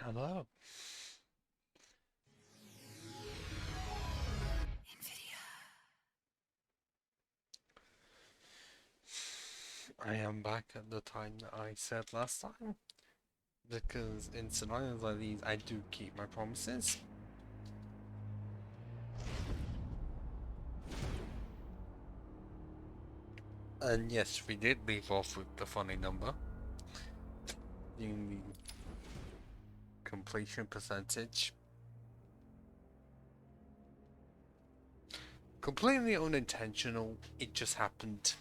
Hello. I am back at the time that I said last time, because in scenarios like these, I do keep my promises. And yes, we did leave off with the funny number, in the completion percentage. Completely unintentional, it just happened.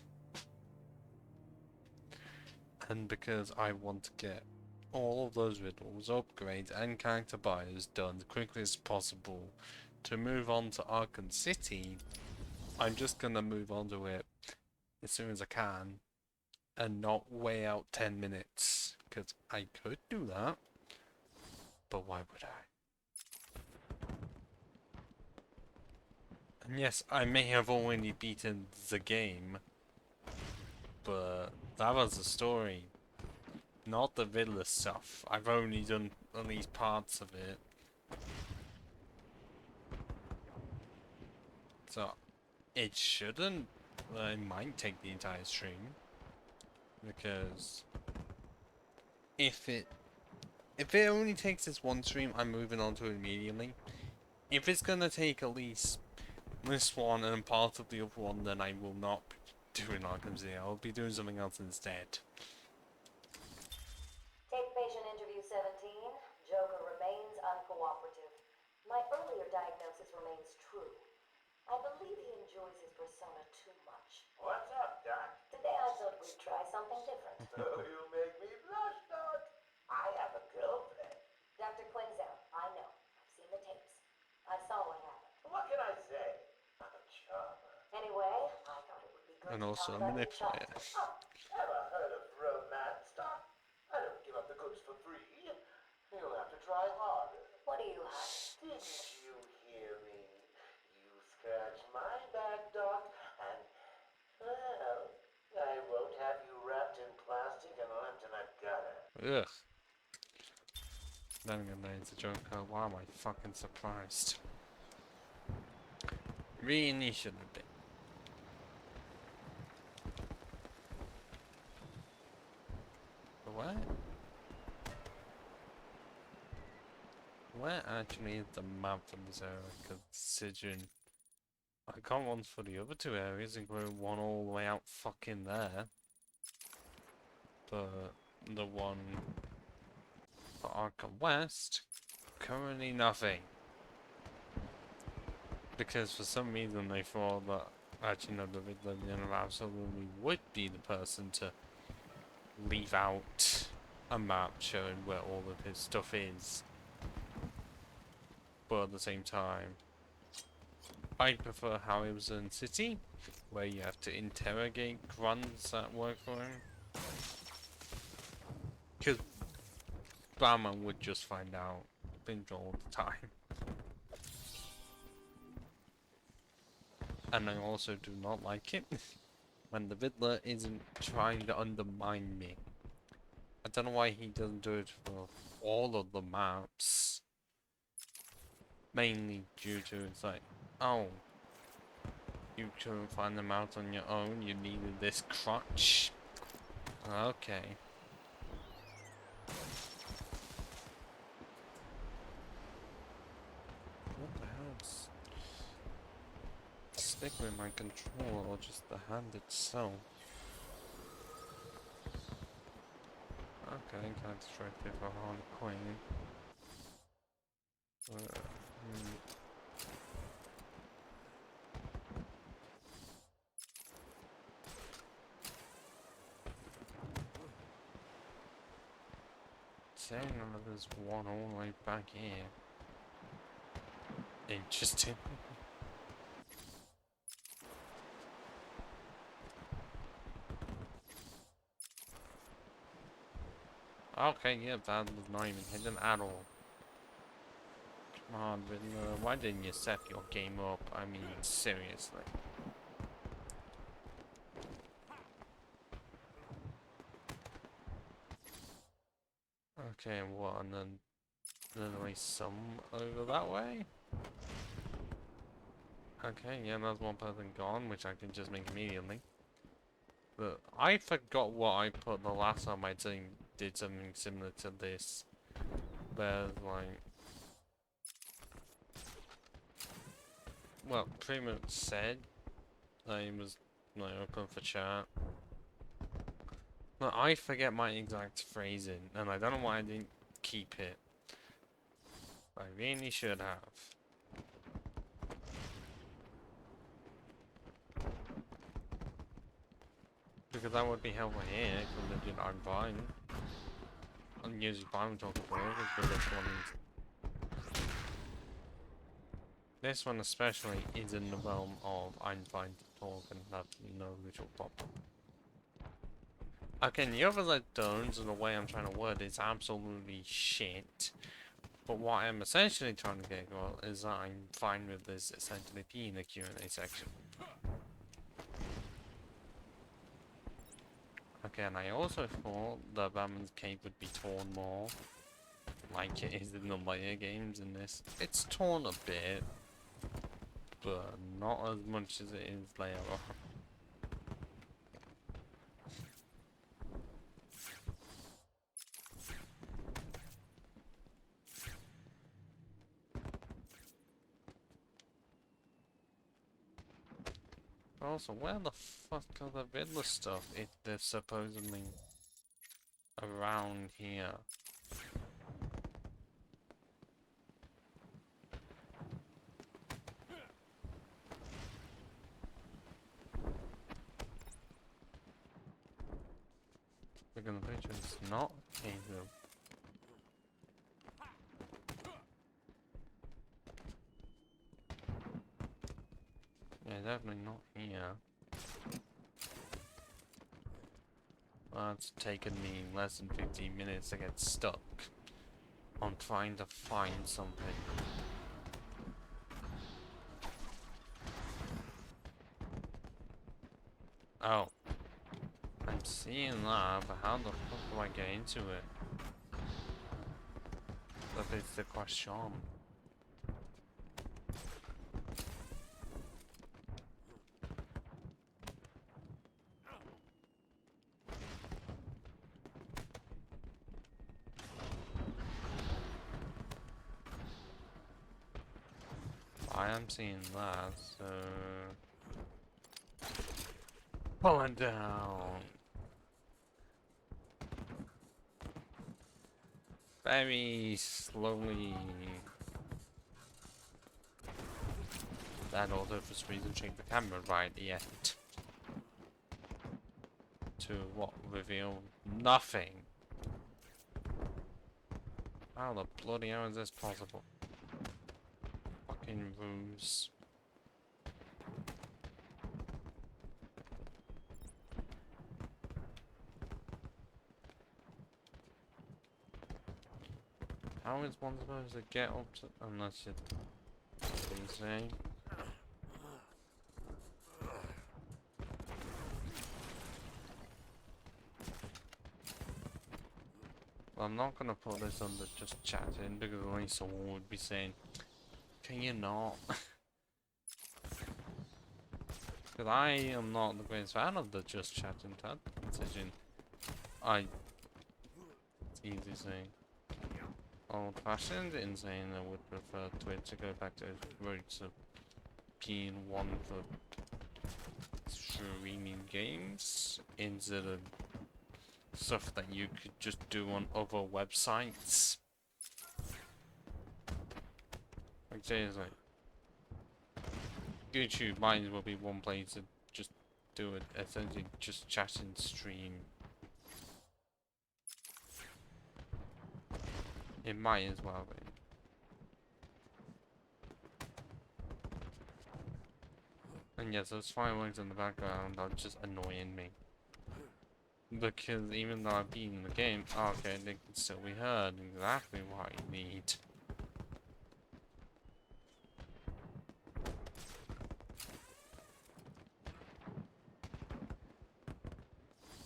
And because I want to get all of those riddles, upgrades, and character buyers done as quickly as possible to move on to Arkham City, I'm just gonna move on to it as soon as I can and not weigh out 10 minutes, because I could do that, but why would I? And yes, I may have already beaten the game, but that was the story, not the Riddler stuff. I've only done at least parts of it. So, it shouldn't, it might take the entire stream, because if it only takes this one stream, I'm moving on to it immediately. If it's gonna take at least this one and part of the other one, then I will not be doing Arkham City. I'll be doing something else instead. Take patient interview 17. Joker remains uncooperative. My earlier diagnosis remains true. I believe he enjoys his persona too much. What's up, Doc? Today I thought we'd try something different. Oh, you make me blush, Doc. I have a girlfriend. Dr. Quinzel, I know. I've seen the tapes. I saw what happened. What can I say? I'm a charmer. Anyway, I thought it would be good And to talk also a about your manipulator. childhood. Oh, ever heard of romance, Doc? I don't give up the goods for free. You'll have to try harder. What do you hide? Didn't you hear me? You scratch my back, Doc, and, well, I won't have you wrapped in plastic and left in a gutter. Ugh. Then again, there's a Joker. Why am I fucking surprised? Really should have been. But where? Where actually is the map for this area? Considering I got one for the other two areas, including one all the way out fucking there. But the one for Arkham West, currently nothing. Because for some reason they thought that actually no, the Riddler absolutely would be the person to leave out a map showing where all of his stuff is. But at the same time, I prefer how it was in City, where you have to interrogate grunts that work for him. Because Batman would just find out binge all the time. And I also do not like it when the Riddler isn't trying to undermine me. I don't know why he doesn't do it for all of the maps. Mainly due to it's like, oh, you couldn't find them out on your own, you needed this crutch. Okay. What the hell is... Stick with my controller or just the hand itself? Okay, can't strike it for a hard coin. Hmm. Saying that there's one all the way back here. Interesting. Okay, yeah, that was not even hidden at all. Come on, Riddler, why didn't you set your game up? I mean, seriously. Okay, what, and then There's at least some over that way. Okay, yeah, there's one person gone, which I can just make immediately. But I forgot what I put the last time I did something similar to this. There's like... Well, pretty much said that it was like open for chat. But I forget my exact phrasing, and I don't know why I didn't keep it. I really should have. Because that would be helpful here, because you know, I'm fine. I'm usually fine with talking about but this one especially is in the realm of I'm fine to talk and have no visual problem. Again, the other like don't, and the way I'm trying to word it's absolutely shit. But what I'm essentially trying to get across is that I'm fine with this essentially being a Q&A section. Again, I also thought the Batman's cape would be torn more, like it is in the later games in this. It's torn a bit, but not as much as it is later on. Also, where the fuck are the Riddler stuff if they're supposedly around here? Because the picture is not here. Yeah, definitely not here. Well, it's taken me less than 15 minutes to get stuck on trying to find something. Oh. I'm seeing that, but how the fuck do I get into it? That is the question. I am seeing that, so... Pulling down. Very slowly. That also for some reason changed the camera right yet. To what? Reveal nothing. How the bloody hell is this possible? Fucking ruse. How is one supposed to get up to... unless you're... insane? Well, I'm not gonna put this under just chatting because at least someone would be saying, can you not? Because I am not the greatest fan of the just chatting tab decision. It's easy saying. Old-fashioned, insane, I would prefer Twitch to go back to its roots of being one for streaming games instead of stuff that you could just do on other websites. Like seriously, YouTube might as well be one place to just do it, essentially just chat and stream. It might as well be. And yes, those fireworks in the background are just annoying me. Because even though I've beaten the game, okay, they can still be heard exactly what I need.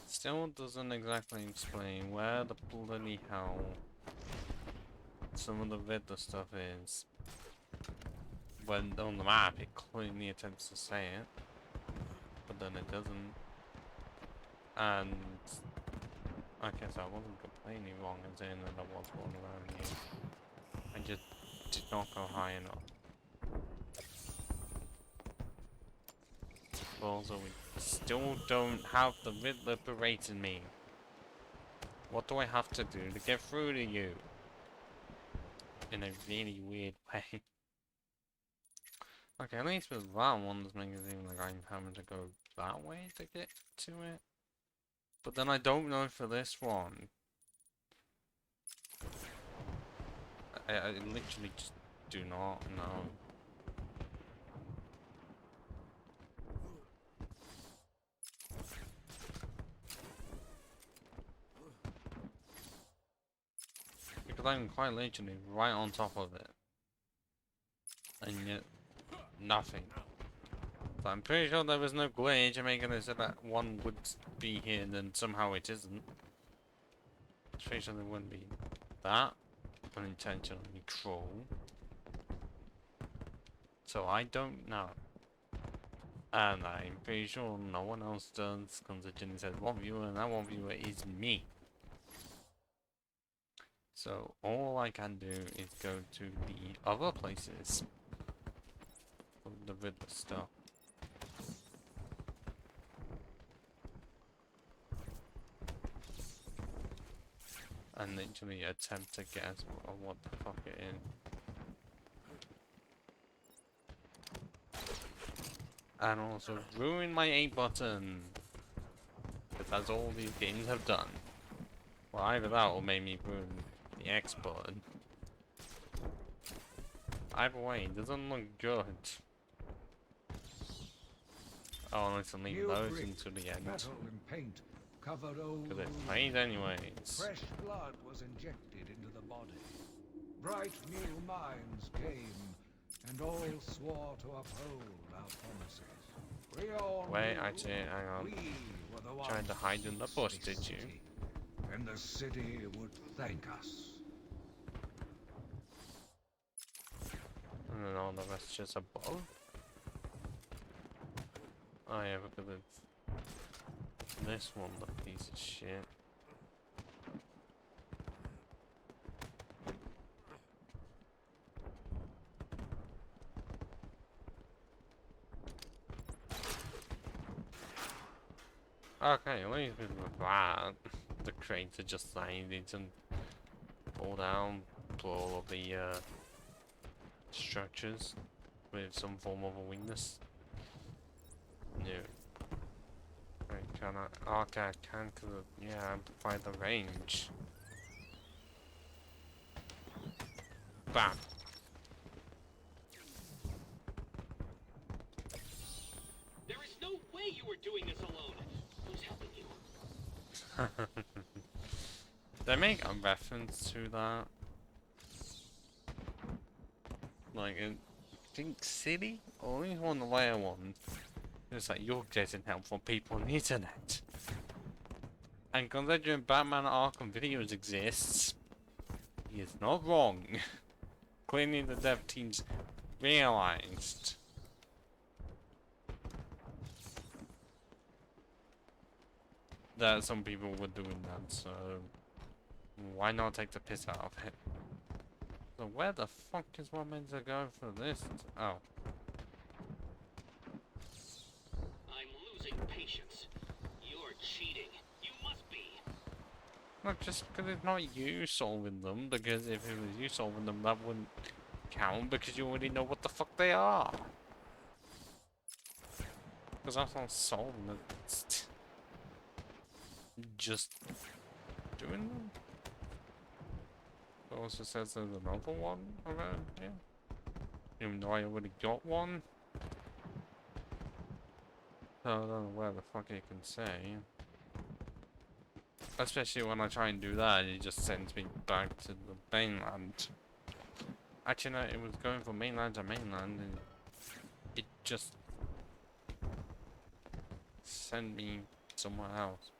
Still doesn't exactly explain where the bloody hell some of the Riddler stuff is, when on the map it clearly attempts to say it, but then it doesn't. And I guess I wasn't completely wrong in saying that I was going around here. I just did not go high enough. But also, we still don't have the Riddler berating me. What do I have to do to get through to you? In a really weird way. Okay, at least with that one, does make it seem like I'm having to go that way to get to it. But then I don't know for this one. I literally just do not know. Because I'm quite literally right on top of it. And yet, nothing. So I'm pretty sure there was no glitch making it so that one would be here and then somehow it isn't. I'm pretty sure there wouldn't be that unintentionally cruel. So I don't know. And I'm pretty sure no one else does, considering it says one viewer and that one viewer is me. So all I can do is go to the other places for the Riddler stuff. And literally attempt to guess what the fuck it is. And also ruin my A button. Because that's all these games have done. Well, either that or make me ruin the X button. Either way, it doesn't look good. Oh, unless I leave those into the end. Metal and paint covered old Because it plays anyways. fresh blood was injected into the body. Bright new minds came, and all swore to uphold our promises. We all Wait, knew actually, hang on. we were the ones Trying to hide in the bush, this did you? city, and the city would thank us. And then all the rest just above. Oh yeah, because it's this one, the piece of shit. Okay, at least with that, the crates are just saying they can pull down, blow all of the structures with some form of a weakness. No. Wait, can I? Okay, I can, cause yeah, amplify the range. Bam. There is no way you were doing this alone. Who's helping you? They make a reference to that. Like in Think City? Or at least one of the later ones. It's like you're getting help from people on the internet. And considering Batman Arkham videos exists, he is not wrong. Clearly the dev teams realized that some people were doing that, so why not take the piss out of it? So where the fuck is one meant to go for this? Oh. I'm losing patience. You're cheating. You must be. Not just because it's not you solving them, because if it was you solving them, that wouldn't count, because you already know what the fuck they are. Because that's not solving it, it's just doing them. It also says there's another one around here. Even though I already got one. So I don't know where the fuck you can say. Especially when I try and do that, it just sends me back to the mainland. Actually, no, it was going from mainland to mainland, and it just sent me somewhere else.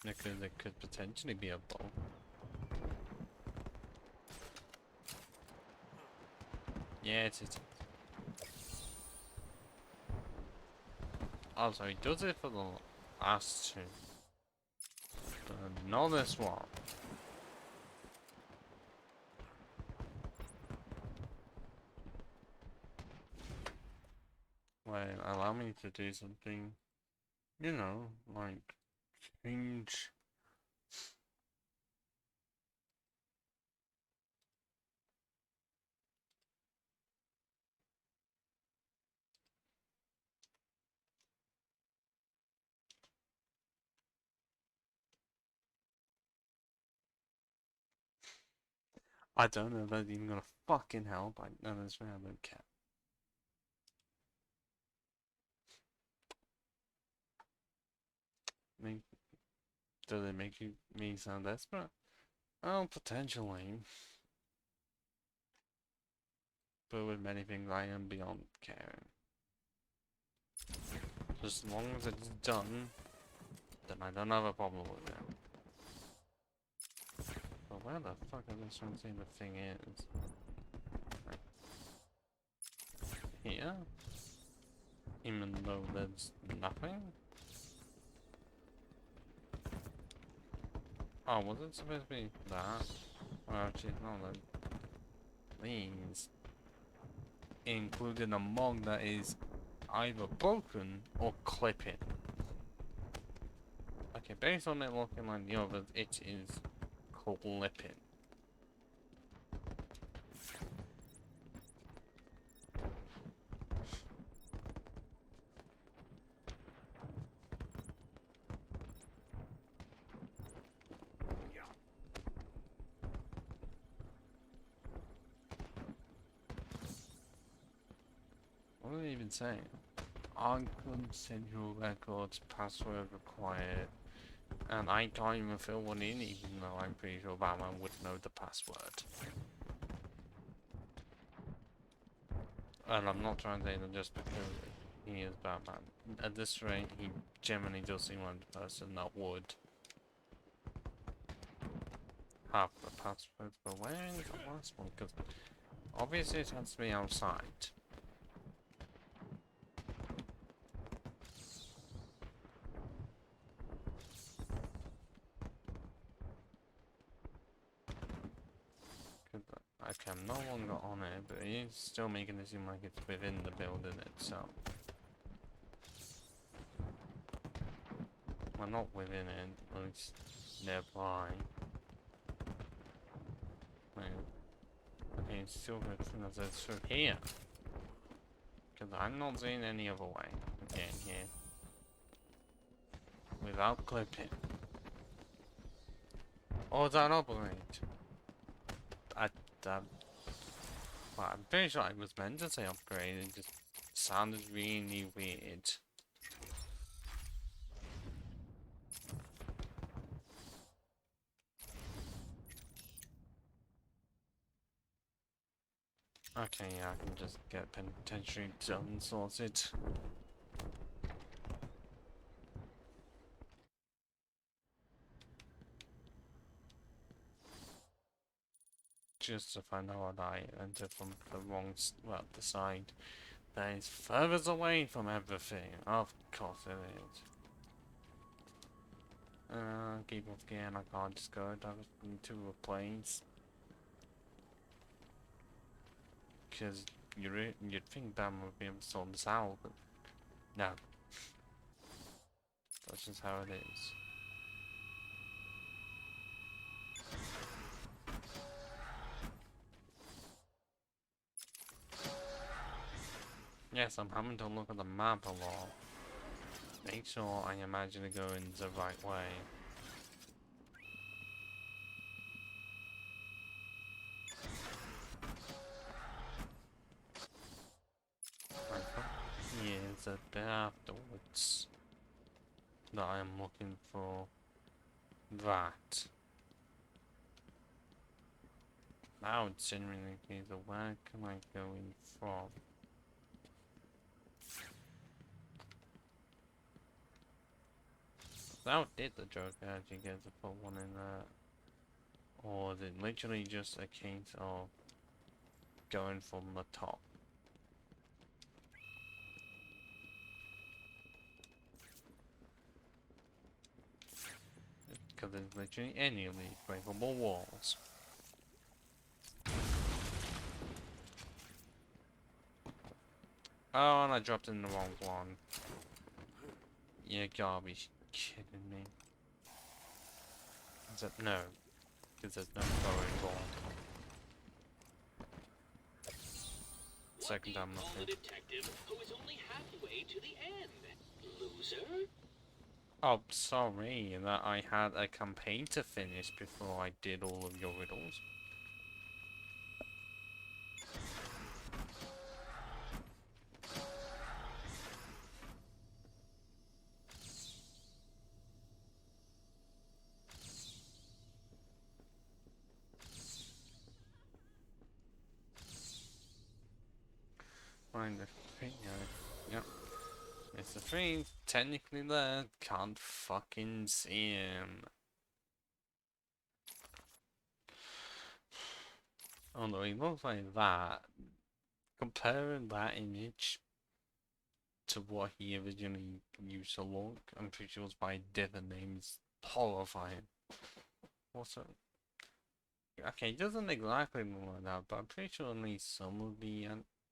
Because it could potentially be a bow. Yeah, it is. Also, he does it for the last two. But not this one. Wait, allow me to do something, you know, like change. I don't know if that's even gonna fucking help. I know this way I don't care. Make, does it make me sound desperate? Oh, potentially. But with many things I am beyond caring. As long as it's done, then I don't have a problem with it. But where the fuck is this one saying the thing is? Like, here? Even though there's nothing? Oh, was it supposed to be that? Well, actually, no, then. These. Including a mug that is either broken or clipping. Okay, based on it looking like the others, it is clipping. What are they even saying? Arkham Central Records password required. And I can't even fill one in, even though I'm pretty sure Batman would know the password. And I'm not trying to say that just because he is Batman. At this rate, he generally does seem like the person that would have the password. But where is the last one? Because obviously it has to be outside. Okay, I'm no longer on it, but it is still making it seem like it's within the building itself. Well, not within it, but it's nearby. Wait. Okay, it's still good as it's through here. Because I'm not seeing any other way. Okay, here. Without clipping. Oh, is that an upgrade? Well, I'm pretty sure I was meant to say upgrade, it just sounded really weird. Okay, yeah, I can just get penitentiary done sorted. Just to find out that I entered from the wrong, well, the side that is furthest away from everything. Of course it is. Keep off gear, and I can't just go directly to a place. Because you'd think Batman would be able to sort this out, but no. That's just how it is. Yes, I'm having to look at the map a lot. Make sure I imagine it going the right way. Here's a bit afterwards that I'm looking for that. Now it's genuinely the case of where can I go in from? How did the Joker actually get to put one in there? Or is it literally just a case of going from the top? Because there's literally any of these breakable walls. Oh, and I dropped in the wrong one. You gotta be kidding me. Is that no? Because there's no going wrong. Second time What do you call a lucky. detective who is only halfway to the end? Loser? Oh, sorry that I had a campaign to finish before I did all of your riddles. Find the thing, yep. It's the thing, technically there, can't fucking see him. Although he looks like that, comparing that image to what he originally used to look, I'm pretty sure it's by a different name, is horrifying. What's it? Okay, it doesn't exactly look like that, but I'm pretty sure at least some of the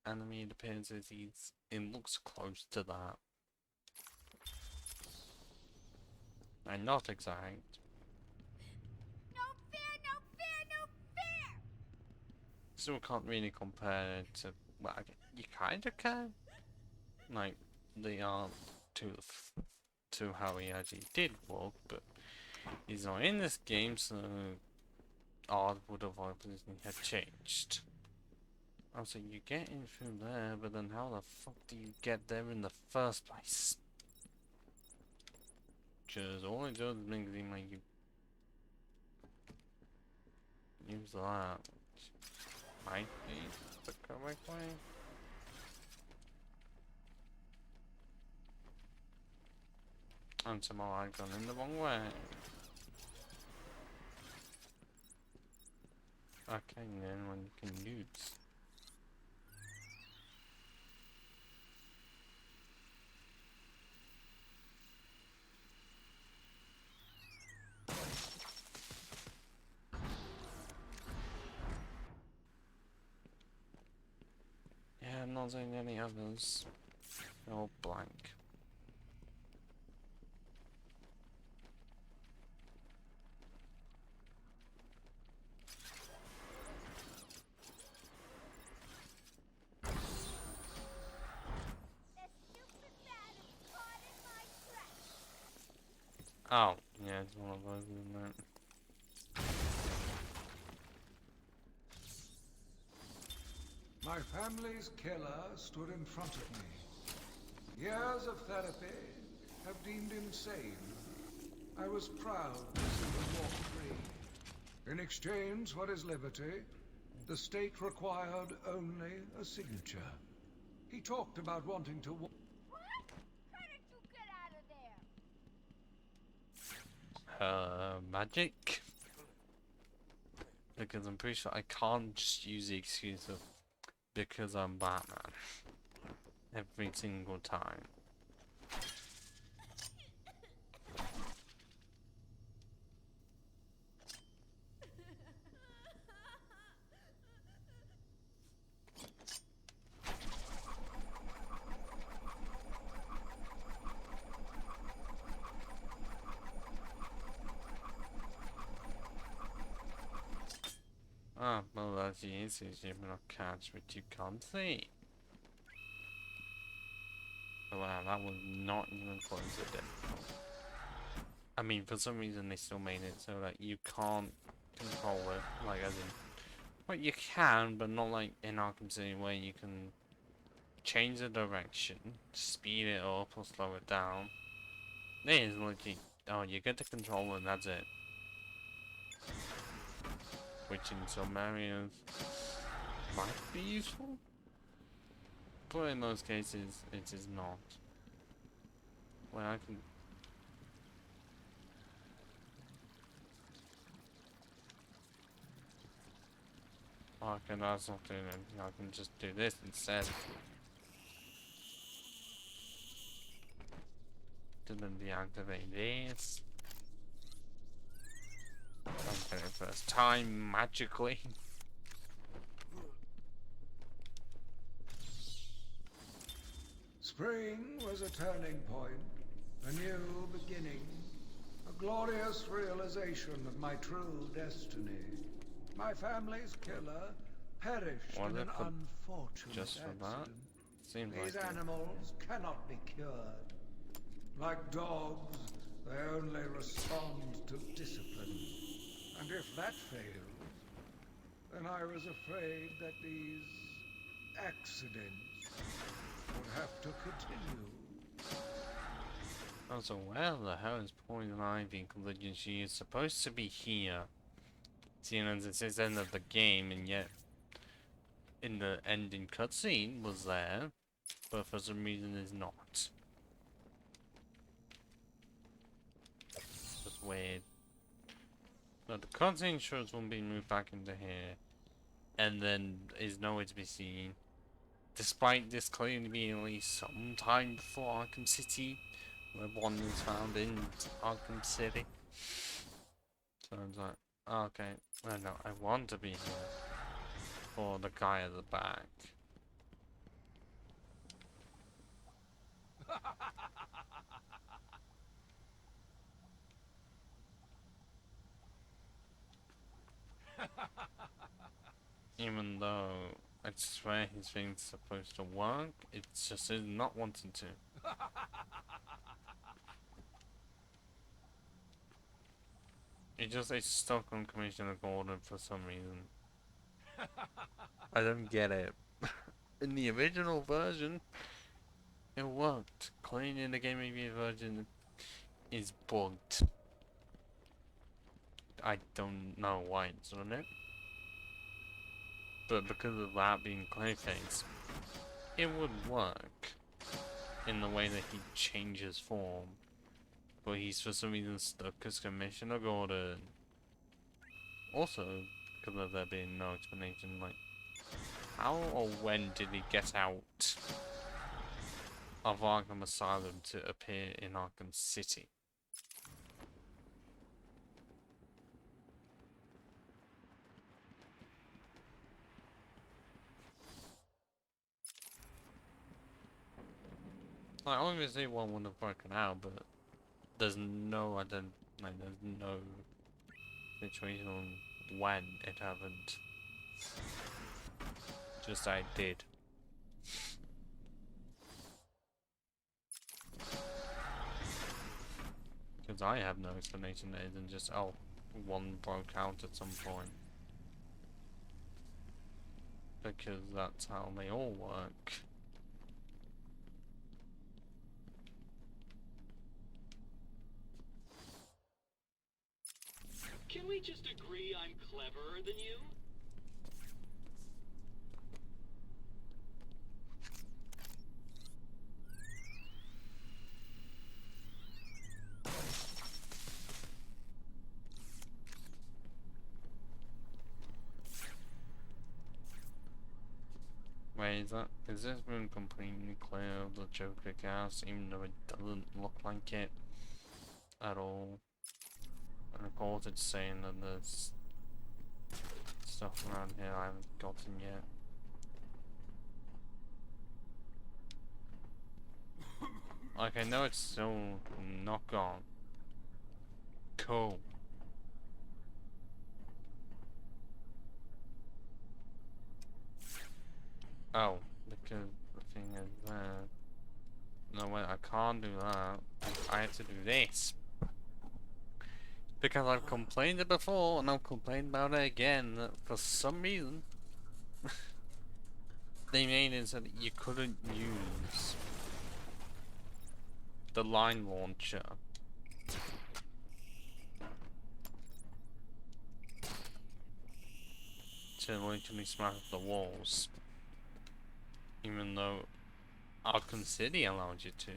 animated appearances, it looks close to that. And not exact. No fair, no fair, no fair! Still can't really compare it to, well, you kinda can. Like, they aren't to how he actually did look, but he's not in this game, so art would have obviously have changed. Also, you get in through there, but then how the fuck do you get there in the first place? Because all it does is make it seem like you use that, which might be the correct way. And somehow I've gone in the wrong way. Okay, then when you can use. Yeah, I'm not seeing any others. They're all blank. That stupid man is caught in my trap! Oh, yeah, it's one of those, isn't it? My family's killer stood in front of me. Years of therapy have deemed him sane. I was proud to see him walk free. In exchange for his liberty, the state required only a signature. He talked about wanting to What? How did you get out of there? Magic? Because I'm pretty sure I can't just use the excuse of because I'm Batman every single time. Ah, well that's the easy, you not catch what you can't see. Oh, wow, that was not even close to it. I mean, for some reason they still made it so that you can't control it, like as in, well you can, but not like in Arkham City where you can change the direction, speed it up or slow it down. It is literally, oh you get the controller and that's it. Which in some areas might be useful, but in most cases it is not. Well, I can Okay, that's not doing anything. I can just do this instead. Didn't deactivate this. Don't get it first time magically. Spring was a turning point, a new beginning, a glorious realization of my true destiny. My family's killer perished Was in it an for unfortunate just for that? accident. Seems like These it. animals cannot be cured. Like dogs, they only respond to discipline. And if that fails, then I was afraid that these accidents would have to continue. Oh, so where the hell is Poison Ivy? Because she is supposed to be here. Seeing as it's the end of the game, and yet in the ending cutscene was there, but for some reason is not. Just weird. But the cutscene shows one being moved back into here, and then is nowhere to be seen. Despite this clearly being at least some time before Arkham City, where one is found in Arkham City. So I was like, okay, I know, I want to be here for the guy at the back. Even though I swear his thing's supposed to work, it's just is not wanting to. It just is stuck on Commissioner Gordon for some reason. I don't get it. In the original version, it worked. Clearly in the Game Review version is bugged. I don't know why it's on it. But because of that being Clayface, it would work in the way that he changes form. But he's for some reason stuck as Commissioner Gordon. Also, because of there being no explanation, like, how or when did he get out of Arkham Asylum to appear in Arkham City? Like, obviously one would have broken out, but there's no, there's no situation on when it happened. Just I did. Because I have no explanation that isn't just, oh, one broke out at some point. Because that's how they all work. Can we just agree I'm cleverer than you? Wait, is this room completely clear of the Joker cast, even though it doesn't look like it at all? And of course it's saying that there's stuff around here I haven't gotten yet. Like, I know it's still not gone. Cool. Oh, because the thing is there. No, wait, I can't do that. I have to do this. Because I've complained it before, and I've complained about it again, that for some reason, they made it so that you couldn't use the line launcher to literally smash the walls. Even though Arkham City allowed you to.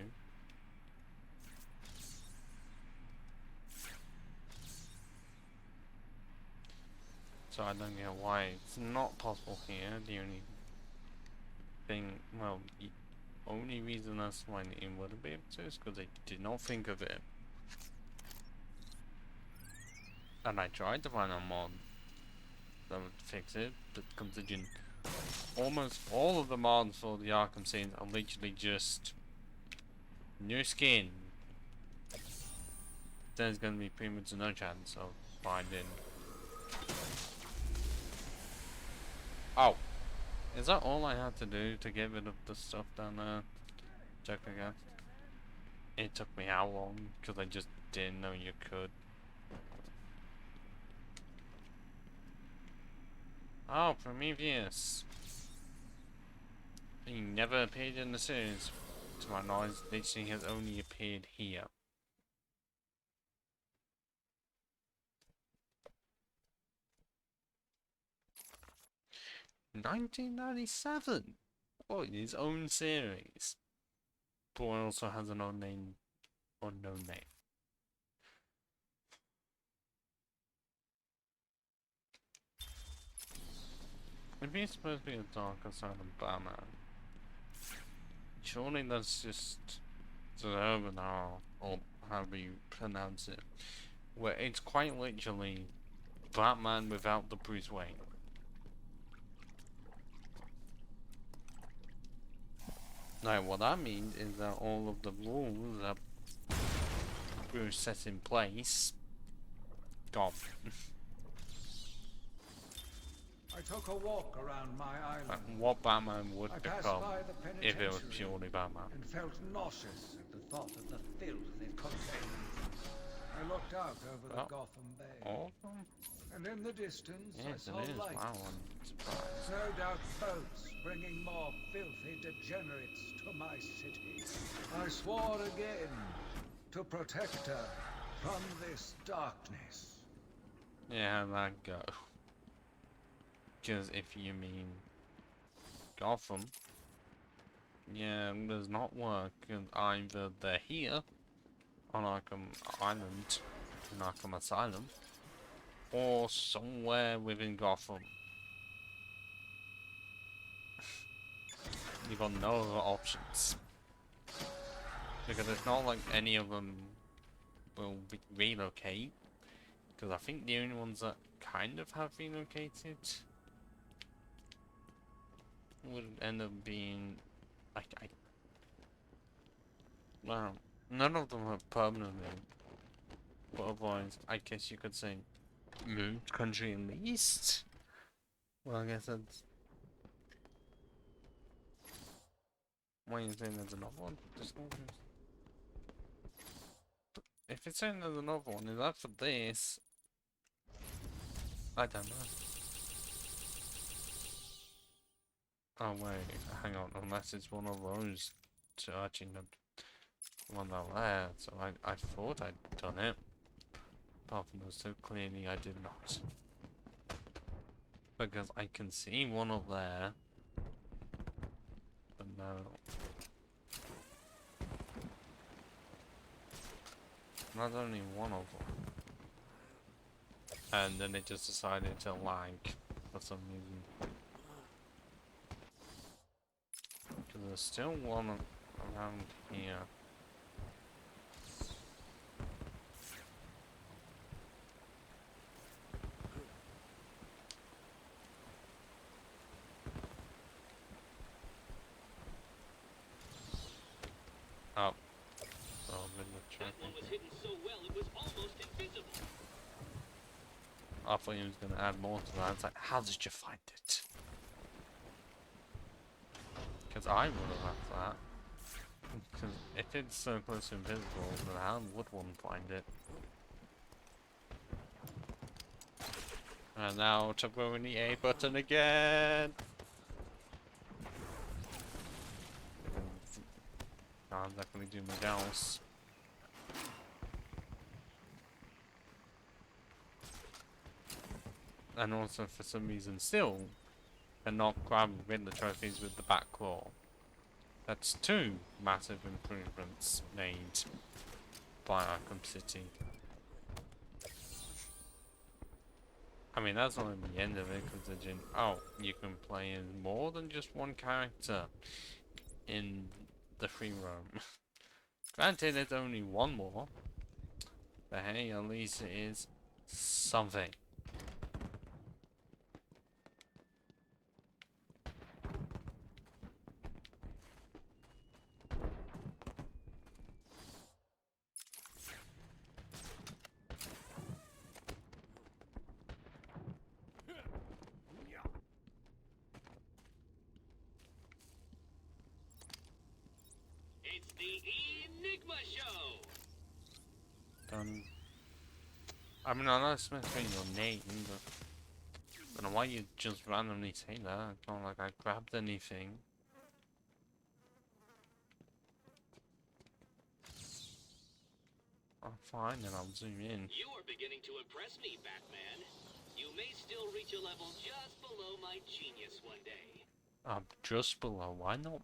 So I don't get why it's not possible here. The only thing, well, the only reason that's why the game wouldn't be able to is because they did not think of it. And I tried to find a mod that would fix it, but considering almost all of the mods for the Arkham scenes are literally just new skin, there's gonna be pretty much no chance of finding. Oh, is that all I had to do to get rid of the stuff down there? Check again. It took me how long? Because I just didn't know you could. Oh, Prometheus. He never appeared in the series. To my knowledge, literally has only appeared here. (1997). Oh, his own series. But also has an unknown name. If he's supposed to be a Dark Asylum Batman, surely that's just Zerbanal, or however you pronounce it, where it's quite literally Batman without the Bruce Wayne. Now, what that means is that all of the rules that Bruce set in place gone. I took a walk around my island. What Batman would I passed become by the if it was penitentiary purely Batman. and felt nauseous at the thought of the filth it contained. I looked out over the Oh. Gotham Bay, All of them? and in the distance I Yes, saw it is. lights. Wow, I'm surprised. No doubt boats bringing more filthy degenerates to my city. I swore again to protect her from this darkness. Yeah, how'd that go? Because if you mean Gotham, yeah, it does not work. And either they're here on Arkham Island, in Arkham Asylum, or somewhere within Gotham. You've got no other options. Because it's not like any of them will relocate. Because I think the only ones that kind of have relocated would end up being well, none of them have permanently, but otherwise I guess you could say moved country at least. Well, I guess that's why you saying there's another one. There's no if it's saying there's another one, is that for this? I don't know. Oh wait, hang on, unless it's one of those searching the one that there, so I thought I'd done it. Apart from those two, clearly I did not. Because I can see one up there, but no. Not only one of them. And then it just decided to lag for some reason. Because there's still one around here. Oh. Oh, That one was hidden so well it was almost invisible. I thought he was going to add more to that. It's like, how did you find it? Because I would have had that. Because if it's so close to invisible, then how would one find it? And now to ruin the A button again! Can't definitely do much else. And also for some reason still cannot grab Riddler trophies with the back claw. That's two massive improvements made by Arkham City. I mean, that's only the end of it, considering, oh, you can play as more than just one character in the free roam. Granted, there's only one more, but hey, at least it is something. It's the Enigma Show! Done. I mean, I know it's meant to be your name, but I don't know why you just randomly say that. It's not like I grabbed anything. I'm fine, and I'll zoom in. You are beginning to impress me, Batman. You may still reach a level just below my genius one day. Just below. Why not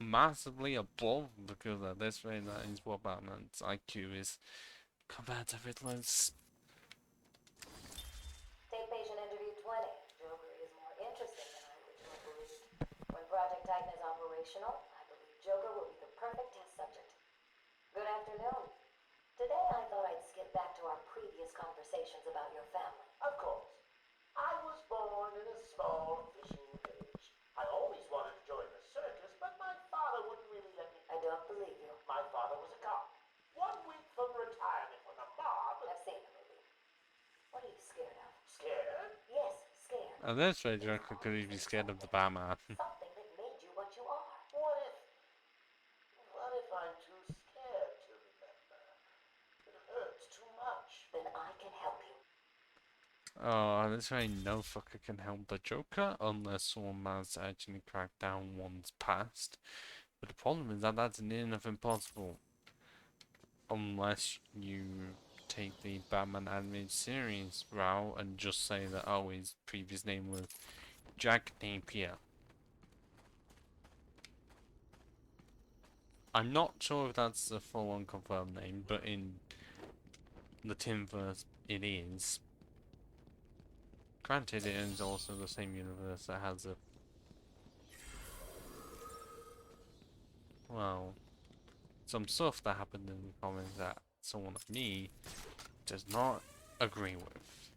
massively above? Because at this rate, that is what Batman's IQ is compared to Riddler's. Take patient interview 20. Joker is more interesting than I originally believed. When Project Titan is operational, I believe Joker will be the perfect test subject. Good afternoon. Today I thought I'd skip back to our previous conversations about your family. Of course. I was born in a small fishing village. I always wanted to join the circus, but my father wouldn't really let me. I don't believe you. My father was a cop. 1 week from retirement when the mob. I've seen the movie. What are you scared of? Scared? Yes, scared. At this rate, Joker could even be scared of the Batman. Something that made you what you are. What if I'm too scared to remember? It hurts too much. Then I can help you. Oh, this way no fucker can help the Joker unless someone has actually cracked down one's past. But the problem is that that's near enough impossible. Unless you take the Batman animated series route and just say that, oh, his previous name was Jack Napier. I'm not sure if that's the full unconfirmed name, but in the Timverse it is. Granted, it is also the same universe that has a... well, some stuff that happened in the comics that someone like me does not agree with.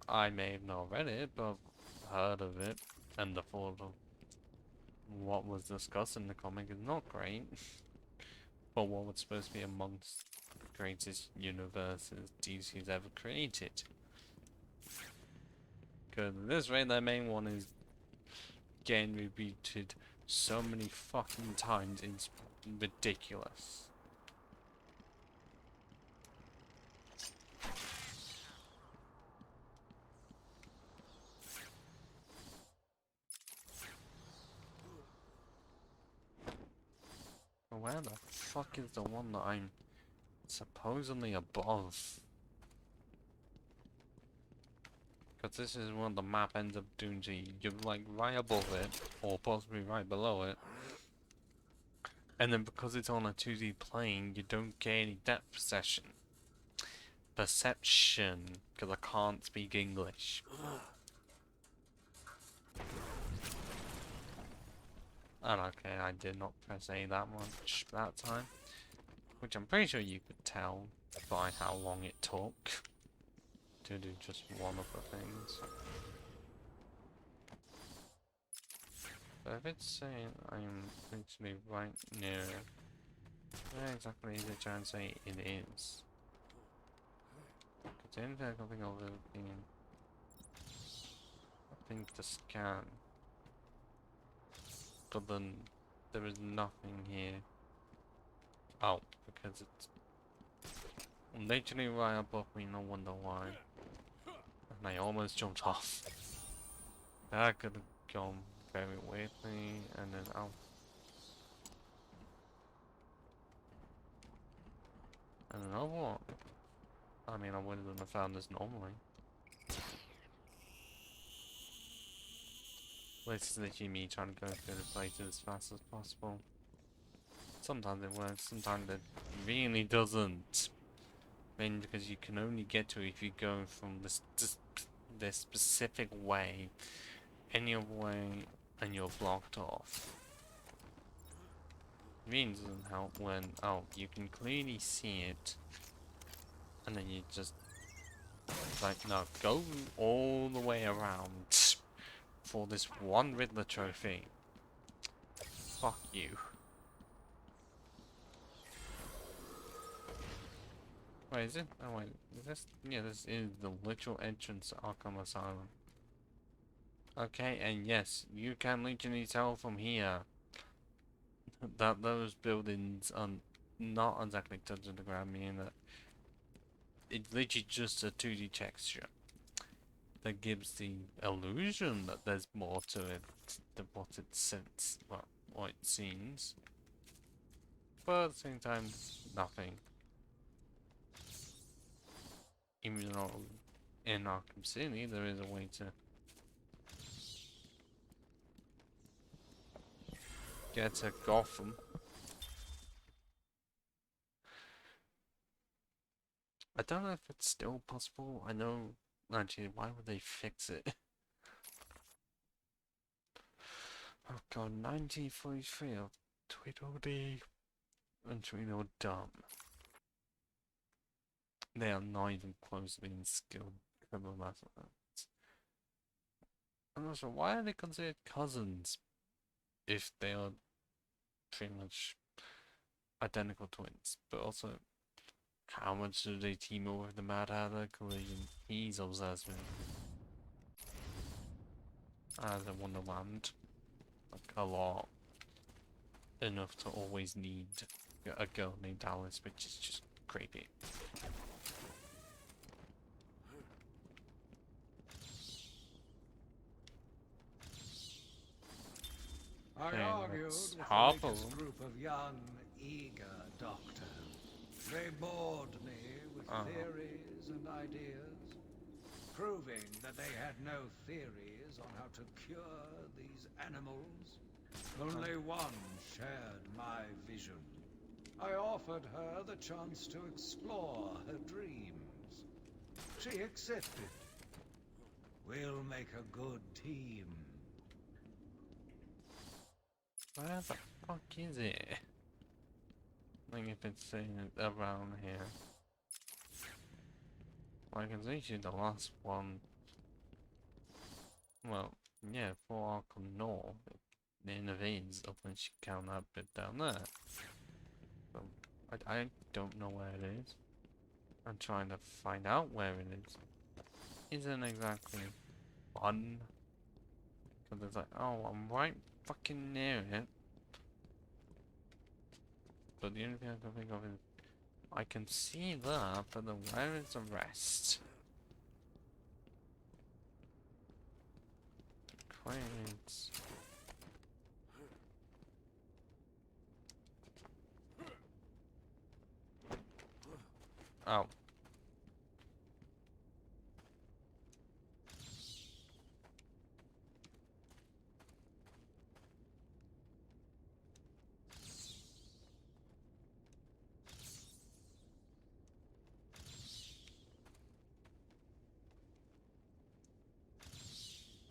I may have not read it, but I've heard of it, and the thought of what was discussed in the comic is not great. For what was supposed to be amongst the greatest universes DC's ever created. Because at this rate, their main one is getting rebooted so many fucking times, it's ridiculous. Where the fuck is the one that I'm supposedly above? Because this is what the map ends up doing to you. You're like right above it, or possibly right below it. And then because it's on a 2D plane, you don't get any depth perception. Because I can't speak English. And okay, I did not press A that much that time. Which I'm pretty sure you could tell by how long it took to do just one of the things. But if it's saying I'm literally right near it, where exactly is it trying to say it is? Because the only thing I can think of is being a thing to scan. But then there is nothing here. Oh, because it's literally right above me, no wonder why. And I almost jumped off. That could have gone very weirdly, and then out. I don't know what. I mean, I wouldn't have found this normally. This is literally me trying to go through the places as fast as possible. Sometimes it works, sometimes it really doesn't. Mainly because you can only get to it if you go from this specific way. Any other way, and you're blocked off. Really doesn't help when, oh, you can clearly see it, and then you just, like, no, go all the way around for this one Riddler trophy. Fuck you. Wait, is it? Oh wait, is this? Yeah, this is the literal entrance to Arkham Asylum. Okay, and yes, you can literally tell from here that those buildings are not exactly touching the ground, meaning that it's literally just a 2D texture that gives the illusion that there's more to it than what it seems. Well, what it seems, but at the same time, nothing. Even though in Arkham City there is a way to get to Gotham. I don't know if it's still possible. I know, actually, why would they fix it? Oh god, 1943 of Tweedledee and Tweedledum. They are not even close to being skilled criminal mathematics. I'm not sure, why are they considered cousins if they are pretty much identical twins? But also, how much do they team up with the Mad Hatter? Because he's obsessed with as a Wonderland. Like, a lot. Enough to always need a girl named Alice, which is just creepy. I Okay, argued that's with the half of latest them. group of young, eager doctors. They bored me with theories and ideas, proving that they had no theories on how to cure these animals. Only one shared my vision. I offered her the chance to explore her dreams. She accepted. We'll make a good team. Where the fuck is it? Like if it's saying it around here. Like it's actually the last one. Well, yeah, for Arkham North. The Innovades up when you count that bit down there. So, I don't know where it is. I'm trying to find out where it is. Isn't exactly fun. Because it's like, oh, I'm right fucking near it. But the only thing I can think of is I can see that, but then where is the rest? Cranes. Oh.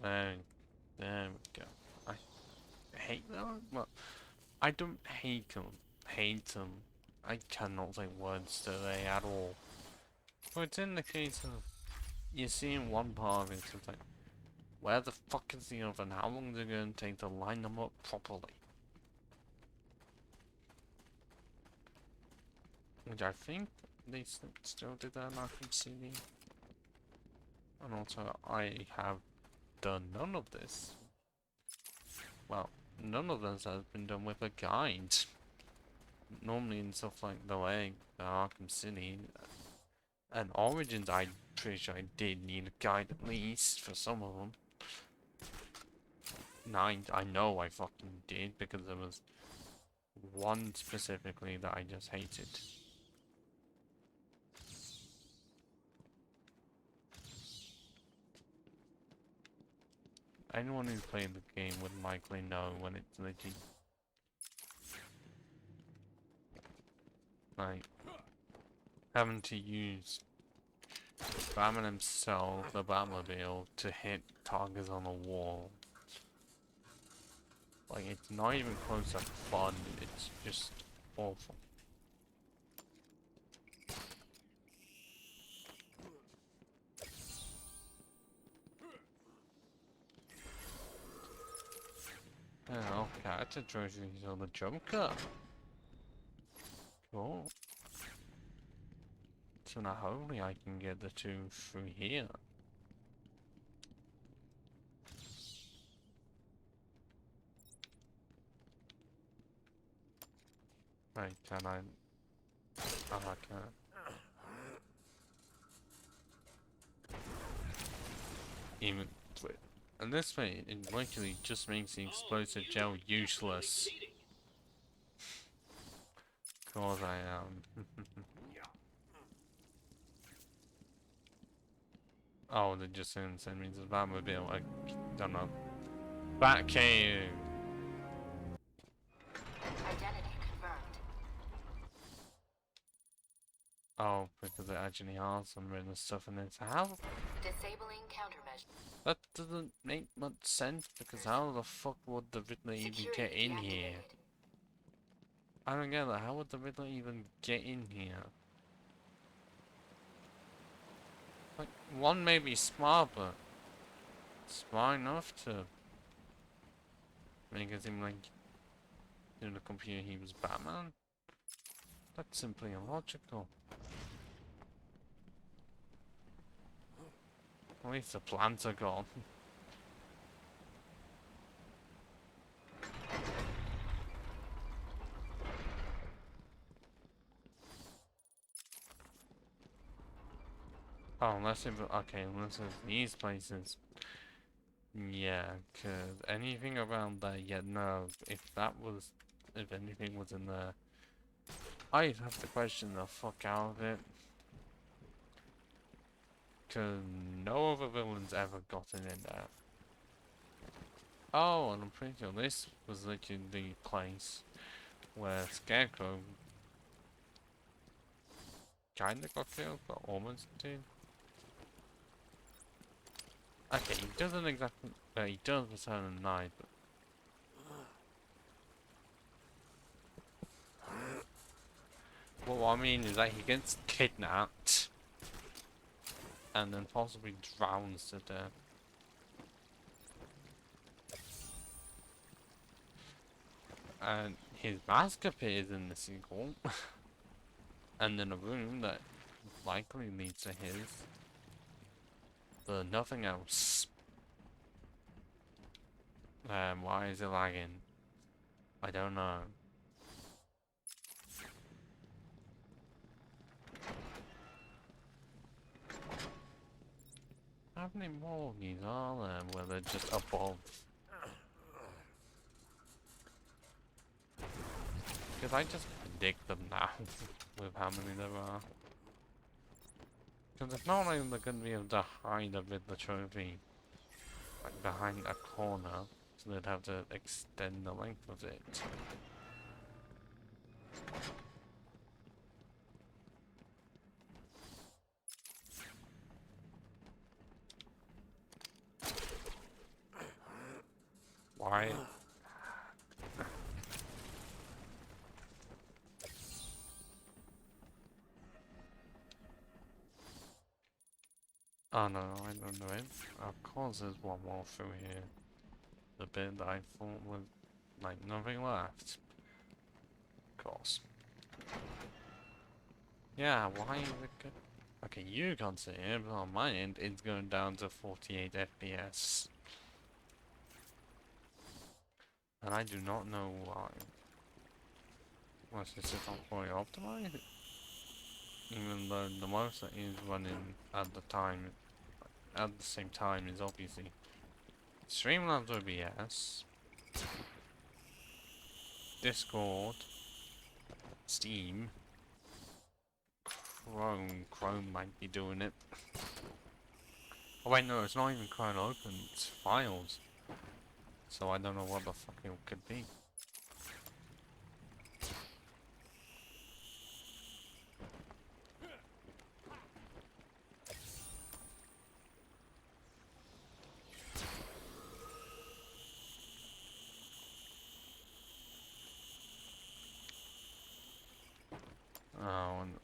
There, there we go. I hate them. Well, I don't hate them. Hate them. I cannot say words today at all. But it's in the case of you're seeing one part of it, so it's like, where the fuck is the other? And how long is it going to take to line them up properly? Which I think they still did that in Arkham City. And also, I have done none of this. Well, none of this has been done with a guide. Normally in stuff like the Leg, the Arkham City, and Origins, I'm pretty sure I did need a guide at least for some of them. Nine, I know I fucking did because there was one specifically that I just hated. Anyone who's played the game would likely know when it's literally like having to use Batman himself, the Batmobile, to hit targets on a wall. Like, it's not even close to fun, it's just awful. Oh, character trophies on the Joker. Cool. So now hopefully I can get the two through here. Right, can I? Oh, I can't. Even wait. And this way, it likely just makes the explosive gel useless. Cause I am. Oh, they're just send me to the Batmobile. I don't know. Batcave. Identity confirmed. Oh, because it actually has some random stuff in it. So how? Disabling countermeasure. That doesn't make much sense, because how the fuck would the Riddler even get in here? I don't get that. How would the Riddler even get in here? Like, one may be smart, but smart enough to make it seem like in the computer he was Batman? That's simply illogical. At least the plants are gone. Oh, unless it, okay, unless it's these places. Yeah, cause anything around there, yeah, no, if anything was in there, I'd have to question the fuck out of it. Cause no other villains ever gotten in there. Oh, and I'm pretty sure this was literally the place where Scarecrow kinda got killed, but almost did. Okay, he doesn't exactly, he does return at night, but well, what I mean is that he gets kidnapped and then possibly drowns to death. And his mask appears in the sequel, and in a room that likely leads to his, but nothing else. Why is it lagging? I don't know. How many more of these are there where they're just above? Because I just predict them now with how many there are. Because it's not like they're going to be able to hide a Riddler trophy like behind a corner, so they'd have to extend the length of it. Why? Oh no, I don't know it. Of course there's one more through here. The bit that I thought was like nothing left. Of course. Yeah, why is it good? Okay, you can't see it, but on my end it's going down to 48 FPS. And I do not know why. Unless it's just not fully optimized? Even though the most that is running at the time, at the same time, is obviously Streamlabs OBS, Discord, Steam, Chrome might be doing it. Oh wait, no, it's not even Chrome open, it's files. So I don't know what the fuck it could be.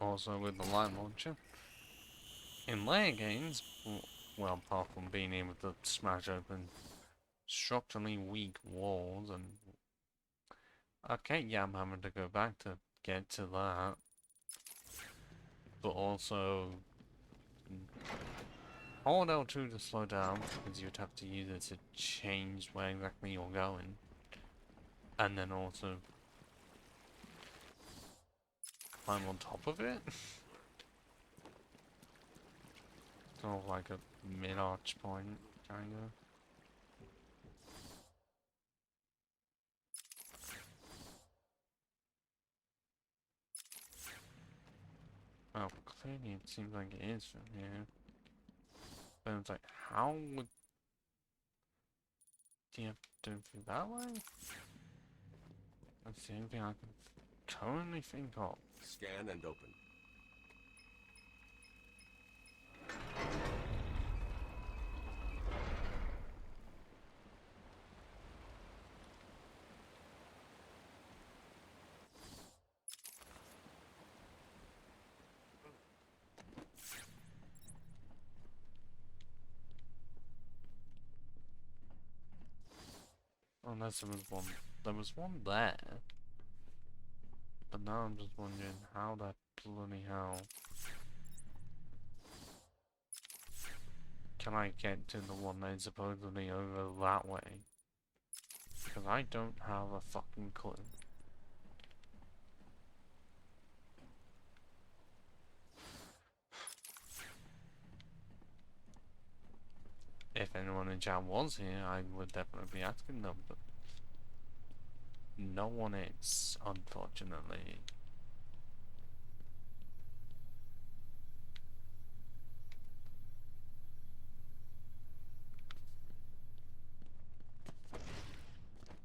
also with the light launcher. In layer games, well, apart from being able to smash open structurally weak walls and... Okay, yeah, I'm having to go back to get to that. But also... Hold L2 to slow down, because you'd have to use it to change where exactly you're going. And then also... climb on top of it? Sort of like a mid-arch point, kinda. Well, clearly it seems like it is from here. But it's like, how would... do you have to do it that way? That's the only thing I can currently think of. Scan and open. Unless there was one there. But now I'm just wondering how that bloody hell can I get to the one that's supposedly over that way? Because I don't have a fucking clue. If anyone in chat was here, I would definitely be asking them, but no one is, unfortunately.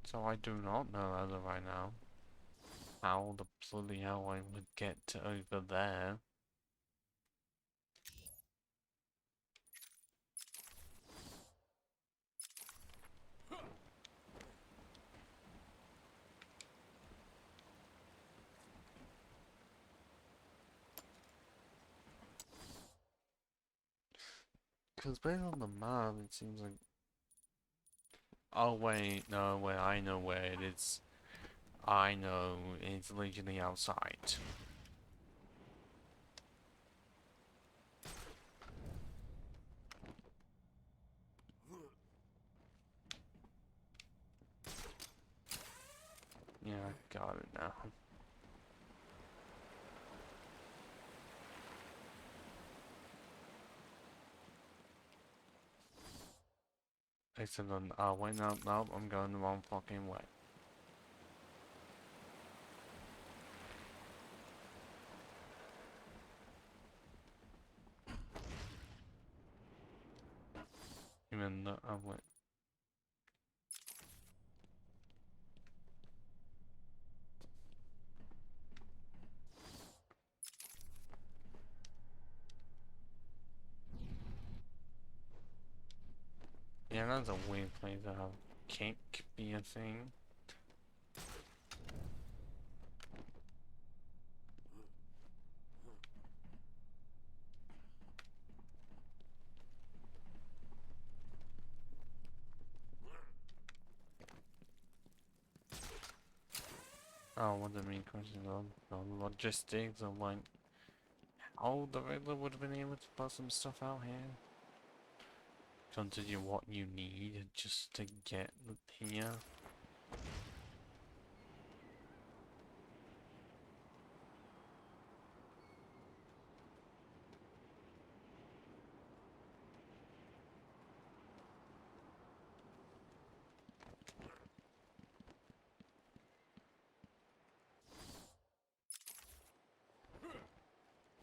So I do not know as of right now how the bloody hell I would get to over there. Because based on the map, it seems like... Oh wait, no, wait, I know where it is. I know, it's literally outside. Yeah, I got it now. Excellent. Wait, no, no, I'm going the wrong fucking way. Even though I went. Yeah, that's a weird place to have cake be a thing. Oh, what the main question on logistics of like how the Riddler would have been able to put some stuff out here. Considering what you need just to get here.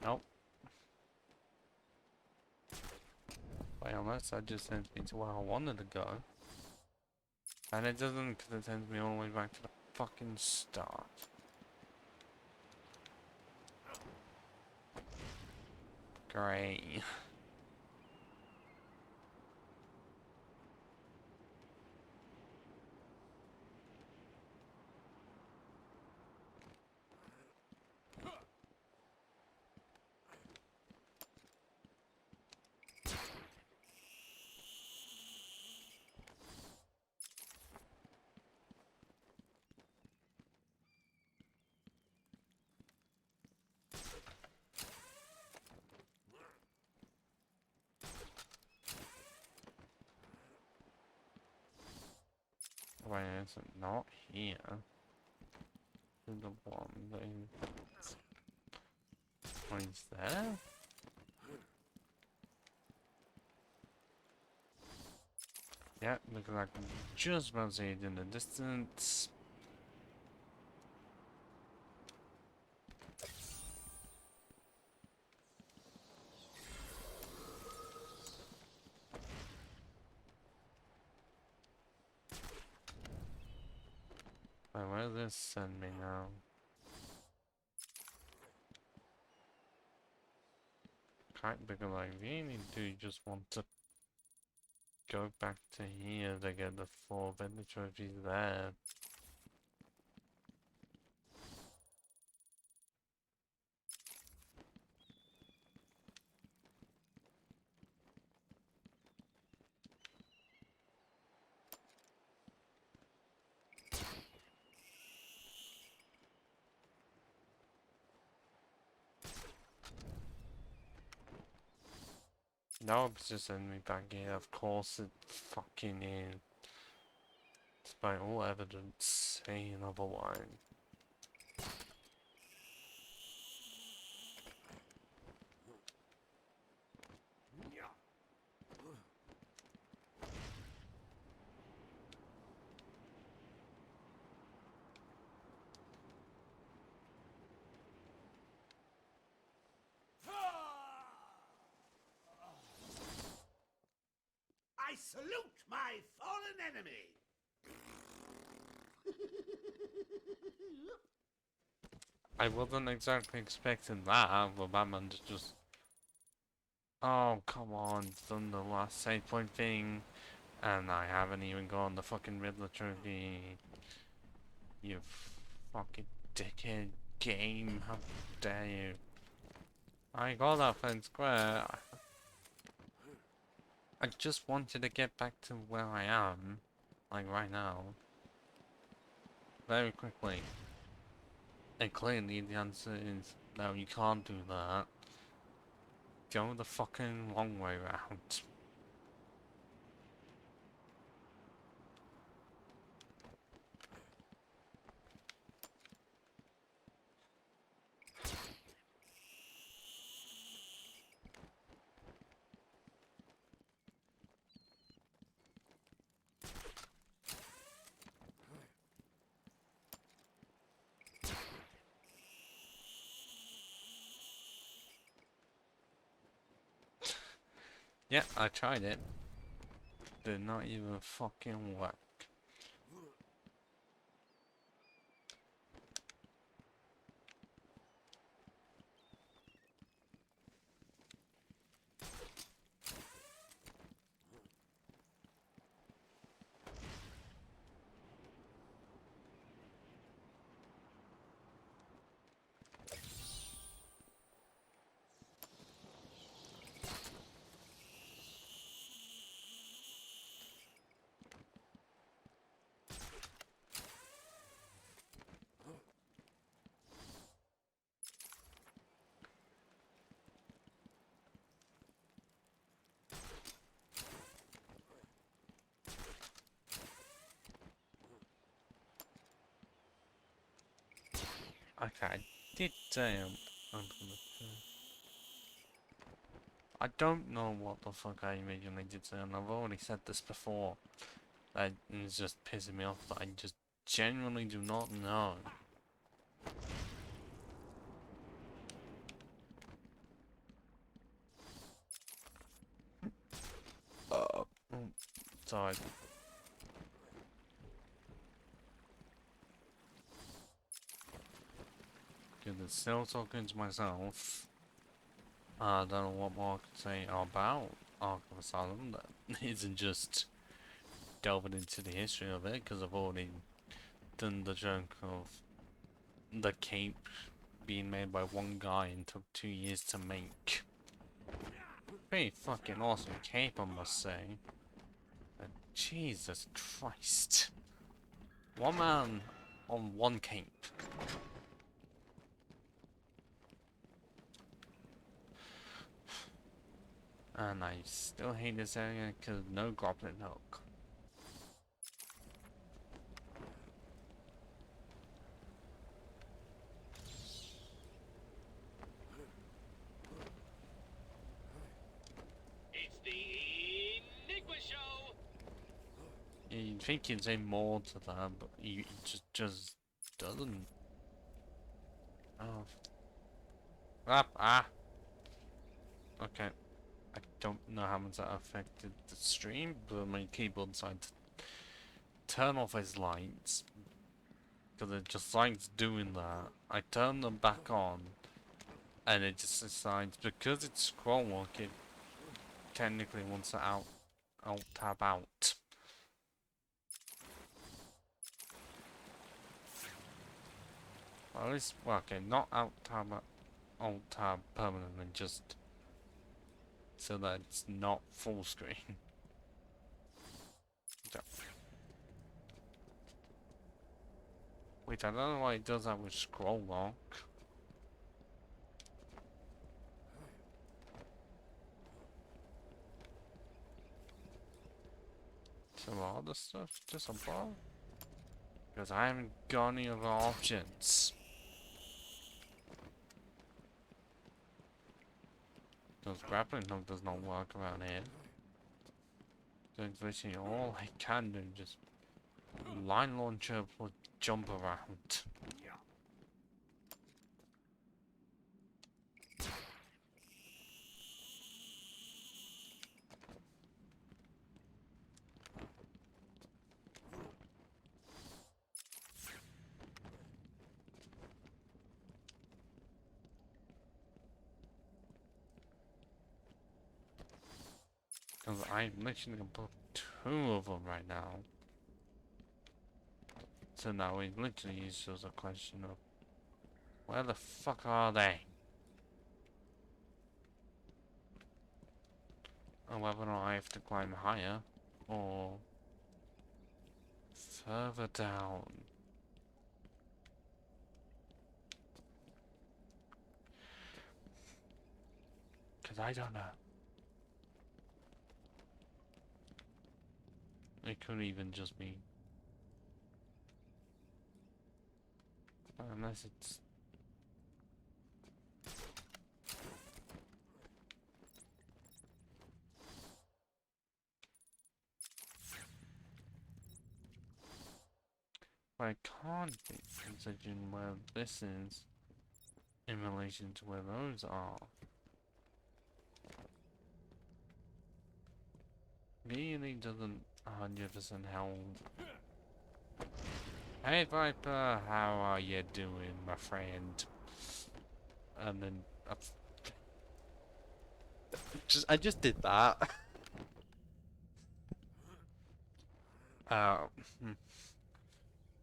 Nope. Wait, unless that just sends me to where I wanted to go. And it doesn't, because it sends me all the way back to the fucking start. Great. Why is it not here? The one thing. Oh, he's there? Yeah, looks like I'm just about to see it in the distance. Wait, where does this send me now? Can't because I really do just want to go back to here to get the 4 vendor trophies there. No, it's just sending me back here. Of course it fucking is. Despite all evidence saying otherwise. I salute my fallen enemy! I wasn't exactly expecting that, but Batman to just... Oh, come on, it's done the last save point thing, and I haven't even gotten the fucking Riddler trophy. You fucking dickhead game, how dare you. I got that fair and square. I just wanted to get back to where I am, like right now, very quickly. And clearly the answer is, no, you can't do that. Go the fucking long way round. Yeah, I tried it. Did not even fucking work. Okay, I did open the... I don't know what the fuck I originally did say, and I've already said this before. That is just pissing me off that I just genuinely do not know. Sorry. Because still talking to myself. I don't know what more I can say about Arkham Asylum that isn't just delving into the history of it, because I've already done the joke of the cape being made by one guy and took 2 years to make. Pretty fucking awesome cape, I must say. But Jesus Christ. One man on one cape. And I still hate this area because no goblin hook. you'd think he'd say more to that, but he just doesn't. Oh. Okay. I don't know how much that affected the stream, but my keyboard decided to turn off his lights. Because it just likes doing that. I turn them back on, and it just decides, because it's scroll lock, it technically wants to alt tab out. Well, at least, well, okay, not alt tab permanently, just so that it's not full screen. So. Wait, I don't know why it does that with scroll lock. Some other stuff just above? Because I haven't got any other options. Because grappling hook does not work around here. So it's literally all I can do, just line launcher or jump around. Because I'm literally gonna put 2 of them right now. So now it literally is just a question of where the fuck are they? And whether or not I have to climb higher or further down. Because I don't know. It could even just be. Unless it's. I can't be considering where this is in relation to where those are. Really doesn't 100% help. Hey Viper, how are you doing, my friend? And then I just did that. Hmm.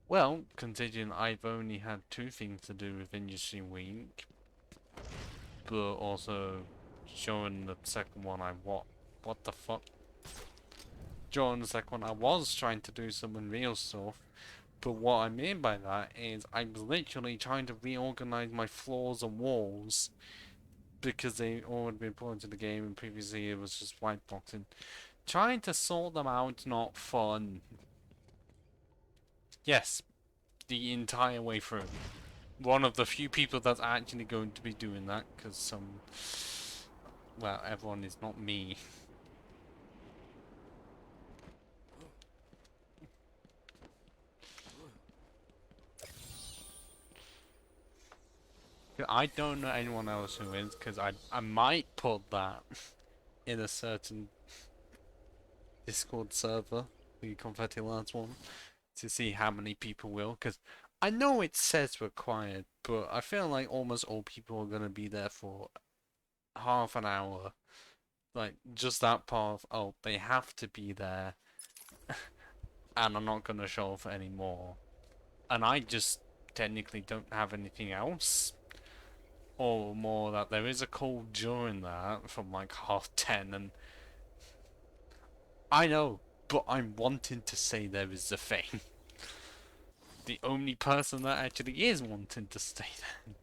Well, considering I've only had 2 things to do with Industry Week, but also showing the second one what the fuck? During the second one I was trying to do some Unreal stuff, but what I mean by that is I was literally trying to reorganize my floors and walls because they all had been put into the game and previously it was just white boxing. Trying to sort them out, not fun. Yes, the entire way through. One of the few people that's actually going to be doing that, because well, everyone is not me. I don't know anyone else who is, because I might put that in a certain Discord server, the Confetti Lads one, to see how many people will, because I know it says required, but I feel like almost all people are going to be there for half an hour. Like, just that part of, oh, they have to be there, and I'm not going to show off anymore. And I just technically don't have anything else. Or more that there is a call during that from like 10:30, and I know, but I'm wanting to say there is a thing. The only person that actually is wanting to stay there.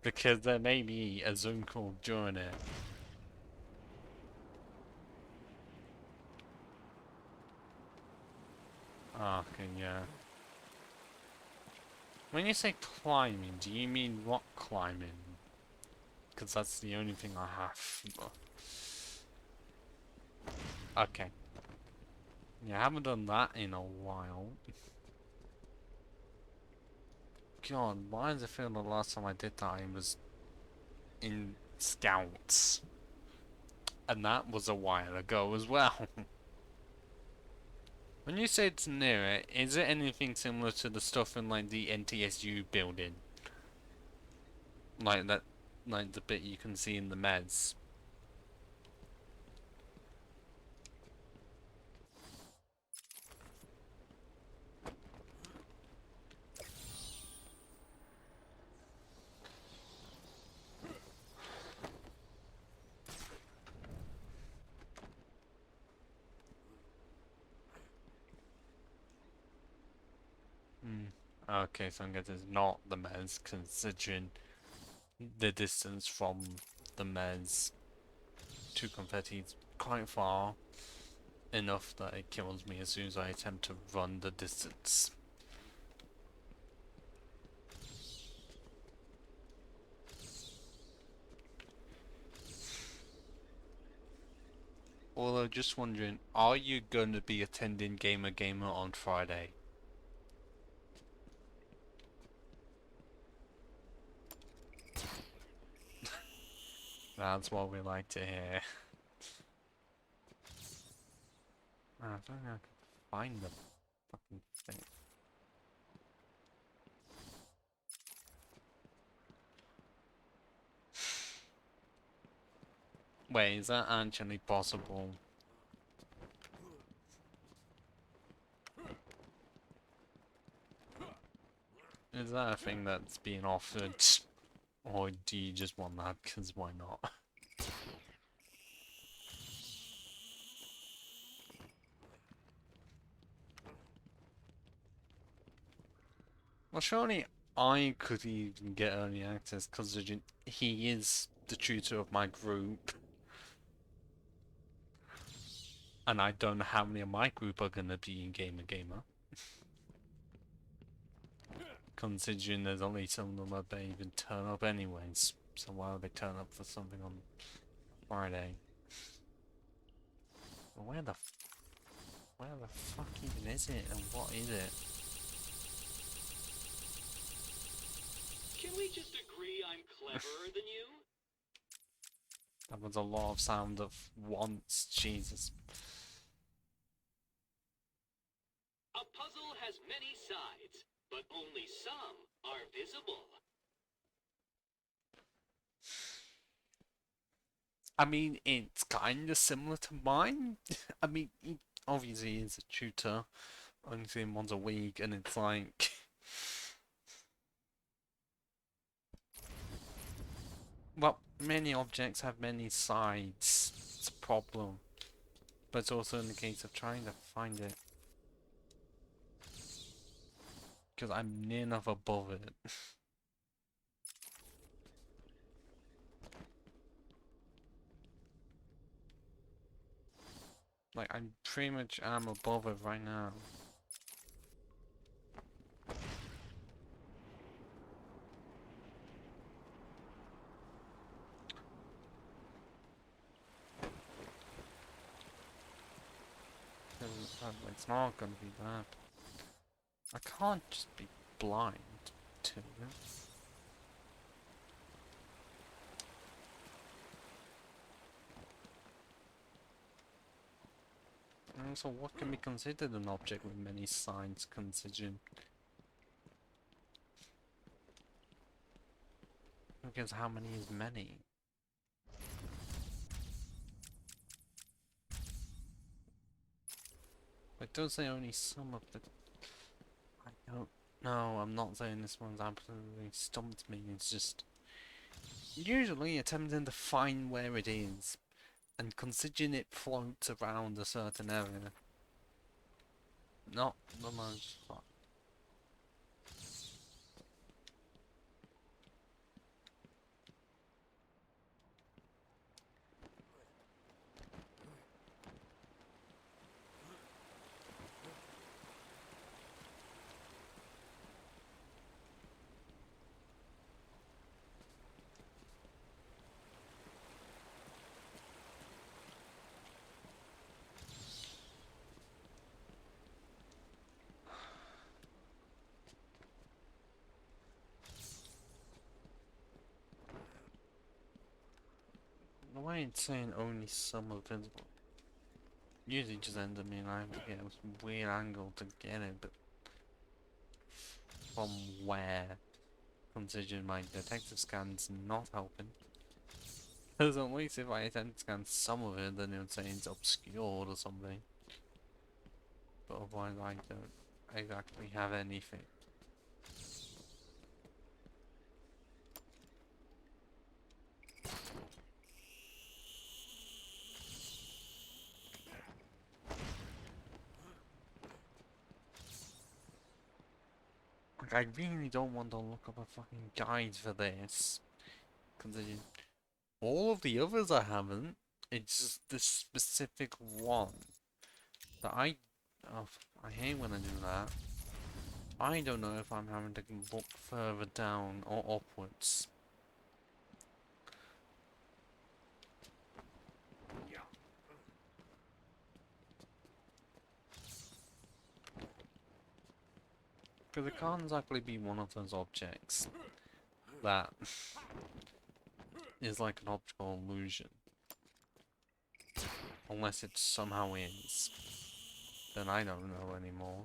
Because there may be a Zoom call during it. Okay, yeah. When you say climbing, do you mean rock climbing? Because that's the only thing I have. Okay. Yeah, I haven't done that in a while. God, why does it feel the last time I did that I was in Scouts? And that was a while ago as well. When you say it's near it, is it anything similar to the stuff in like the NTSU building? Like that, like the bit you can see in the meds? Okay, so I guess it's not the meds, considering the distance from the meds to confetti is quite far enough that it kills me as soon as I attempt to run the distance. Although, just wondering, are you going to be attending Gamer on Friday? That's what we like to hear. I don't think I can find the fucking thing. Wait, is that actually possible? Is that a thing that's being offered? Or do you just want that because why not? Well, surely I could even get early access because he is the tutor of my group. And I don't know how many of my group are gonna be in Gamer. Considering there's only some of them that don't even turn up anyways. So why would they turn up for something on Friday? But where the fuck even is it and what is it? Can we just agree I'm cleverer than you? That was a lot of sound of once, Jesus. A puzzle has many sides, but only some are visible. I mean, it's kind of similar to mine. I mean, he obviously is a tutor, only see him once a week, and it's like... Well, many objects have many sides. It's a problem. But it's also in the case of trying to find it. Because I'm near enough above it. Like, I pretty much am above it right now. It's not gonna be that. I can't just be blind to it. And also, what can be considered an object with many sides, considering? Because how many is many? It does say only some of the... I don't know, I'm not saying this one's absolutely stumped me, it's just... Usually attempting to find where it is, and considering it floats around a certain area. Not the most fun. The way it's saying only some are visible. Usually just ends up meaning I have to get a weird angle to get it, but from where? Considering my detective scan's not helping. Because at least if I attempt to scan some of it, then it would say it's obscured or something. But otherwise I don't exactly have anything. Like, I really don't want to look up a fucking guide for this. Considering all of the others I haven't. It's just this specific one that oh, I hate when I do that. I don't know if I'm having to look further down or upwards. Because it can't exactly be one of those objects that is like an optical illusion. Unless it somehow is. Then I don't know anymore.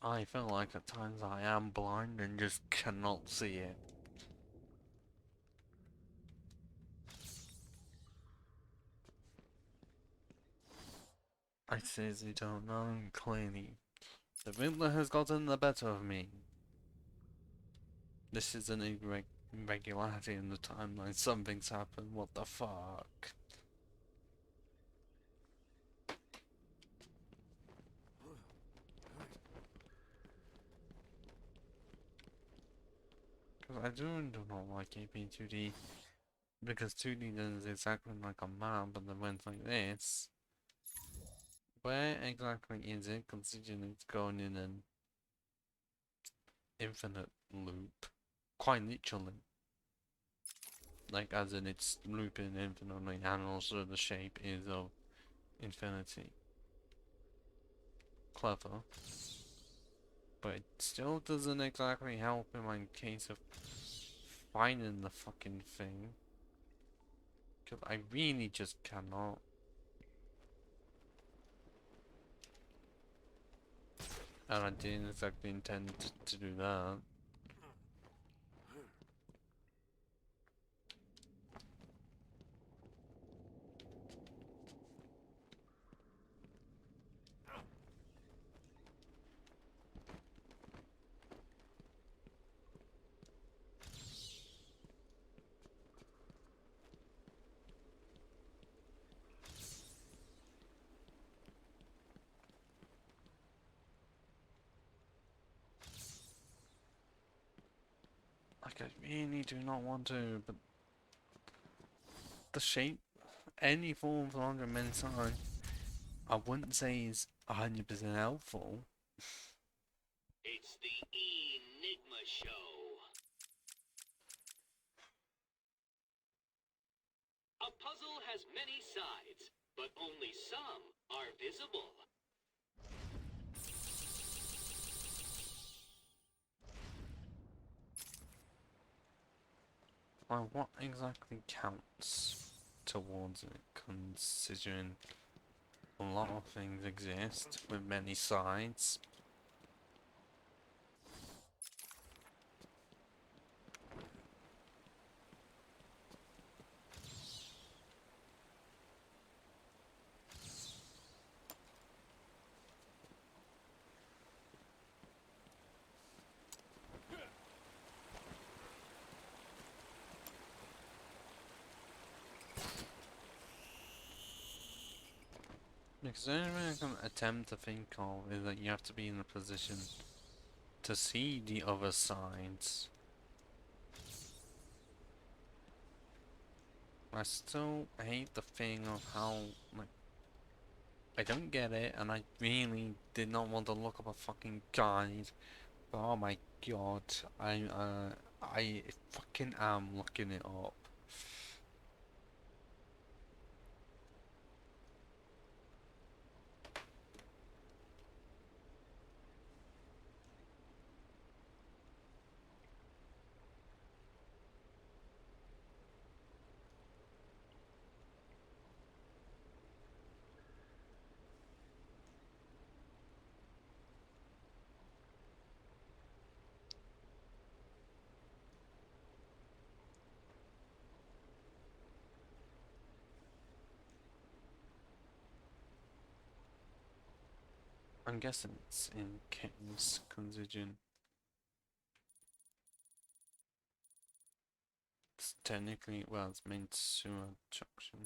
I feel like at times I am blind and just cannot see it. I seriously don't know, clearly. The Riddler has gotten the better of me. This is an irregularity in the timeline. Something's happened. What the fuck? Because I do not like it being 2D. Because 2D is exactly like a map, but then when it's like this. Where exactly is it, considering it's going in an infinite loop? Quite literally. Like, as in it's looping infinitely, and also the shape is of infinity. Clever. But it still doesn't exactly help in my case of finding the fucking thing. Because I really just cannot. And I didn't exactly intend to do that. Like, I really do not want to, but the shape, any form of longer mental, I wouldn't say is 100% helpful. It's the Enigma Show. A puzzle has many sides, but only some are visible. Like, what exactly counts towards it, considering a lot of things exist with many sides? Because the only thing I can attempt to think of is that you have to be in a position to see the other sides. I still hate the thing of how, like, I don't get it, and I really did not want to look up a fucking guide. But oh my god, I fucking am looking it up. I'm guessing it's in King's Constitution. It's technically, well, it's main sewer junction.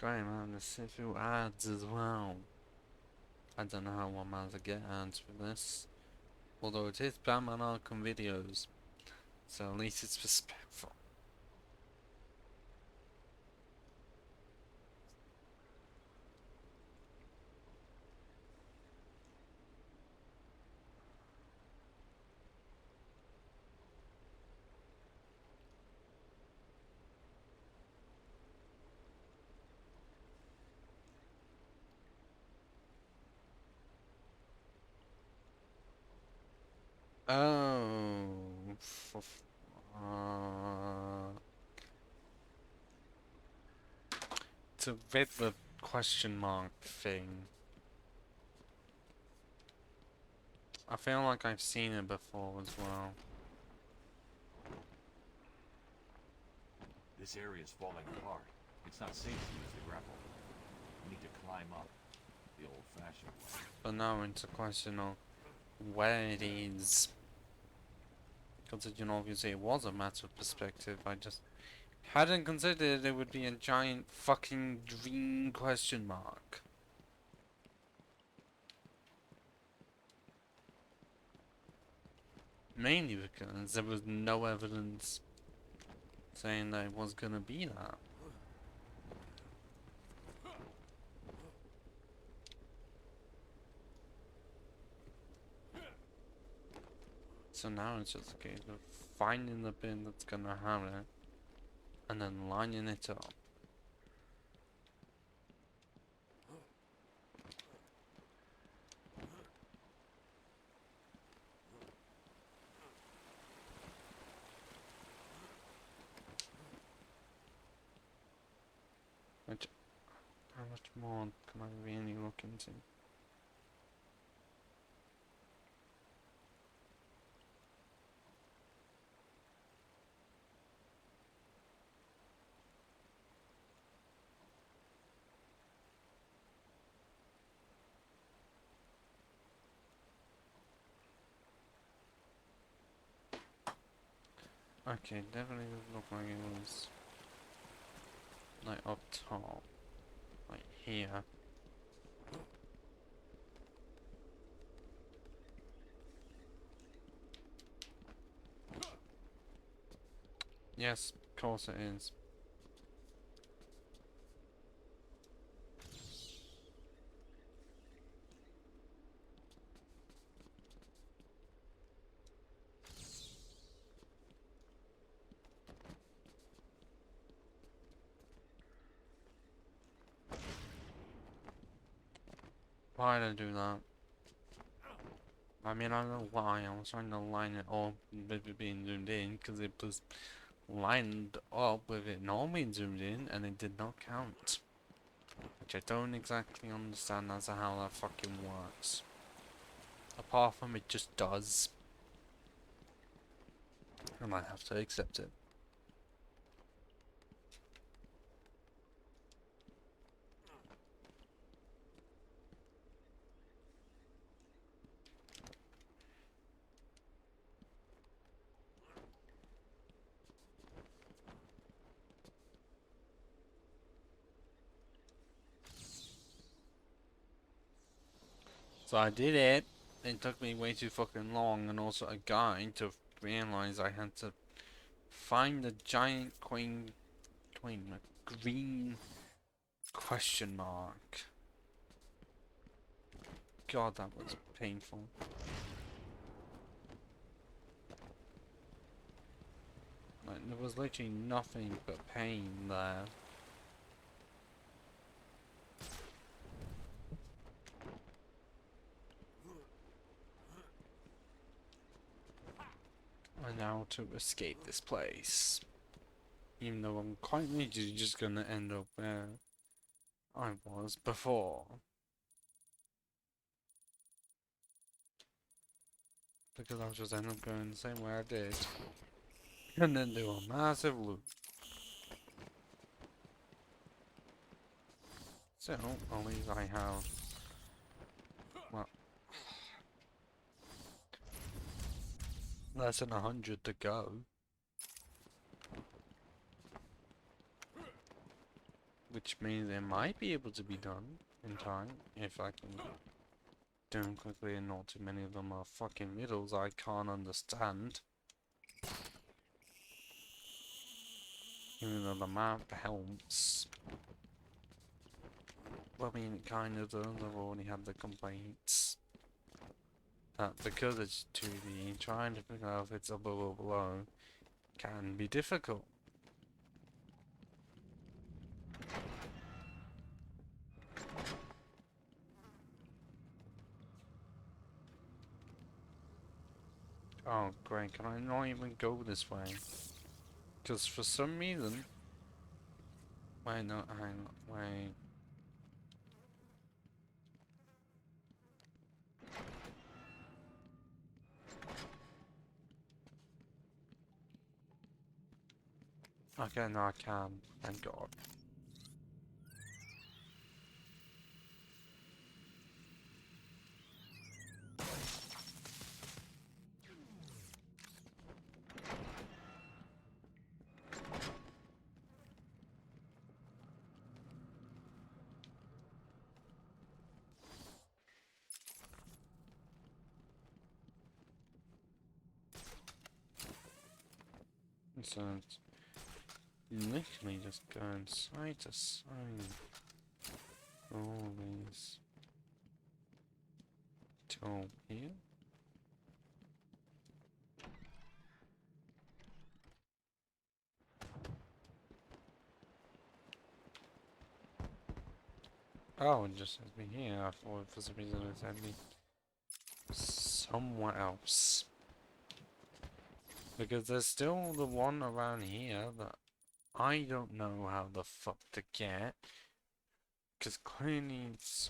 Great man, there's a few ads as well. I don't know how one man's to get ads for this. Although it is Batman Arkham videos, so at least it's respectful. Oh, to read the question mark thing. I feel like I've seen it before as well. This area is falling apart. It's not safe to use the grapple. We need to climb up the old-fashioned way. But now it's a question of where it is. Considering obviously it was a matter of perspective, I just hadn't considered it would be a giant fucking green question mark. Mainly because there was no evidence saying that it was gonna be that. So now it's just a case of finding the bin that's gonna have it and then lining it up. Which, how much more can I really look into? Okay, definitely doesn't look like it was like up top, like here. Yes, of course it is. Why did I do that? I mean, I don't know why. I was trying to line it up with it being zoomed in because it was lined up with it not being zoomed in and it did not count. Which I don't exactly understand as to how that fucking works. Apart from it just does. And I have to accept it. So I did it. It took me way too fucking long, and also a guide to realize I had to find the giant green question mark. God, that was painful. Like, there was literally nothing but pain there. And now to escape this place. Even though I'm quite literally just gonna end up where I was before. Because I'll just end up going the same way I did. And then do a massive loop. So, at least I have... well... less than 100 to go. Which means it might be able to be done in time, if I can do them quickly and not too many of them are fucking riddles I can't understand. Even though the map helps. Well, I mean, it kind of does. I've already had the complaints that because it's 2D, trying to figure out if it's above or below can be difficult. Oh, great, can I not even go this way? Because for some reason... wait, no, hang on, wait... okay, no, I can, thank God. So it's literally just going side to side. All these till here. Oh, it just has me here. I thought for some reason it had me somewhere else. Because there's still the one around here that I don't know how the fuck to get. Because clearly it's...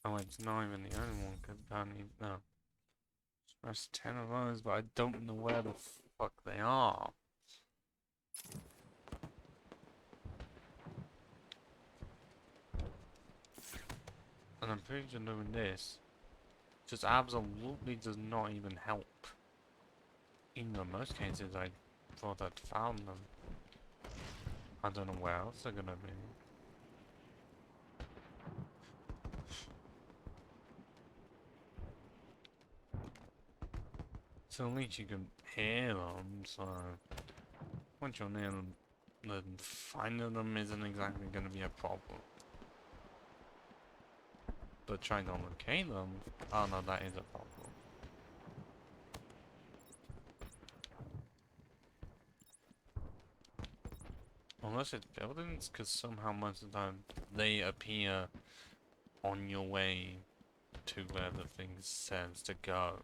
oh, it's not even the only one, because I need... no. There's 10 of those, but I don't know where the fuck they are. And I'm pretty sure doing this just absolutely does not even help. Even though in most cases I thought I'd found them. I don't know where else they're gonna be. So at least you can hear them, so once you're near them, then finding them isn't exactly gonna be a problem. But trying to locate them, oh no, that is a problem. Unless it's buildings, because somehow most of the time they appear on your way to where the thing says to go.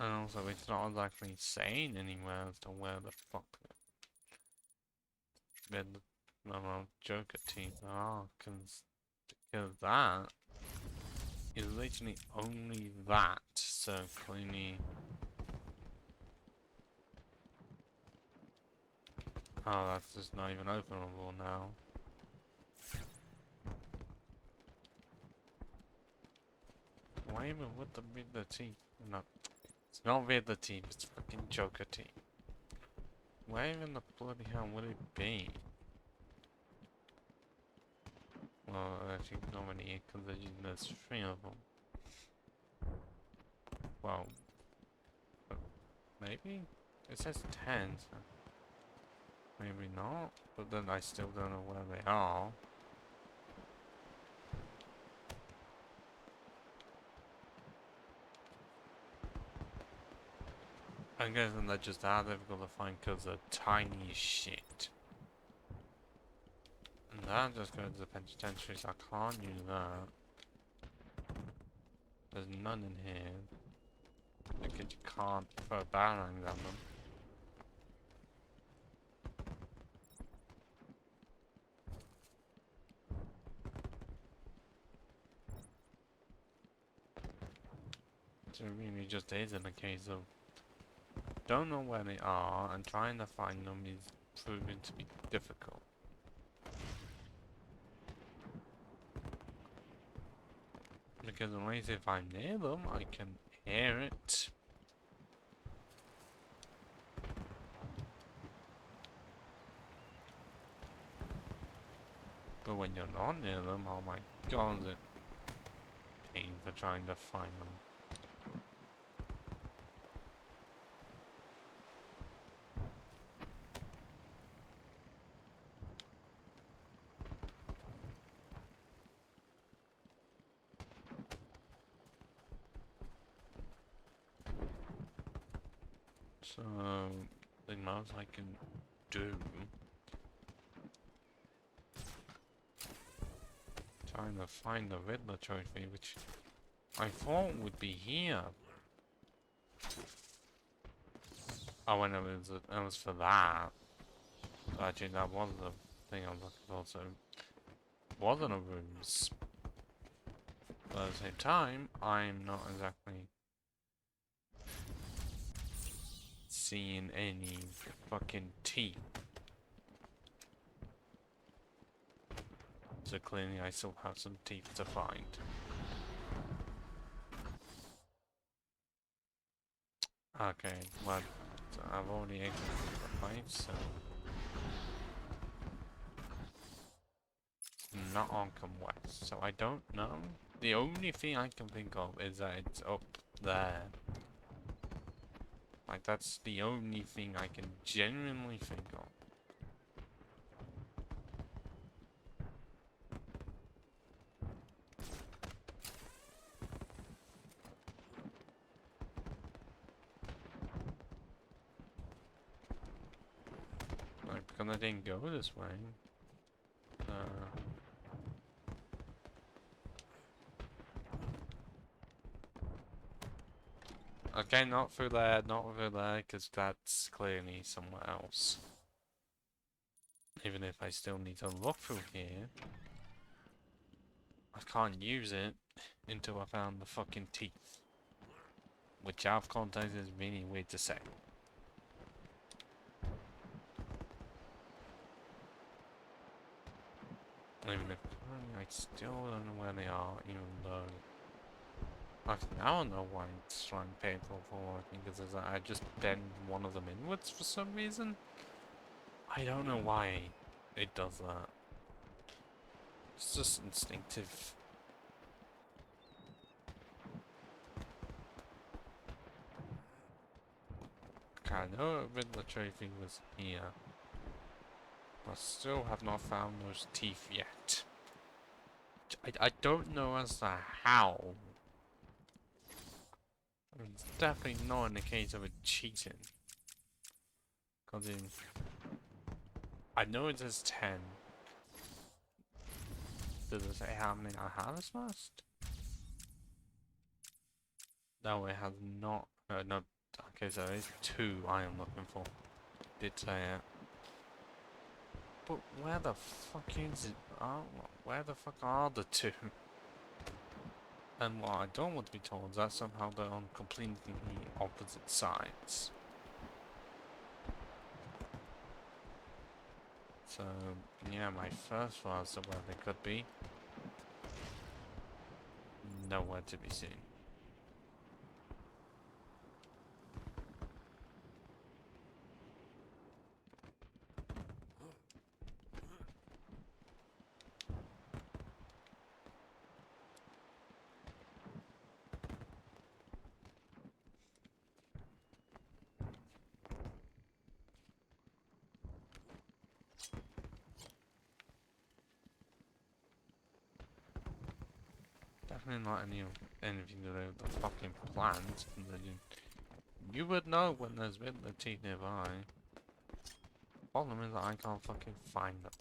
And also, it's not exactly saying anywhere as to where the fuck the Joker teeth are, because that is literally only that, so clearly... Oh, that's just not even openable now. Why even with the Riddler team? No, it's not Riddler team, it's fucking Joker team. Where in the bloody hell would it be? Well, actually, not many, because there's 3 of them. Well, maybe? It says 10, so maybe not, but then I still don't know where they are. I guess they're just that difficult to find because they're tiny as shit. And that just goes to the penitentiary, so I can't use that. There's none in here. Because you can't throw batarangs at them. So it really just isn't a case of don't know where they are and trying to find them is proving to be difficult. Because at least if I'm near them, I can hear it. But when you're not near them, oh my god, is it pain for trying to find them. So, the most I can do, trying to find the Riddler trophy, which I thought would be here. Oh, and it was for that. So actually, that was the thing I was looking for. So, it wasn't a ruse. But at the same time, I'm not exactly seeing any fucking teeth. So clearly I still have some teeth to find. Okay, well, I've already exited the place, so... Not Arkham West, so I don't know. The only thing I can think of is that it's up there. Like, that's the only thing I can genuinely think of. Like, because I didn't go this way. Okay, not through there, because that's clearly somewhere else. Even if I still need to look through here, I can't use it until I found the fucking teeth. Which out of context is really weird to say. Even if I still don't know where they are, even though... Actually, now I know why it's trying painful for working, because I just bend one of them inwards for some reason. I don't know why it does that. It's just instinctive. Okay, I know Riddler trophy was here. I still have not found those teeth yet. I don't know as to how. It's definitely not in the case of it cheating. Because I know it says 10. Does it say how many I have first? No, it has not. No. Okay, so it's 2 I am looking for. Did say it. But where the fuck is it? Oh, where the fuck are the 2? And what I don't want to be told is that somehow they're on completely opposite sides. So, yeah, my first thoughts of where they could be. Nowhere to be seen. Definitely not anything to do with the fucking plants. You would know when there's Riddler teeth nearby. Problem is that I can't fucking find them.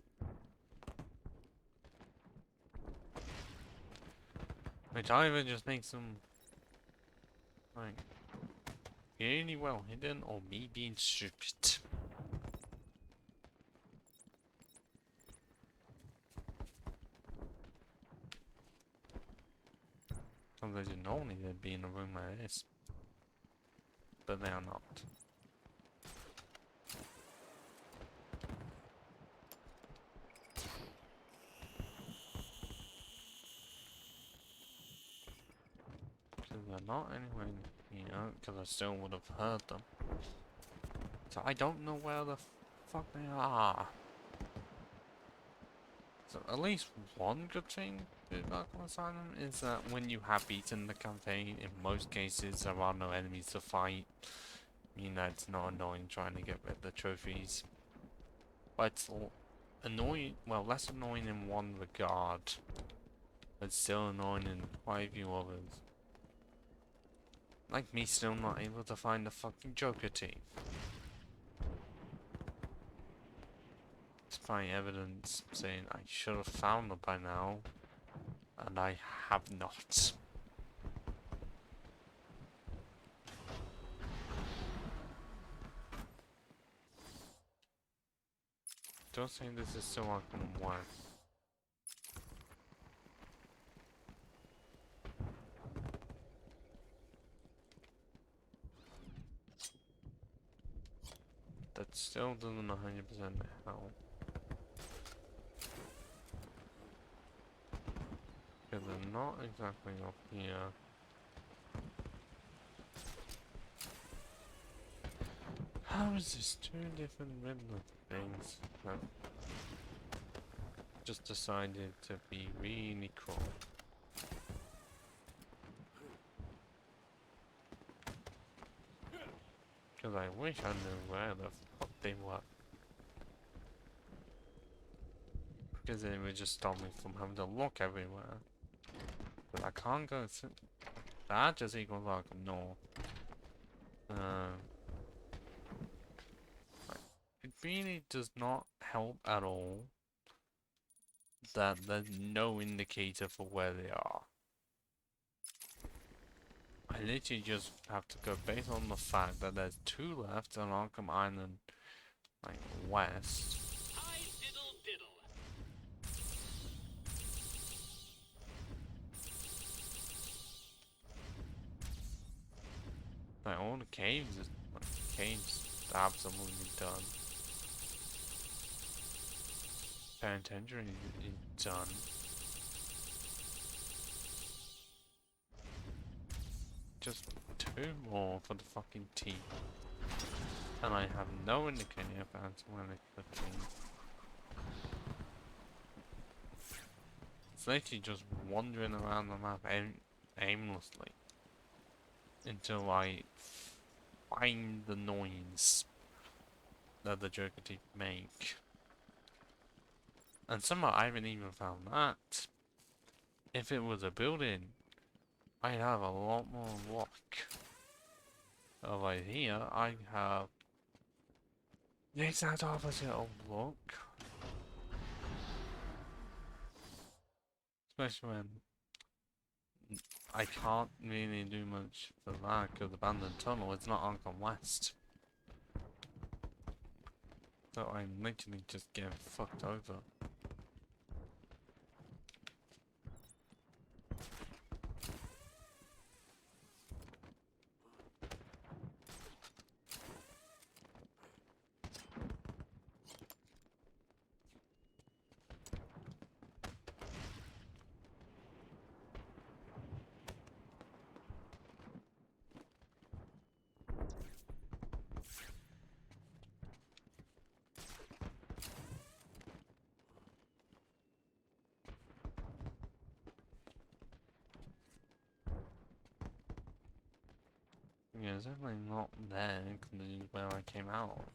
Which either just makes them like really well hidden or me being stupid. Because normally they'd be in a room like this. But they are not. Because they're not anywhere here, because I still would have heard them. So I don't know where the fuck they are. So at least one good thing with Arkham Asylum is that when you have beaten the campaign, in most cases there are no enemies to fight. I mean, that's not annoying trying to get rid of the trophies. But it's annoying, well, less annoying in one regard. But still annoying in quite a few others. Like me still not able to find the fucking Joker team. Despite evidence saying I should have found them by now. And I have not. Don't think this is so Arkham West. That still doesn't 100% help. Because they're not exactly up here. How is this two different Riddler things that just decided to be really cool? Because I wish I knew where the fuck they were. Because it would just stop me from having to look everywhere. But I can't go through. That just equals Arkham North. It really does not help at all that there's no indicator for where they are. I literally just have to go based on the fact that there's two left on Arkham Island, like west. I diddle diddle. Like all the caves is caves absolutely done. Penitentiary is done. Just two more for the fucking team. And I have no indicator about when it could be. It's literally just wandering around the map aimlessly. Until I find the noise that the Joker teeth make. And somehow I haven't even found that. If it was a building, I'd have a lot more luck. Over here, I have the exact opposite of luck. Especially when I can't really do much for that because Abandoned Tunnel is not Arkham West. So I'm literally just getting fucked over. it's definitely not there, because it's where I came out.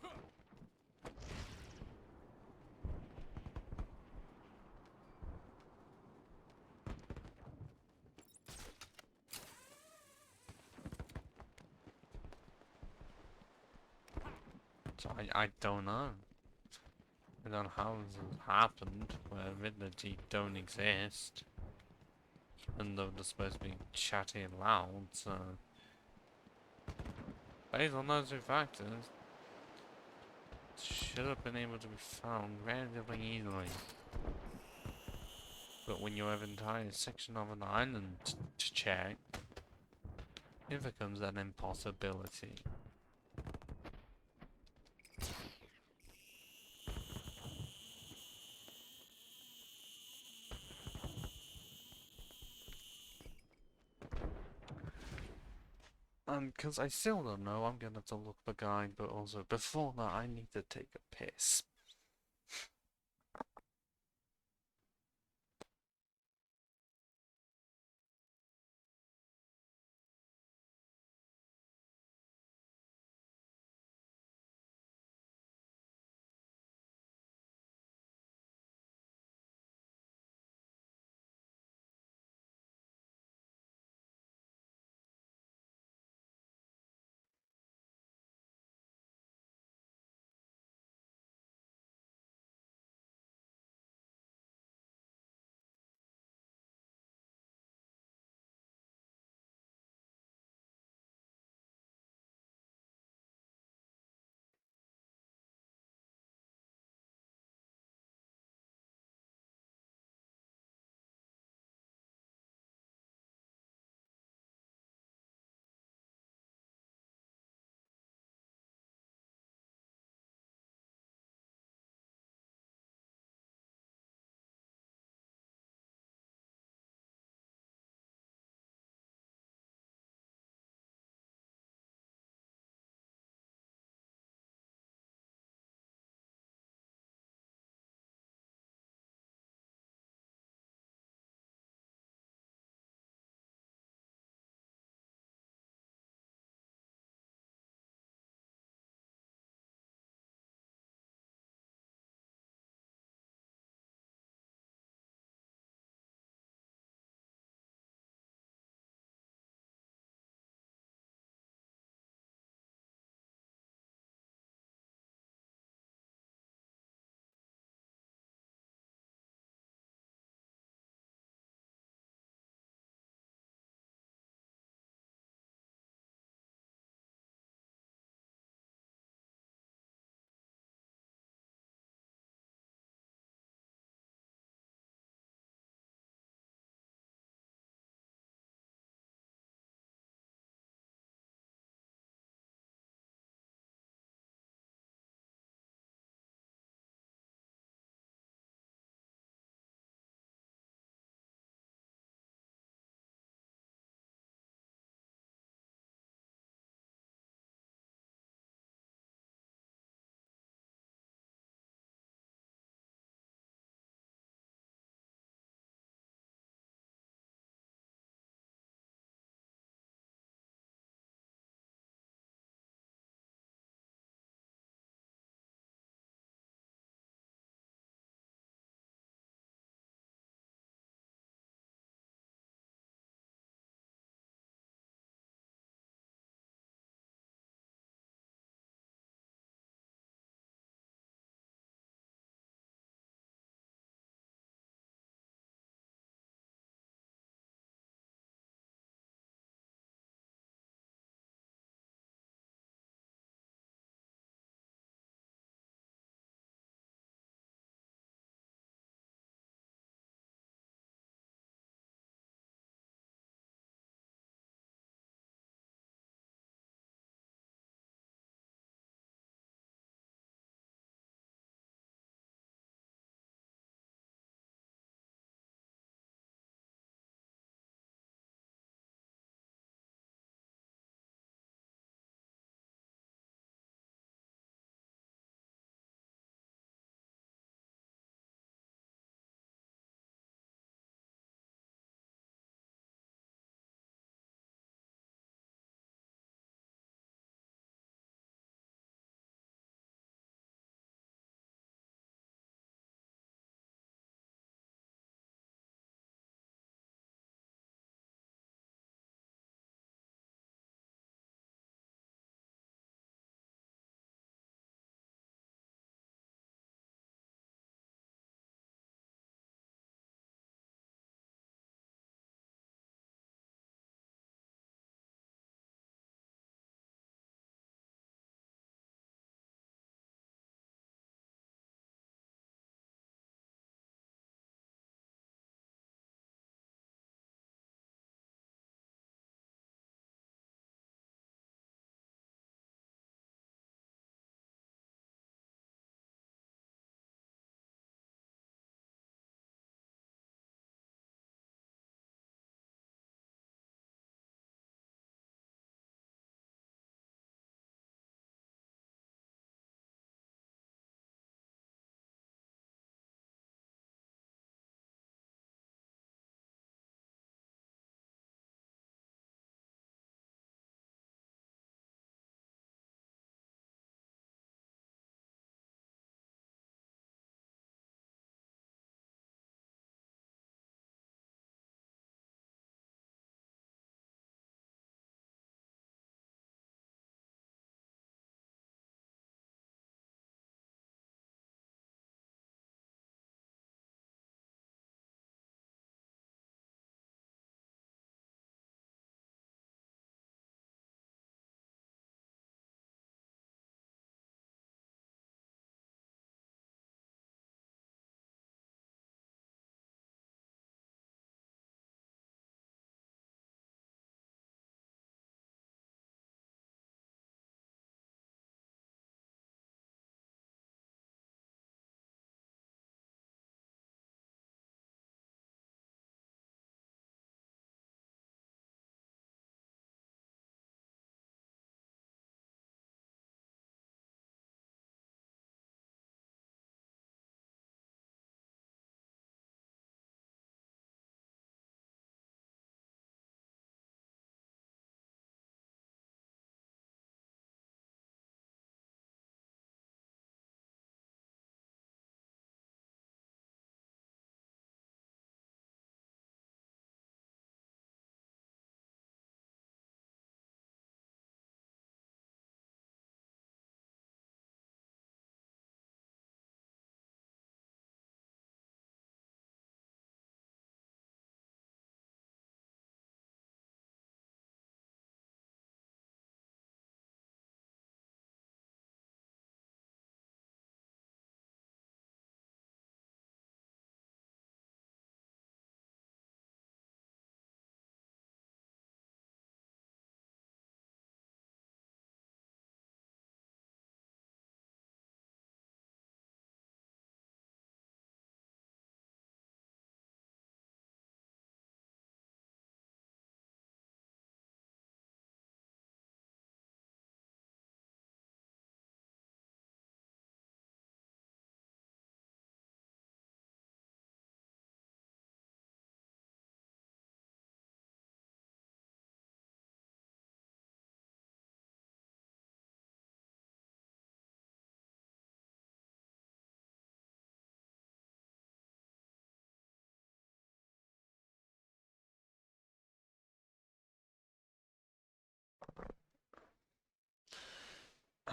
So I don't know. I don't know how this has happened, where ability don't exist. Even though they're supposed to be chatty and loud, so... Based on those two factors, it should have been able to be found relatively easily. But when you have an entire section of an island to check, it becomes an impossibility. And because I still don't know, I'm gonna have to look up a guide, but also before that I need to take a piss.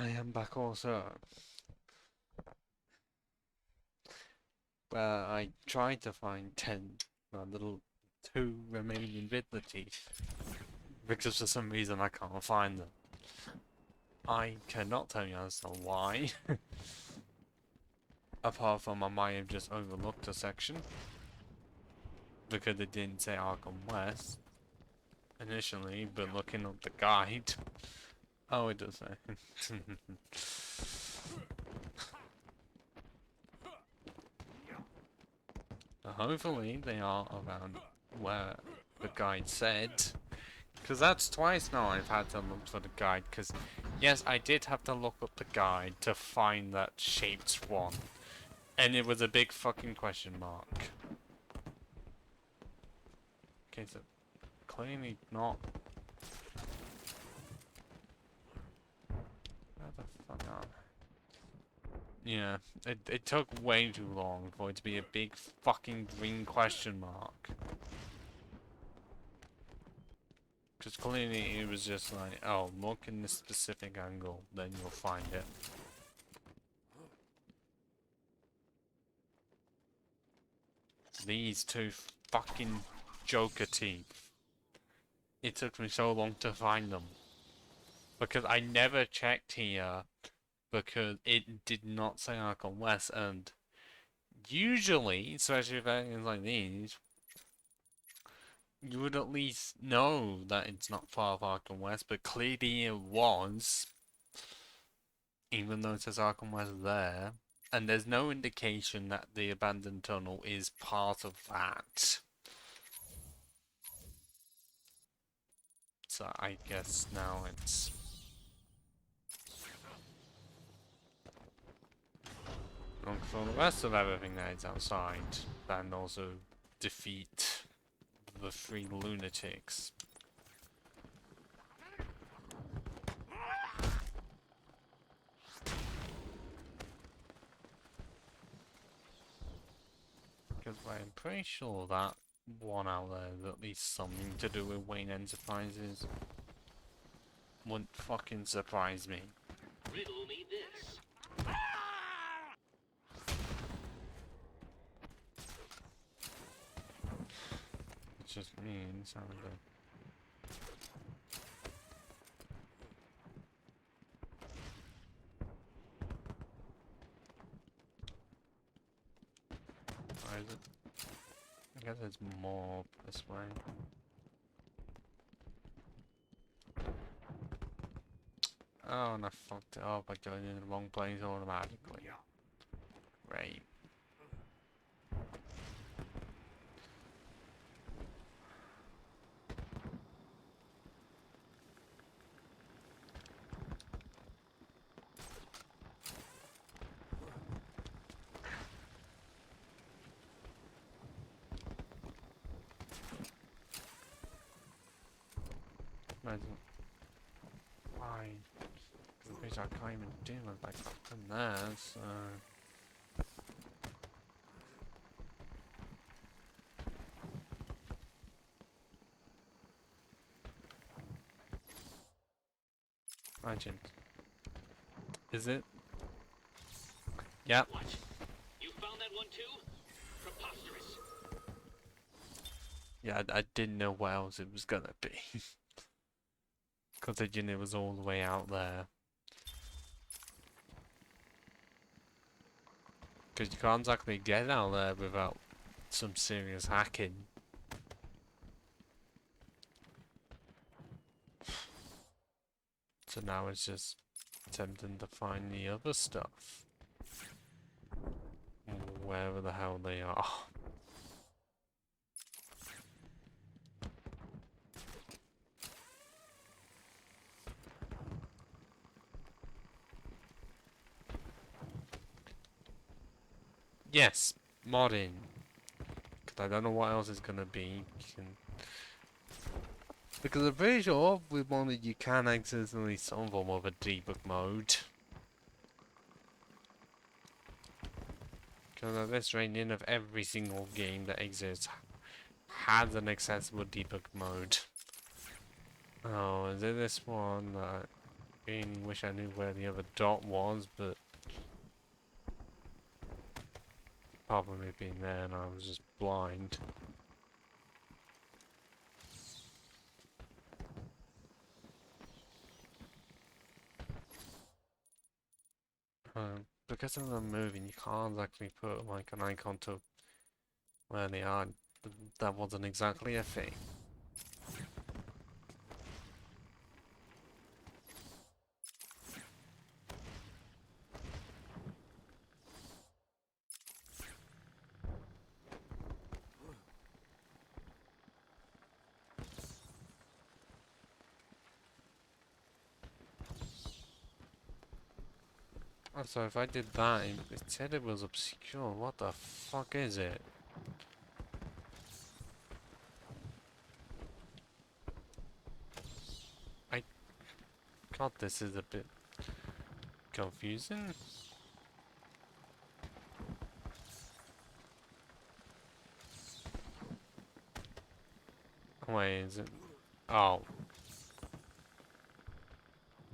I am back also. Well, I tried to find 10 little 2 remaining Riddler teeth. Because for some reason I can't find them. I cannot tell you as to why. Apart from I might have just overlooked a section. Because it didn't say Arkham West initially, but looking up the guide. Oh, it does say. Hopefully they are around where the guide said. Because that's twice now I've had to look for the guide. Because, yes, I did have to look up the guide to find that shaped one. And it was a big fucking question mark. Okay, so clearly not. Where the fuck are they? Yeah, it took way too long for it to be a big fucking green question mark. Because clearly it was just like, oh, look in this specific angle, then you'll find it. These 2 fucking Joker teeth. It took me so long to find them. Because I never checked here, because it did not say Arkham West, and usually, especially for things like these, you would at least know that it's not far of Arkham West, but clearly it was, even though it says Arkham West there, and there's no indication that the abandoned tunnel is part of that. So I guess now it's... look for the rest of everything that is outside, and also defeat the 3 lunatics. Because I'm pretty sure that one out there is at least something to do with Wayne Enterprises. Wouldn't fucking surprise me. Riddle me this. It just means how the... Why is it? I guess it's more up this way. Oh, and I fucked it up by going in the wrong place automatically. Great. Imagine why? Because I can't even do it like up in there, so... Imagine. Is it? Yep. What? You found that one too? Preposterous. Yeah, I didn't know what else it was gonna be. Considering it was all the way out there. Because you can't exactly get out there without some serious hacking. So now it's just attempting to find the other stuff. Wherever the hell they are. Yes, modding. Because I don't know what else it's gonna be. Because I'm pretty sure with modded you can access at least some form of a debug mode. Because at this rate, in of every single game that exists has an accessible debug mode. Oh, is it this one that Really wish I knew where the other dot was, but probably being there and I was just blind. Because of them moving, you can't actually put like an icon to where they are. That wasn't exactly a thing. So if I did that, it said it was obscure. What the fuck is it? God, this is a bit confusing. Wait, is it? Oh,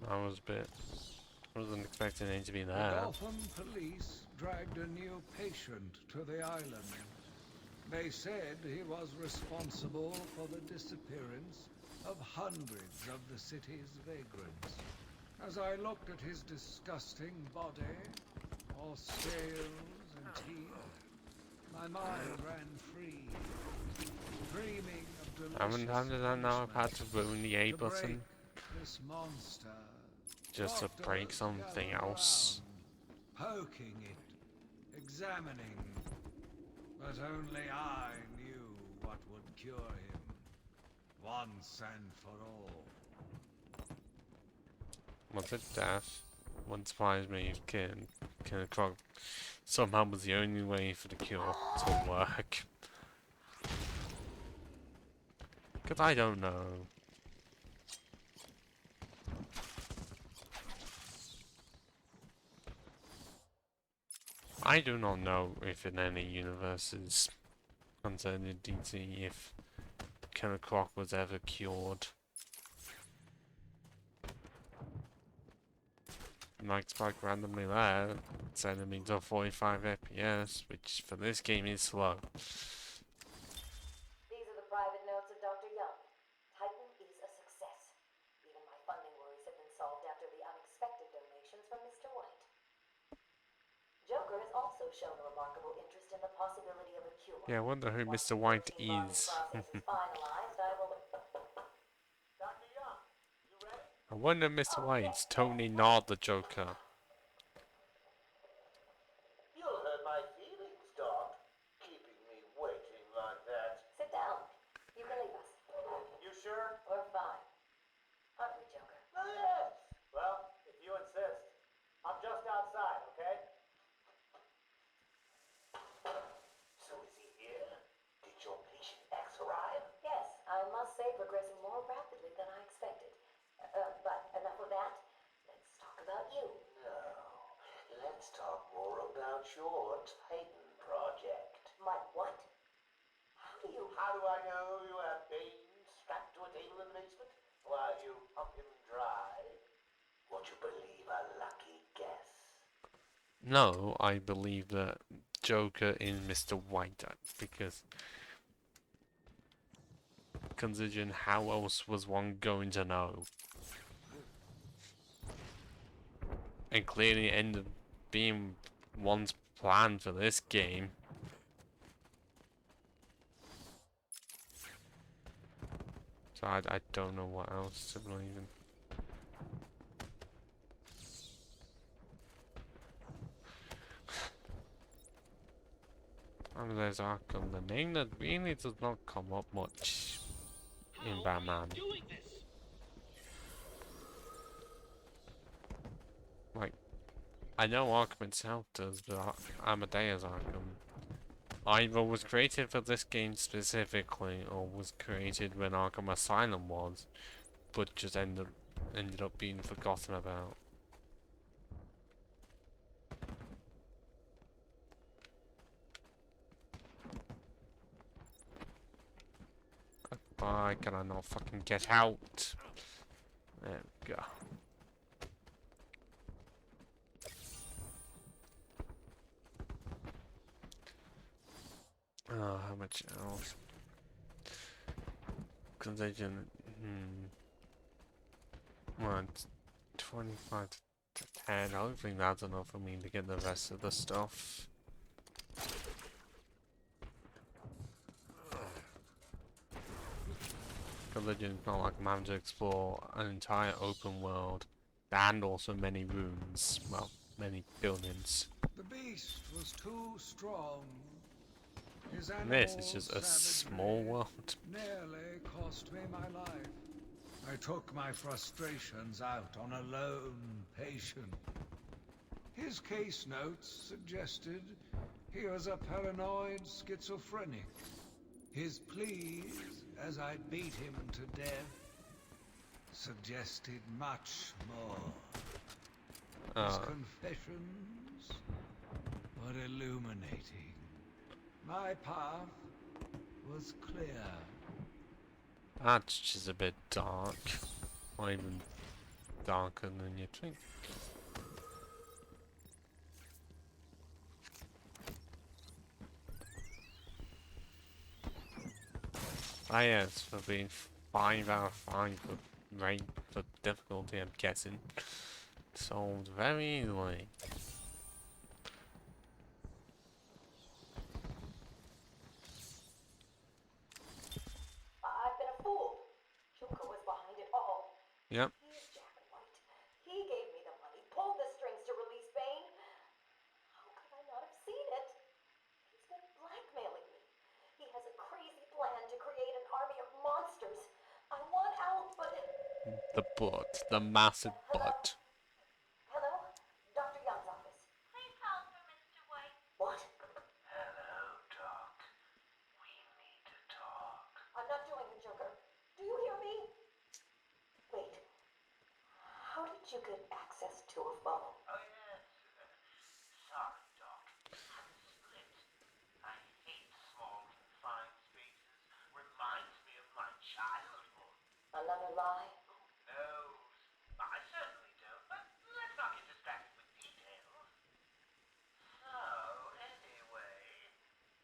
I was a bit. I wasn't expecting it to be The there. Gotham police dragged a new patient to the island. They said he was responsible for the disappearance of hundreds of the city's vagrants. As I looked at his disgusting body, all scales and teeth, my mind ran free, dreaming of How delicious did I know I've had to punishments ruin the A to button break this monster. just to break Doctors something gathered else? around, poking it, examining. But only I knew what would cure him, once and for all. Was it death? Wouldn't surprise me if Killer Croc somehow was the only way for the cure to work. Cause I don't know. I do not know if in any universes concerning DC if Killer Croc was ever cured. Like Spike randomly there, sending me to 45 FPS, which for this game is slow. These are the private notes of Dr. Young. Titan is a success. Even my funding worries have been solved after the unexpected donations from Mr. White. Joker has also shown a remarkable interest in the possibility of a cure. Yeah, I wonder who Once Mr. the White protein bonding is. process is finalized, I will... Dr. Young, you ready? I wonder Mr. White's totally not the Joker. You'll hurt my feelings, Doc. Keeping me waiting like that. Sit down. You can leave us. You sure? We're fine. Aren't we, Joker? Oh, yes. Well, if you insist. I'm just outside, okay? So is he here? Did your patient X arrive? Yes, I must say progressing more rapidly than I expected. But enough of that. Let's talk about you. No. Let's talk more about your Titan project. My what? How do you... How do I know you have Bane strapped to a table in the basement while you pump him dry? Would you believe a lucky guess? No, I believe that Joker is Mr. White, because considering how else was one going to know? And clearly it ended up being one's plan for this game. So I don't know what else to believe in. And there's Arkham, the name that really does not come up much in Batman. Doing this. Like, I know Arkham itself does, but Amadeus Arkham either was created for this game specifically, or was created when Arkham Asylum was, but just ended up being forgotten about. Why can I not fucking get out? There we go. Oh, how much else? Contagion. Well, it's 25 to 10. I don't think that's enough for me to get the rest of the stuff. Contagion is not like I'm having to explore an entire open world and also many rooms. Well, many buildings. The beast was too strong. His And this is animal just a small savagery world. nearly cost me my life. I took my frustrations out on a lone patient. His case notes suggested he was a paranoid schizophrenic. His pleas, as I beat him to death, suggested much more. His confessions were illuminating. My path was clear. That's just a bit dark. Or even darker than you'd think. Ah yes, for being 5 out of 5 for rate for difficulty, I'm guessing. Solved very easily. I've been a fool. Joker was behind it all. Yep. He's Jack White. He gave me the money, pulled the strings to release Bane. How could I not have seen it? He's been blackmailing me. He has a crazy plan to create an army of monsters. I want out, but... The butt. The massive Hello? butt. Hello? Dr. Young's office. Please call for Mr. White. What? Hello, Doc. We need to talk. I'm not doing it, Joker. Do you hear me? Wait. How did you get access to a phone? Oh, yes. Sorry, Doc. I'm split. I hate small, confined spaces. Reminds me of my childhood. Another lie? Who knows? I certainly don't, but let's not get distracted with details. So, anyway,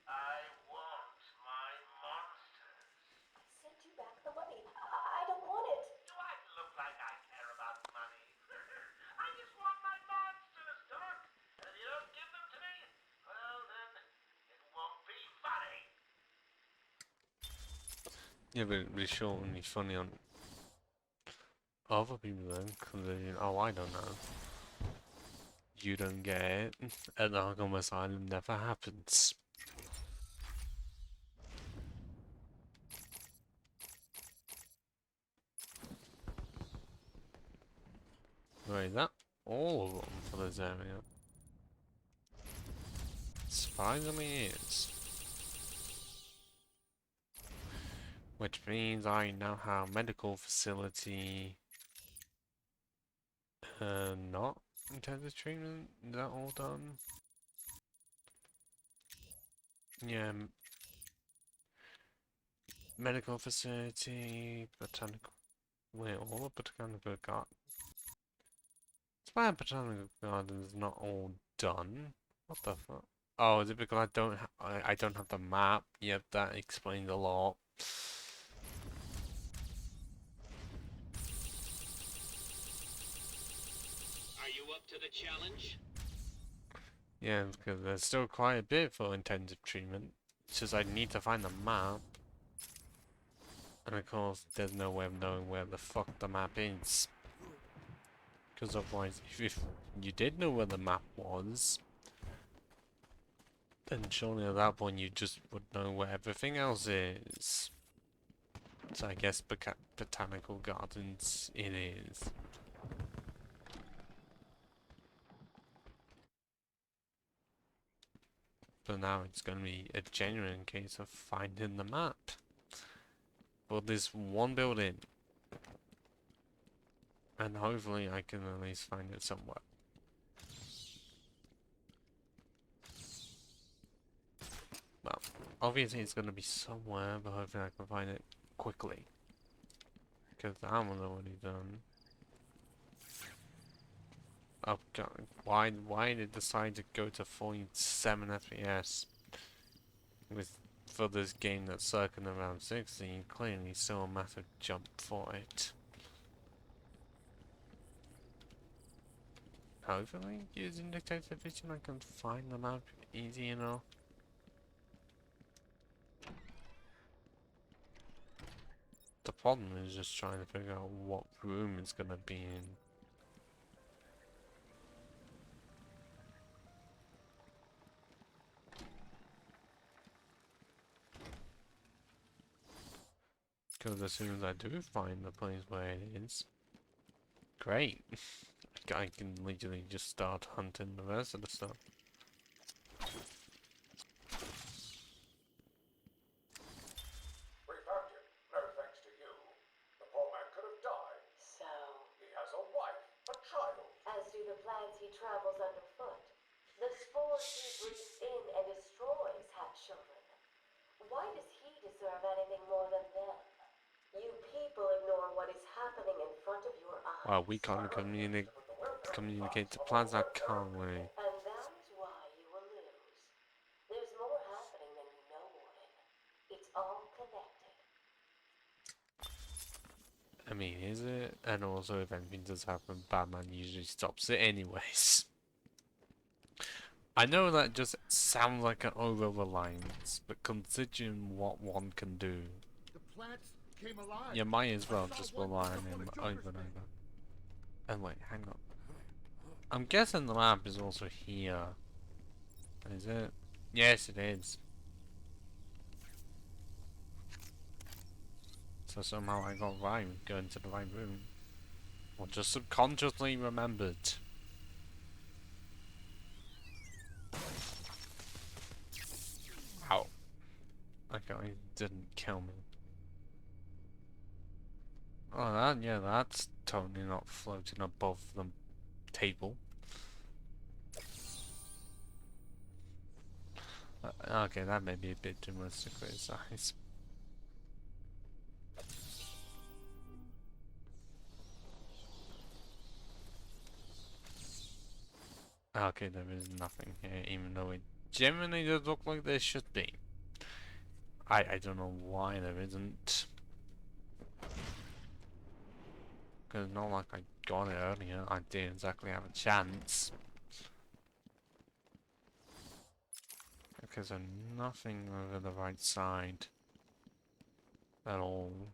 I want my monsters. I sent you back the money. I don't want it. Do I look like I care about money? I just want my monsters, Doc. And if you don't give them to me, well then, it won't be funny. Yeah, but it'd be sure and be funny on other people then, because oh, I don't know. You don't get it. At Arkham Asylum never happens. Wait, is that all of them for this area? Surprisingly is. Which means I now have medical facility. Not intensive treatment. Is that all done? Yeah. Medical facility, botanical. Wait, all the botanical garden. It's why botanical garden is not all done. What the fuck? Oh, is it because I don't have the map? Yep, that explains a lot. Are you up to the challenge? Yeah, because there's still quite a bit for intensive treatment. It's just I need to find the map. And of course, there's no way of knowing where the fuck the map is. Because otherwise, if you did know where the map was, then surely at that point you just would know where everything else is. So I guess botanical gardens it is. But now it's going to be a genuine case of finding the map for this one building. And hopefully I can at least find it somewhere. Well, obviously it's going to be somewhere, but hopefully I can find it quickly. Because that one's already done. Oh god, why did it decide to go to 47 FPS? With for this game that's circling around 60, clearly still a massive jump for it. Hopefully, using detective vision, I can find the map easy enough. The problem is just trying to figure out what room it's gonna be in. Because as soon as I do find the place where it is, great. I can literally just start hunting the rest of the stuff. We found him. No thanks to you. The poor man could have died. So, He has a wife, a child. as do the plants he travels underfoot. The spores he breathes in and destroys have children. Why does he deserve anything more than them? You people ignore what is happening in front of your eyes. Well, we can't communicate to plans now, can't we? And that is why you will lose. There's more happening than you know, Warden. It's all connected. I mean, is it? And also, if anything does happen, Batman usually stops it anyways. I know that just sounds like an over-reliance, but considering what one can do, The plants came alive. you might as well I saw just one rely pick on up one him of over Joker's and men. over. And wait, hang on. I'm guessing the map is also here. Is it? Yes, it is. So somehow I got right going to the right room. Or just subconsciously remembered. Ow. Okay, it didn't kill me. Oh, yeah, that's totally not floating above the table. Okay, that may be a bit too much to criticize. Okay, there is nothing here, even though it genuinely does look like there should be. I don't know why there isn't. Because it's not like I got it earlier, I didn't exactly have a chance. Because there's nothing over the right side at all.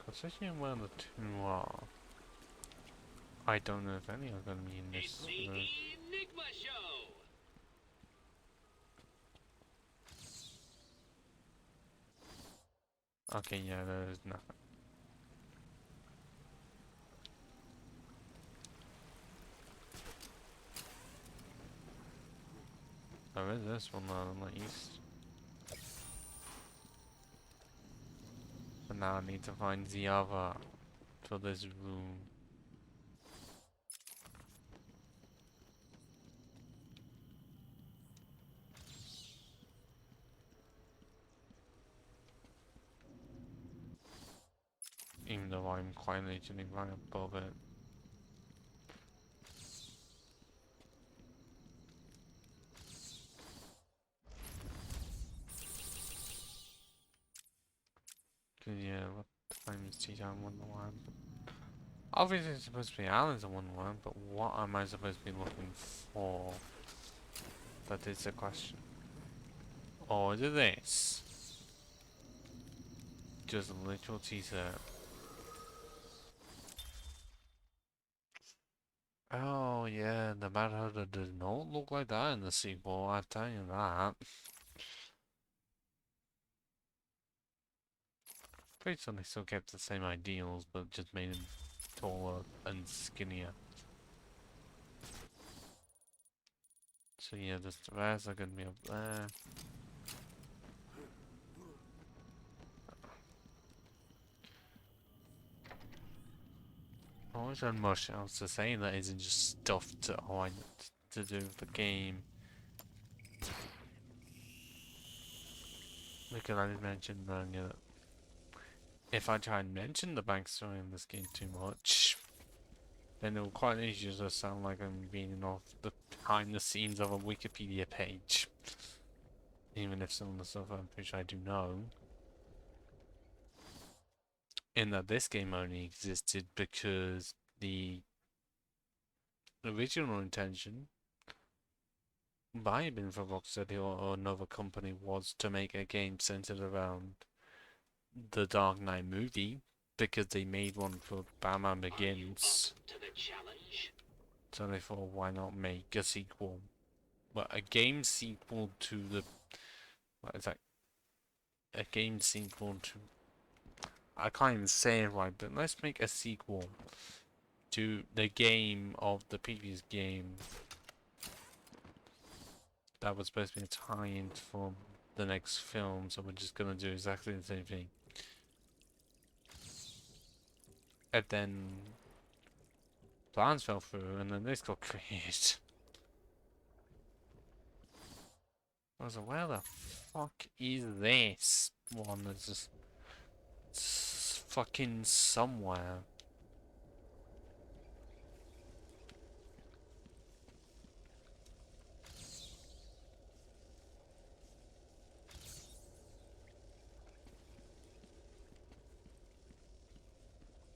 Considering where the two are, I don't know if any are going to be in It's this. the Enigma Show! Okay, yeah, there is nothing. There is this one though, at least. But now I need to find the other for this room. Even though I'm quite literally right above it. Cause yeah, what time is tea time Wonderland? Obviously it's supposed to be Alan's in Wonderland, but what am I supposed to be looking for? That is the question. Or is it this? Just a literal teaser. Oh yeah, the Mad Hatter does not look like that in the sequel, I tell you that. Pretty sure they still kept the same ideals, but just made him taller and skinnier. So yeah, the stairs are gonna be up there. There wasn't much else to say that isn't just stuff to do with the game. Because I did mention earlier that if I try and mention the backstory in this game too much, then it will quite easily just sound like I'm reading off the behind the scenes of a Wikipedia page. Even if some of the stuff I'm pretty sure I do know. In that this game only existed because the original intention might have been for Rocksteady or another company was to make a game centered around the Dark Knight movie, because they made one for Batman Begins. To the challenge? So they thought, why not make a sequel? Well, a game sequel to the... What is that? A game sequel to... I can't even say it right, but let's make a sequel to the game of the previous game that was supposed to be a tie-in for the next film, so we're just gonna do exactly the same thing. And then plans fell through, and then this got created. I was like, where the fuck is this one that's just fucking somewhere?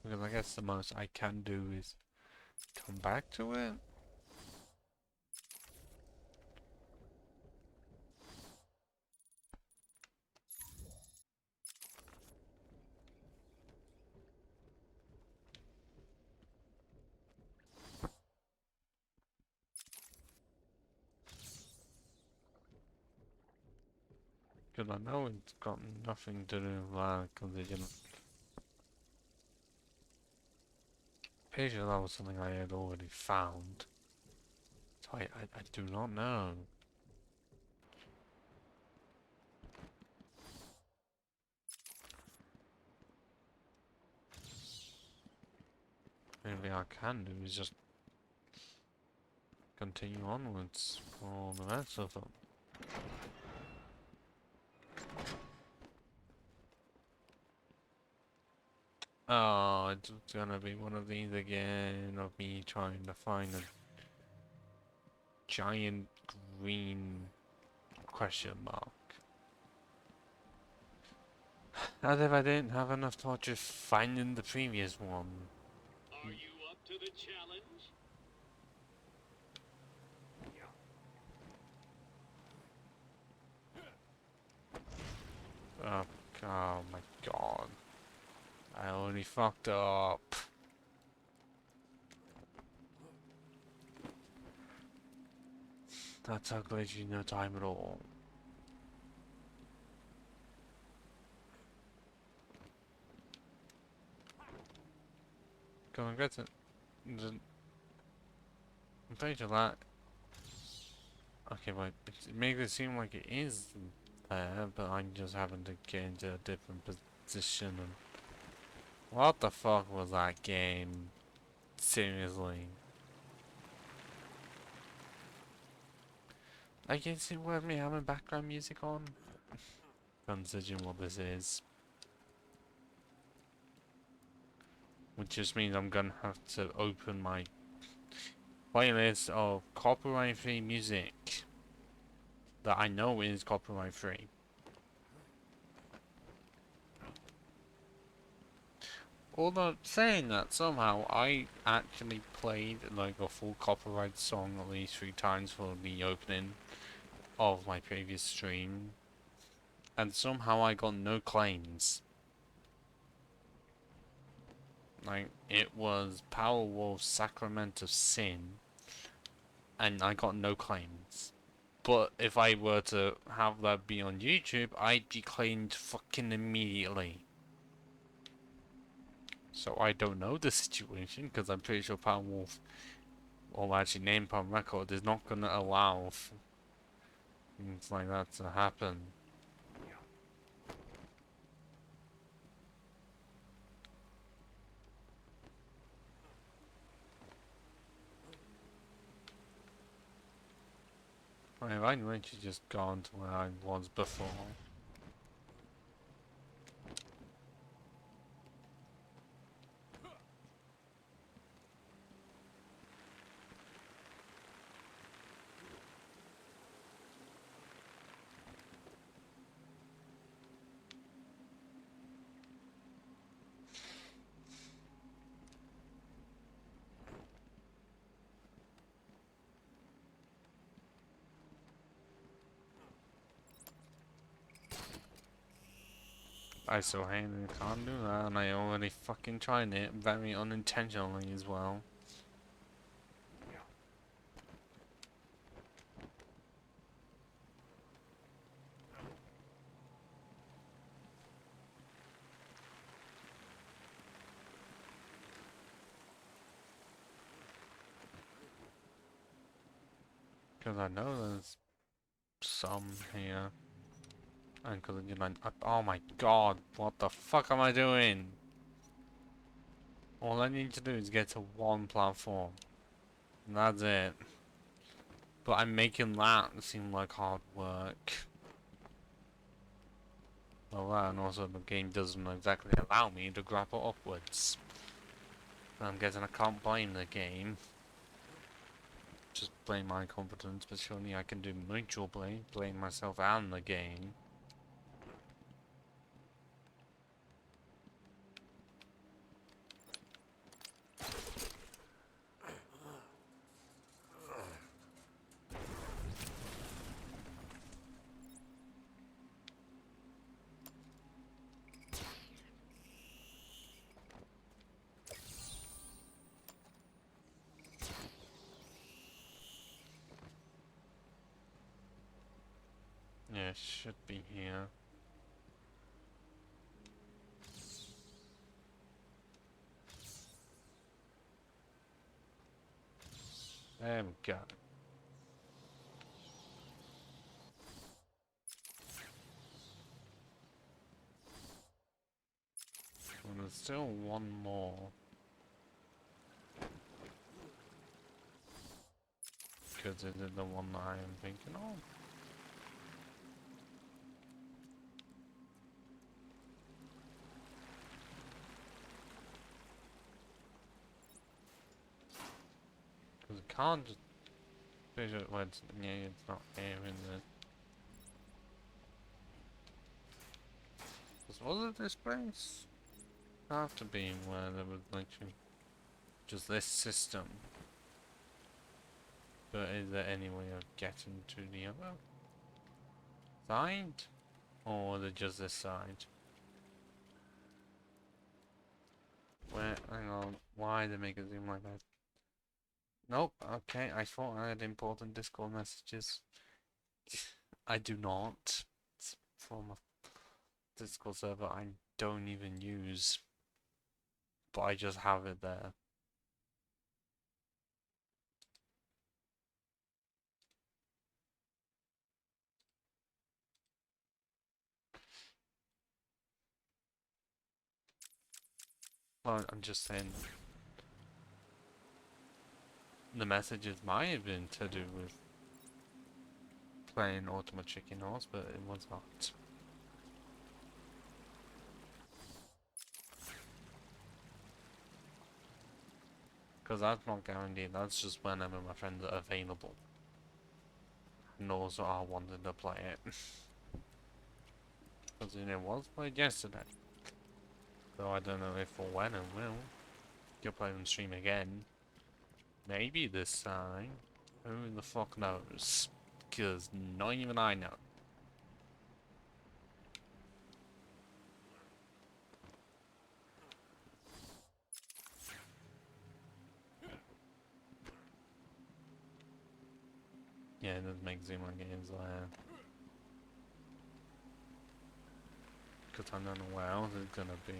Because I guess the most I can do is come back to it. Because I know it's got nothing to do with that, because it, you know, pretty sure that was something I had already found. So I do not know. Maybe I can do is just continue onwards for all the rest of them. Oh, it's gonna be one of these again of me trying to find a giant green question mark. As if I didn't have enough torture finding the previous one. Are you up to the challenge? Oh, oh my god. I only fucked up. That took literally no time at all. Go and get it. I'm pretty sure that... Okay, wait. It makes it seem like it is there, but I'm just having to get into a different position. And what the fuck was that game? Seriously. I guess it worth me having background music on, considering what this is. Which just means I'm gonna have to open my playlist of copyright-free music that I know is copyright-free. Although saying that, somehow I actually played like a full copyright song at least 3 times for the opening of my previous stream, and somehow I got no claims. Like, it was Powerwolf's Sacrament of Sin, and I got no claims. But if I were to have that be on YouTube, I'd be claimed fucking immediately. So I don't know the situation, because I'm pretty sure Powerwolf, or actually Napalm Record, is not gonna allow things like that to happen. I've literally just gone to where I was before. I so hate that I can't do that, and I already fucking tried it, very unintentionally as well. Because I know there's some here. And because you know, oh my god, what the fuck am I doing? All I need to do is get to one platform. And that's it. But I'm making that seem like hard work. Well, that, and also the game doesn't exactly allow me to grapple upwards. I'm guessing I can't blame the game. Just blame my incompetence, but surely I can do mutual blame myself and the game. Yeah, it should be here. There we go. Well, there's still one more. Because it is the one that I am thinking of. Because it can't just visual well, yeah, it's not here in the. Was it this place? Have to be where there was literally just this system. But is there any way of getting to the other side? Or is it just this side? Where, hang on, why they make it seem like that? Nope, okay, I thought I had important Discord messages. I do not. It's from a Discord server I don't even use. But I just have it there. Well, I'm just saying the messages might have been to do with playing Ultimate Chicken Horse, but it was not. Because that's not guaranteed, that's just whenever my friends are available. And also I wanted to play it. Because it was played yesterday. So I don't know if or when it will. You'll play on stream again. Maybe this time. Who the fuck knows? Because not even I know. Yeah, it does make Zuma games there. Because I don't know where else it's gonna be.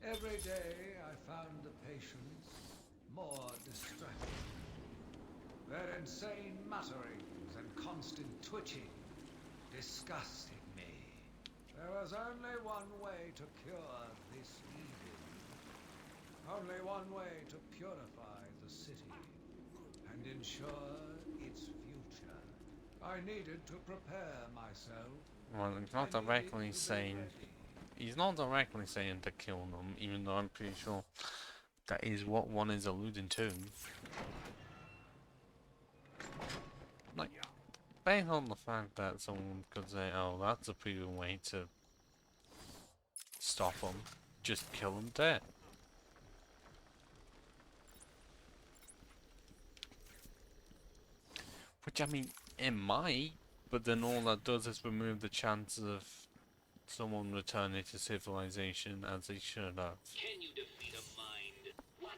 Every day I found the patients more distracted. Their insane mutterings and constant twitching disgusted me. There was only one way to cure this evil. Only one way to purify the city and ensure its future. I needed to prepare myself. Well, he's not directly saying... He's not directly saying to kill them, even though I'm pretty sure that is what one is alluding to. Like, based on the fact that someone could say, oh, that's a pretty good way to stop them, just kill them dead. Which, I mean, it might, but then all that does is remove the chances of someone returning to civilization as they should have. Can you defeat a mind? What?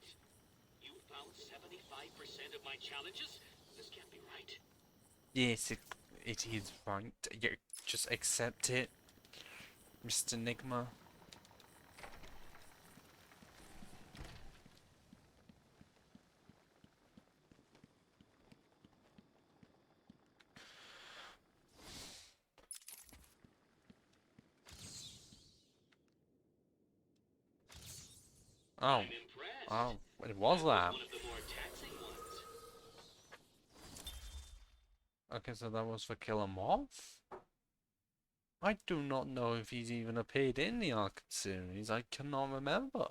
You found 75% of my challenges? This can't be right. Yes, it is right. Yeah, just accept it, Mr. Enigma. Oh, I'm impressed. oh, it was that. One of the more taxing ones. Okay, so that was for Kill 'Em Off? I do not know if he's even appeared in the Arkham series. I cannot remember.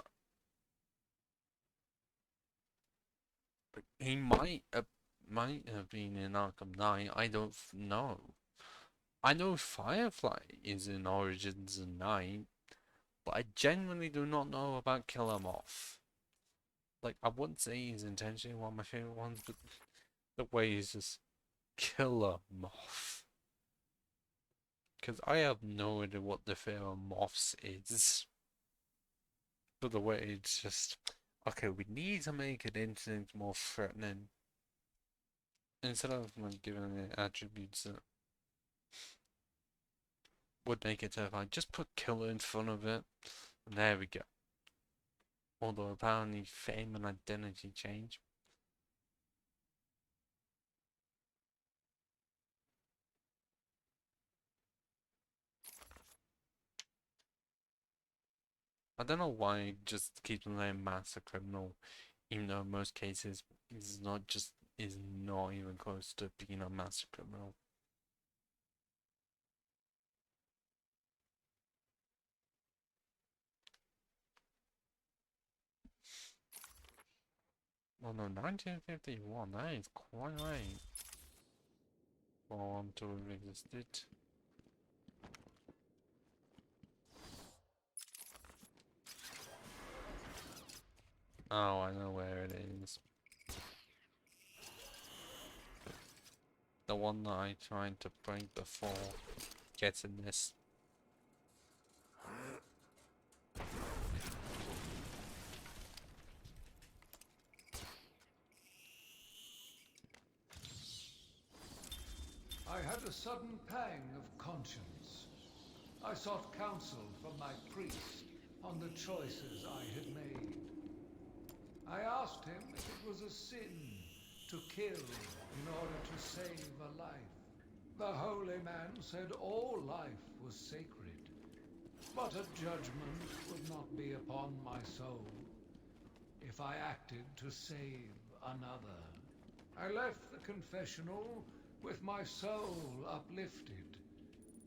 But he might have been in Arkham Knight. I don't know. I know Firefly is in Origins and Night, but I genuinely do not know about Kill 'Em Off. Like, I wouldn't say he's intentionally one of my favorite ones, but the way he's just Kill 'Em Off. Because I have no idea what the fear of moths is. But the way it's just, okay, we need to make it instinct more threatening. Instead of like giving it attributes that would make it terrifying, just put killer in front of it. And there we go. Although apparently fame and identity change. I don't know why it just keeps on saying master criminal, even though in most cases is not even close to being a master criminal. Well, no, 1951, that is quite late for one to have existed. Oh, I know where it is. The one that I tried to break before gets in this. I had a sudden pang of conscience. I sought counsel from my priest on the choices I had made. I asked him if it was a sin to kill in order to save a life. The holy man said all life was sacred, but a judgment would not be upon my soul if I acted to save another. I left the confessional with my soul uplifted,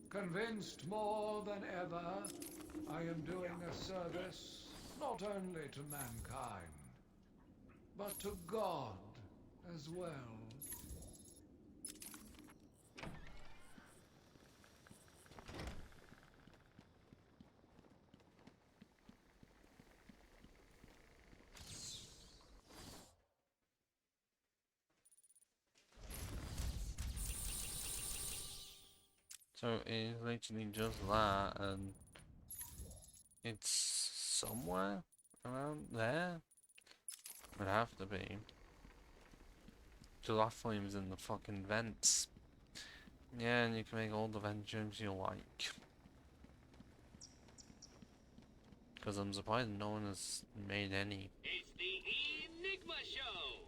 convinced more than ever I am doing a service not only to mankind, but to God as well. So it's literally just that, and it's somewhere around there. Would have to be. July Flame's in the fucking vents. Yeah, and you can make all the vent jokes you like. Because I'm surprised no one has made any. It's the Enigma Show!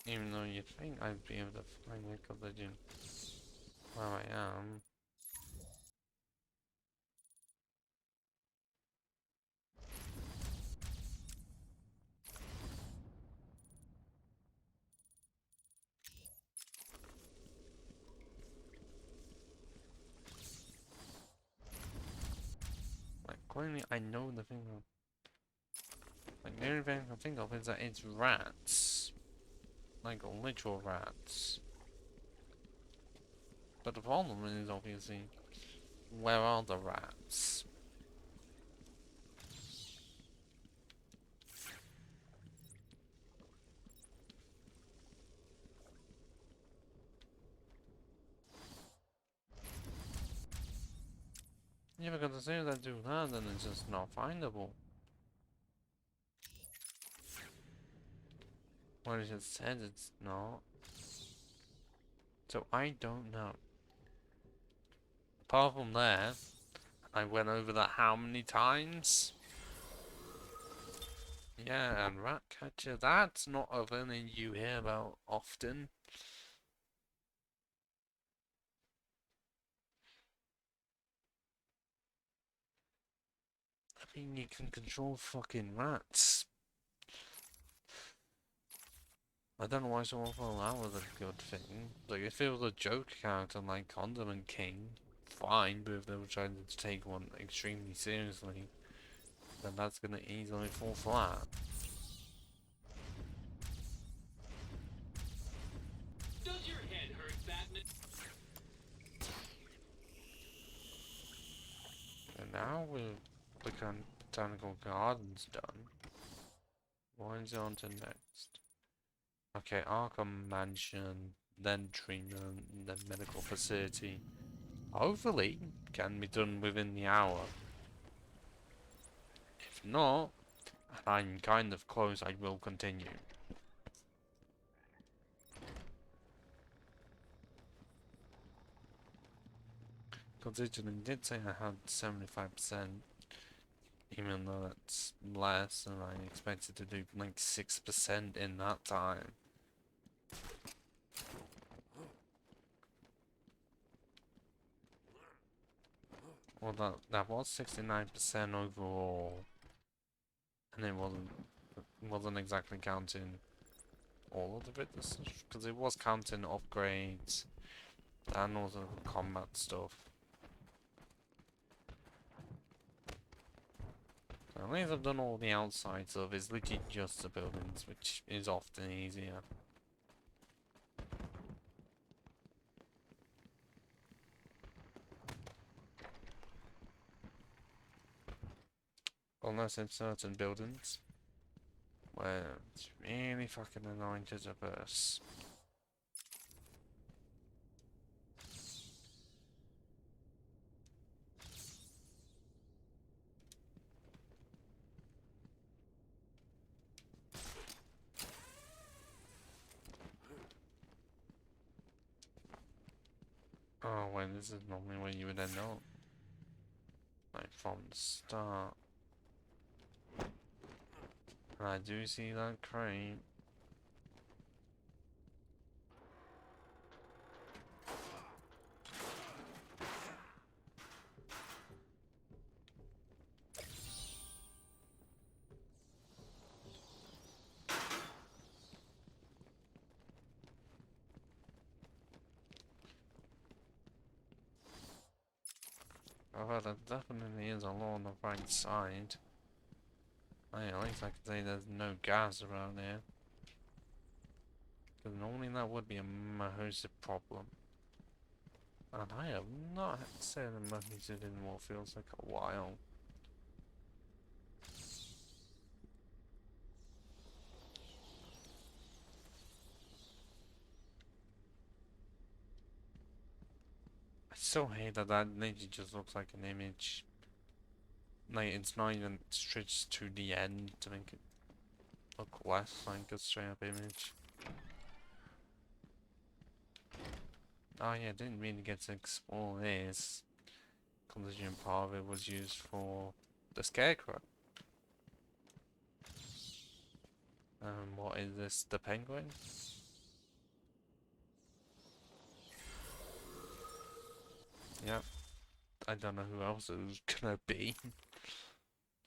Even though you'd think I'd be able to find it because I do where I am. Like, clearly I know the thing. Like, the only thing I can think of is that it's rats. Like, literal rats. But the problem is, obviously, where are the rats? Yeah, because as soon as I do that, then it's just not findable. Well, it just said it's not. So I don't know. Apart from there, I went over that how many times? Yeah, and Ratcatcher, that's not a villain you hear about often. I mean, you can control fucking rats. I don't know why someone thought that was a good thing. Like, if it was a joke character like Condiment King, fine, but if they were trying to take one extremely seriously, then that's gonna easily fall flat. Does your head hurt, Batman? And now with the Botanical Gardens done, what is on to next? Okay, Arkham Mansion, then treatment, then medical facility. Hopefully, can be done within the hour. If not, and I'm kind of close, I will continue. Considering I did say I had 75%, even though that's less than I expected to do like 6% in that time. Well, that was 69% overall, and it wasn't exactly counting all of the bits, because it was counting upgrades and also combat stuff. So at least I've done all the outside stuff. It's literally just the buildings, which is often easier. Unless in certain buildings where it's really fucking annoying to traverse. Oh wait, this is normally where you would end up. Like from the start. And I do see that crate. Although that definitely is a law on the right side. At least I can say there's no gas around here. Because normally that would be a massive problem. And I have not said a massive in what feels like a while. I still hate that that literally just looks like an image. Like, it's not even stretched to the end to make it look less like a straight up image. Oh yeah, I didn't really get to explore this. Considering part of it was used for the scarecrow. What is this? The penguin? Yep. I don't know who else it was gonna be.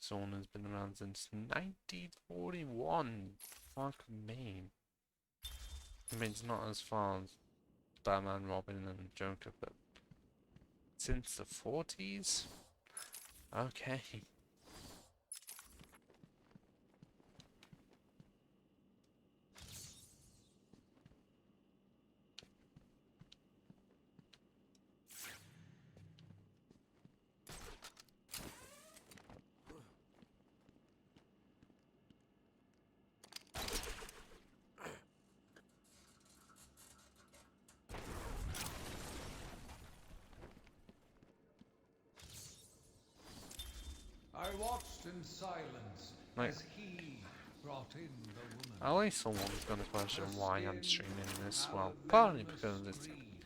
Someone who's been around since 1941. Fuck me. I mean, it's not as far as Batman, Robin, and Joker, but since the 40s? Okay. I watched in silence Like, as he brought in the woman. at least someone's gonna question The why I'm skin streaming this. had Well, a partly venomous because it green.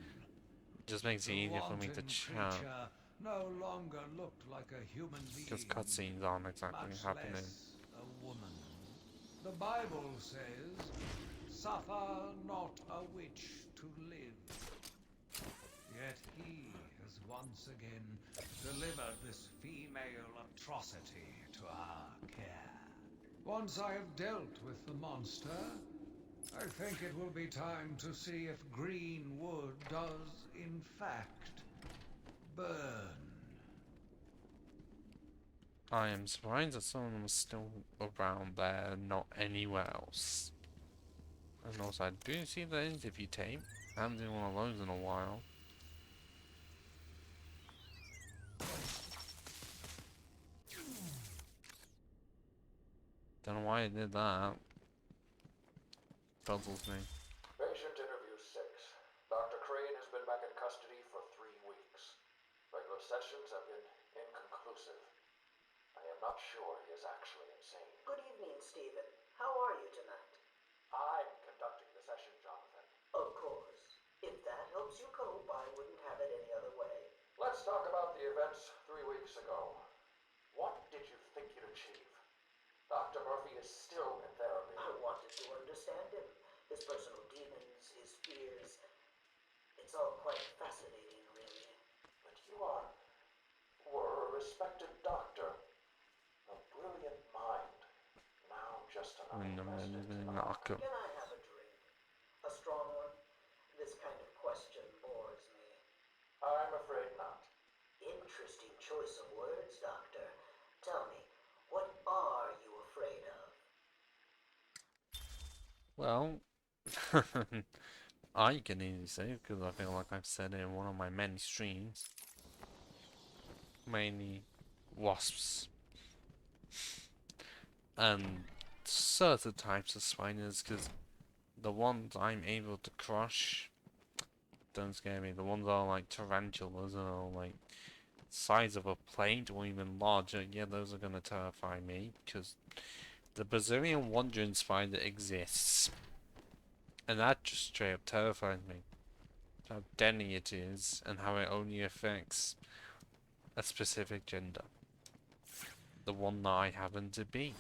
just makes it The easier for me to wanton chat. creature no longer looked like a human Because being, cutscenes aren't exactly much happening. less a woman. The Bible says, "Suffer not a witch to live." Yet he has once again delivered this female atrocity to our care. Once I have dealt with the monster, I think it will be time to see if green wood does, in fact, burn. I am surprised that some of them are still around there, not anywhere else. And also, I do see the interview tape. I haven't seen one of those in a while. Don't know why I did that. Puzzles me. Patient interview 6. Dr. Crane has been back in custody for 3 weeks. Regular sessions have been inconclusive. I am not sure he is actually insane. Good evening, Stephen. How are you tonight? I'm conducting the session, Jonathan. Of course. If that helps you cope, I wouldn't have it any other way. Let's talk about the events 3 weeks ago. What did you think you'd achieve? Dr. Murphy is still in therapy. I wanted to understand him. His personal demons, his fears. It's all quite fascinating, really. But you were a respected doctor. A brilliant mind. Now just another resident in Arkham. Can I have a drink? A strong one? This kind of question bores me. I'm afraid not. Interesting choice of words, Doctor. Tell me, what are you afraid of? Well, I can easily say because I feel like I've said it in one of my many streams. Mainly wasps and certain types of spiders, because the ones I'm able to crush don't scare me. The ones that are like tarantulas or like size of a plate or even larger, yeah, those are gonna terrify me, because the Brazilian wandering spider exists, and that just straight up terrifies me. How deadly it is, and how it only affects a specific gender. The one that I happen to be.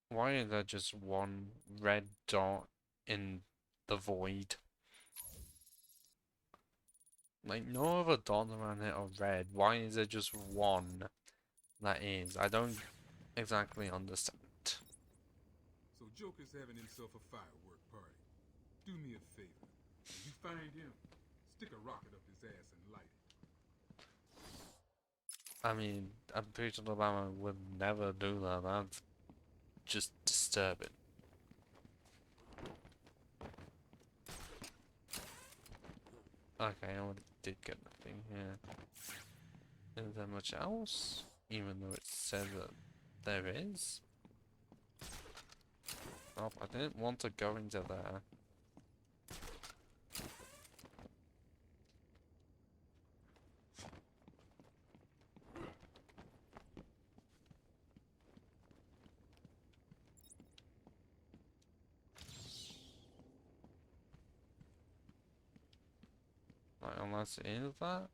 Why is there just one red dot in the void? Like, no other dots around it are red. Why is there just one that is? I don't exactly understand. So Joker's having himself a firework party. Do me a favor. When you find him, stick a rocket up his ass and light it. I mean, I'm pretty sure the Batman would never do that. That's just disturbing. Okay, I already did get the thing here. Is there much else? Even though it says that there is? Oh, I didn't want to go into there. Like, unless it is that.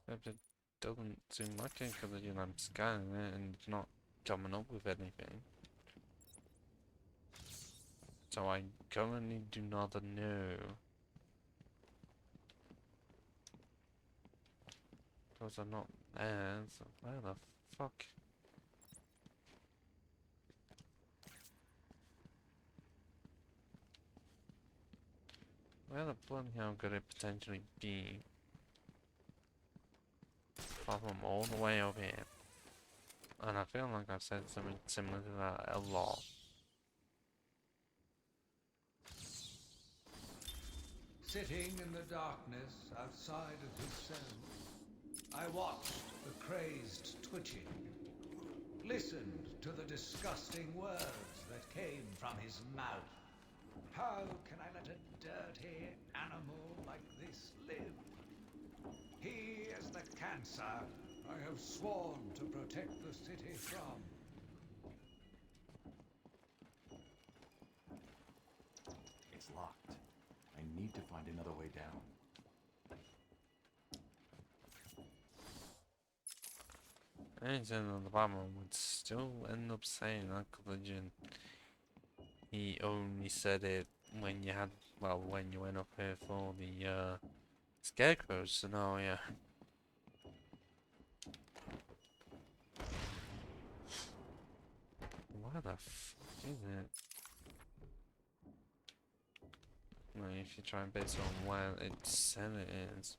If it doesn't seem like it, because you know, I'm scanning it and it's not coming up with anything. So I currently do not know. Those are not there, so where the fuck? Where the bloody hell could it potentially be? Apart from all the way over here. And I feel like I've said something similar to that a lot. Sitting in the darkness outside of his cell, I watched the crazed twitching, listened to the disgusting words that came from his mouth. How can I let a dirty animal like this live? He is the cancer I have sworn to protect the city from. It's locked. I need to find another way down. Anything on the bottom would still end up saying that collision. He only said it when you had, well, when you went up here for the scarecrow scenario. Why the fuck is it? Well, if you try and base it on where it said it is.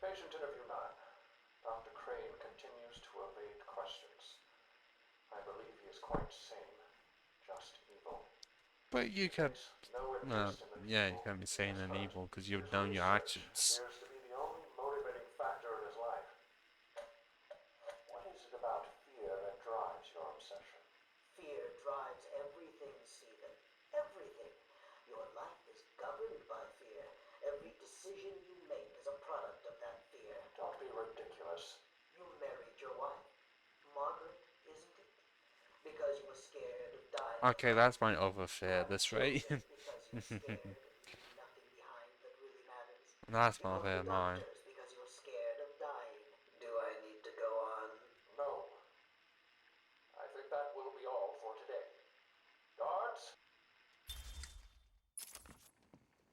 Patient interview 9. Dr. Crane continues to evade questions. I believe he is quite sane, just evil. But you can, No interest in the yeah, you people can be sane and hurt. evil because you've His known your research actions. appears to be the only motivating factor in his life. What is it about fear that drives your obsession? Fear drives everything, Stephen. Everything. Your life is governed by fear. Every decision you make is a product of that fear. Don't be ridiculous. You married your wife, Margaret, isn't it? Because you were scared of dying. Okay, that's my other fear, this rate. Because you're scared of leaving nothing behind that really matters. That's You my go fear, to mine. doctors because you're scared of dying. Do I need to go on? No. I think that will be all for today. Guards?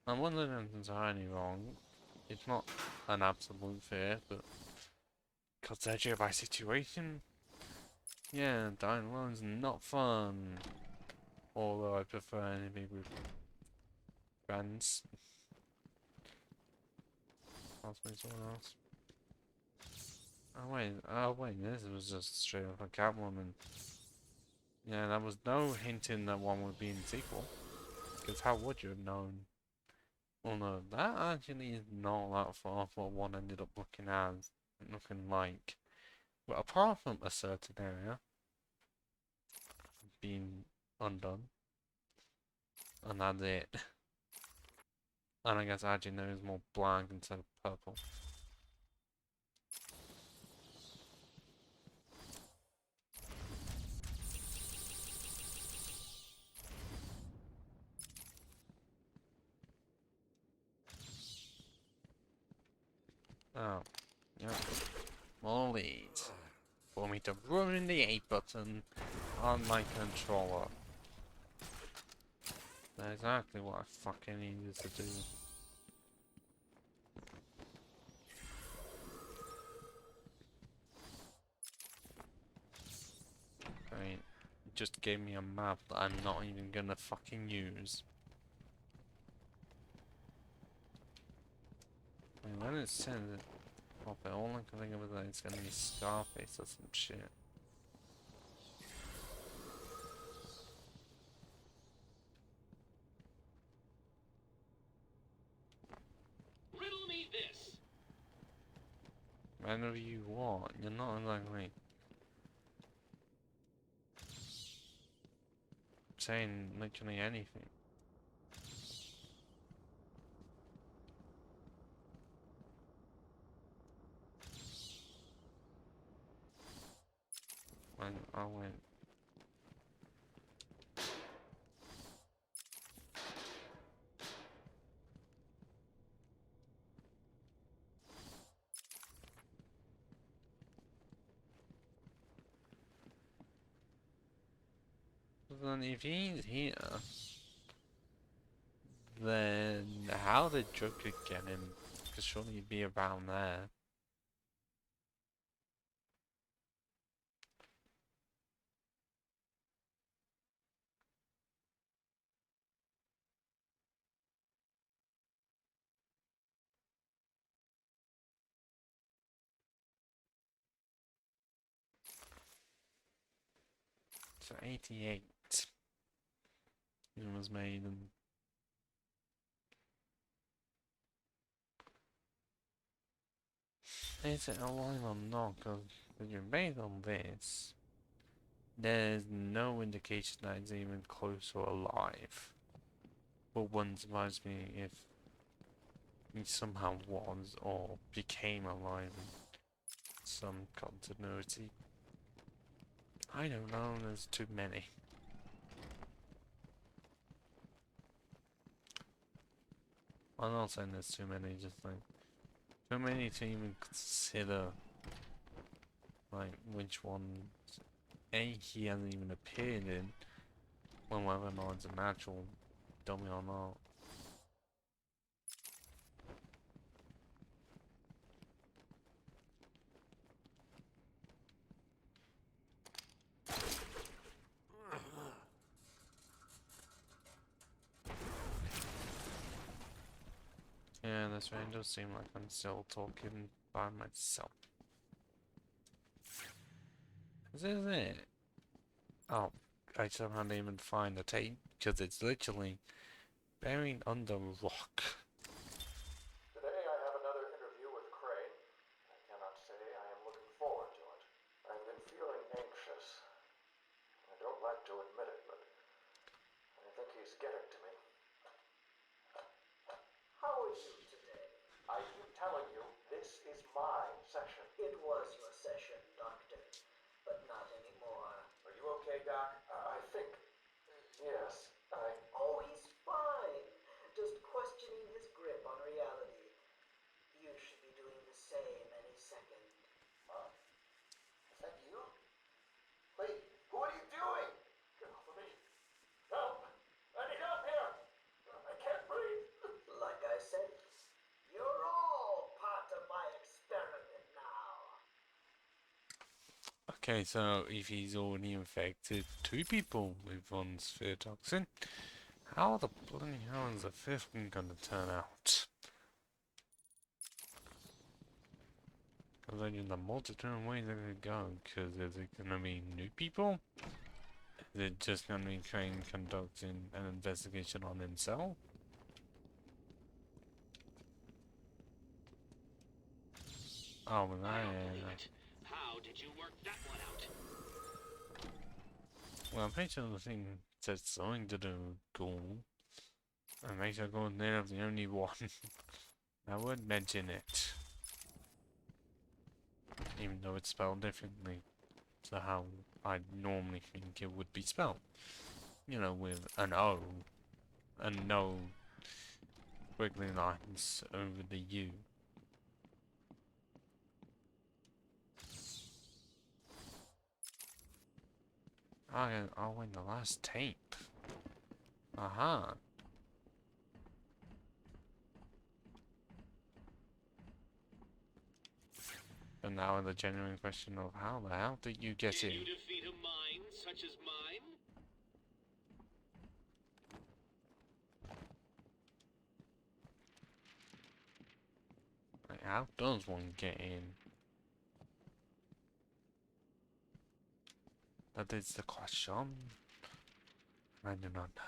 I'm wondering if it's entirely wrong. It's not an absolute fear, but consider by situation. Yeah, dying alone's not fun. Although I prefer anything with friends. Possibly someone else. Oh wait, this was just straight up a Catwoman. Yeah, there was no hinting that one would be in the sequel. Because how would you have known? Well no, that actually is not that far from what one ended up looking like. Well, apart from a certain area being undone. And that's it. And I guess actually there is more black instead of purple. Oh, yeah. More leads. For me to ruin the A button on my controller. That's exactly what I fucking needed to do. Great. It just gave me a map that I'm not even gonna fucking use. I mean, when it says it, pop it, all I can think of is that it's gonna be Scarface or some shit. Riddle me this. Whenever you want, you're not exactly saying literally anything. I went. Then if he's here, then how did Joker get him? Because surely he'd be around there. So 88. It was made in. Is it alive or not? Because you're made on this. There's no indication that it's even close or alive. But wouldn't surprise me if he somehow was or became alive in some continuity. I don't know, there's too many. I'm not saying there's too many, just like too many to even consider like which one he hasn't even appeared in, well, whether or not it's a natural dummy or not. Yeah, this way it does seem like I'm still talking by myself. This is it. Oh, I somehow didn't even find the tape because it's literally buried under rock. Today I have another interview with Crane. I cannot say I am looking forward to it. I've been feeling anxious. I don't like to admit it, but I think he's getting to me. How are you today? I keep telling you, this is my session. It was your session, Doctor, but not anymore. Are you okay, Doc? I think... Yes, Oh, he's fine. Just questioning his grip on reality. You should be doing the same any second. Is that you? Wait, what are you doing? Get off of me. Help! I need help here! I can't breathe. Like I said, you're all part of my experiment now. Okay, so if he's already infected 2 people with one sphere toxin, how the bloody hell is the 5th one gonna turn out? Because there's just a multitude of ways it could go, because is it gonna be new people? Is it just gonna be Crane conducting an investigation on himself? Oh, well, I don't believe it. How did you work that one out? well, I'm pretty sure the thing said something to do with Ghoul. And makes sure Ghoul's near the only one I would mention it. Even though it's spelled differently to how I normally think it would be spelled. You know, with an O and no squiggly lines over the U. Oh, in the last tape. Aha. And now the genuine question of how the hell did you get in? Did you defeat a mind such as mine? Like, how does one get in? That is the question. I do not know.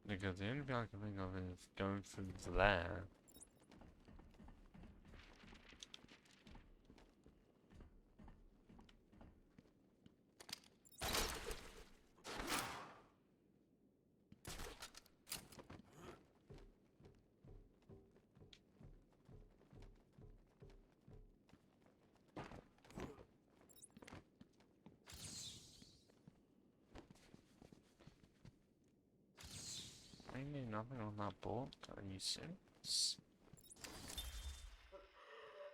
Because the only thing I can think of is going through there. nothing on that book. Are you serious?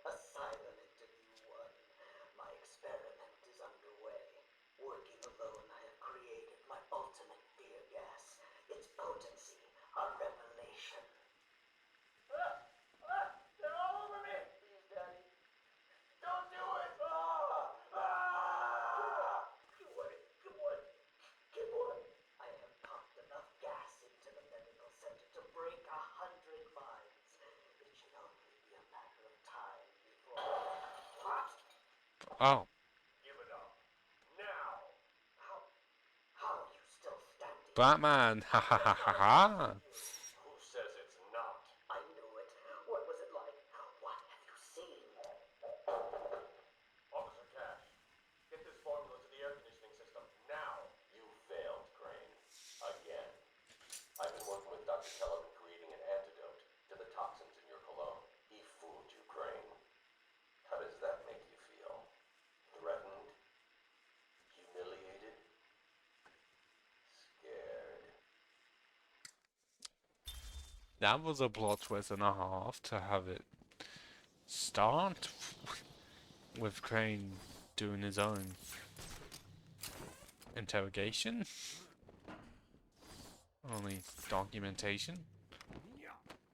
Asylum Interview 1. My experiment is underway. Working alone, I have created my ultimate fear gas. Its potency, a revelation. They're all over me! Please, Daddy. Don't do it! Ah! Good one. Good one. I have pumped enough gas into the medical center to break 100 minds. It should only be a matter of time before... What? Oh, Give it up. Now! How are you still standing? Batman! Ha ha ha ha ha! Who says it's not? I knew it. What was it like? What have you seen? Officer Cash, get this formula to the air conditioning system now. You failed, Crane. Again. I've been working with Dr. Kellogg in creating an antidote to the toxins in your cologne. He fooled you, Crane. How does that make you feel? Threatened? Humiliated? Scared? That was a plot twist and a half to have it start with Crane doing his own interrogation. Only documentation.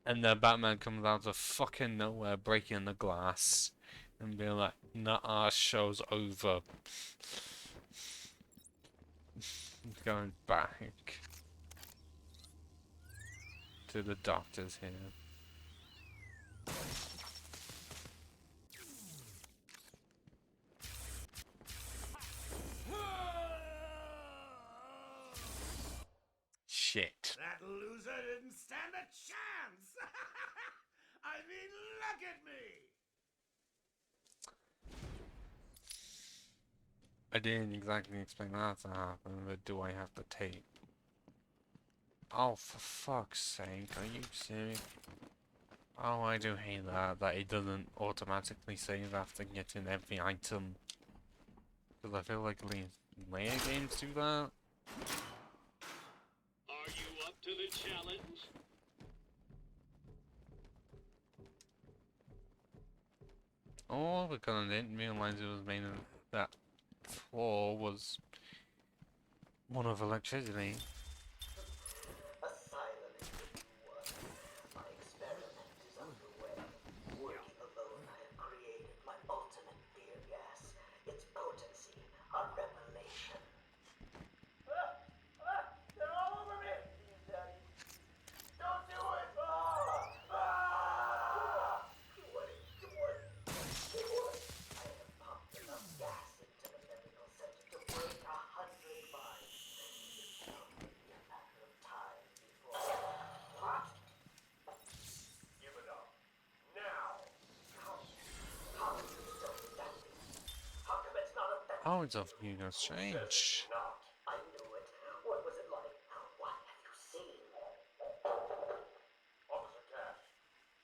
And then Batman comes out of fucking nowhere, breaking the glass, and being like, nah, show's over. Going back to the doctors here. Shit. That loser didn't stand a chance! I mean, look at me! I didn't exactly expect that to happen, but do I have the tape? Oh, for fuck's sake, are you serious? Oh, I do hate that it doesn't automatically save after getting every item. Because I feel like later games do that. Are you up to the challenge? Oh, because I didn't realize it was made of that floor was one of electricity. Asylum Interview 1. My experiment is underway. Working alone, I have created my ultimate fear gas. Its potency, a revelation. They're all over me! Please, Daddy. Don't do it! Good one. I have pumped enough gas into the medical center to break 100 minds. It should only be a matter of time before... What? Give it up. Now! How are you still standing? How come it's not effective? Oh, it's off Hugo Strange. Not. I knew it. What was it like? What have you seen? Officer Cash,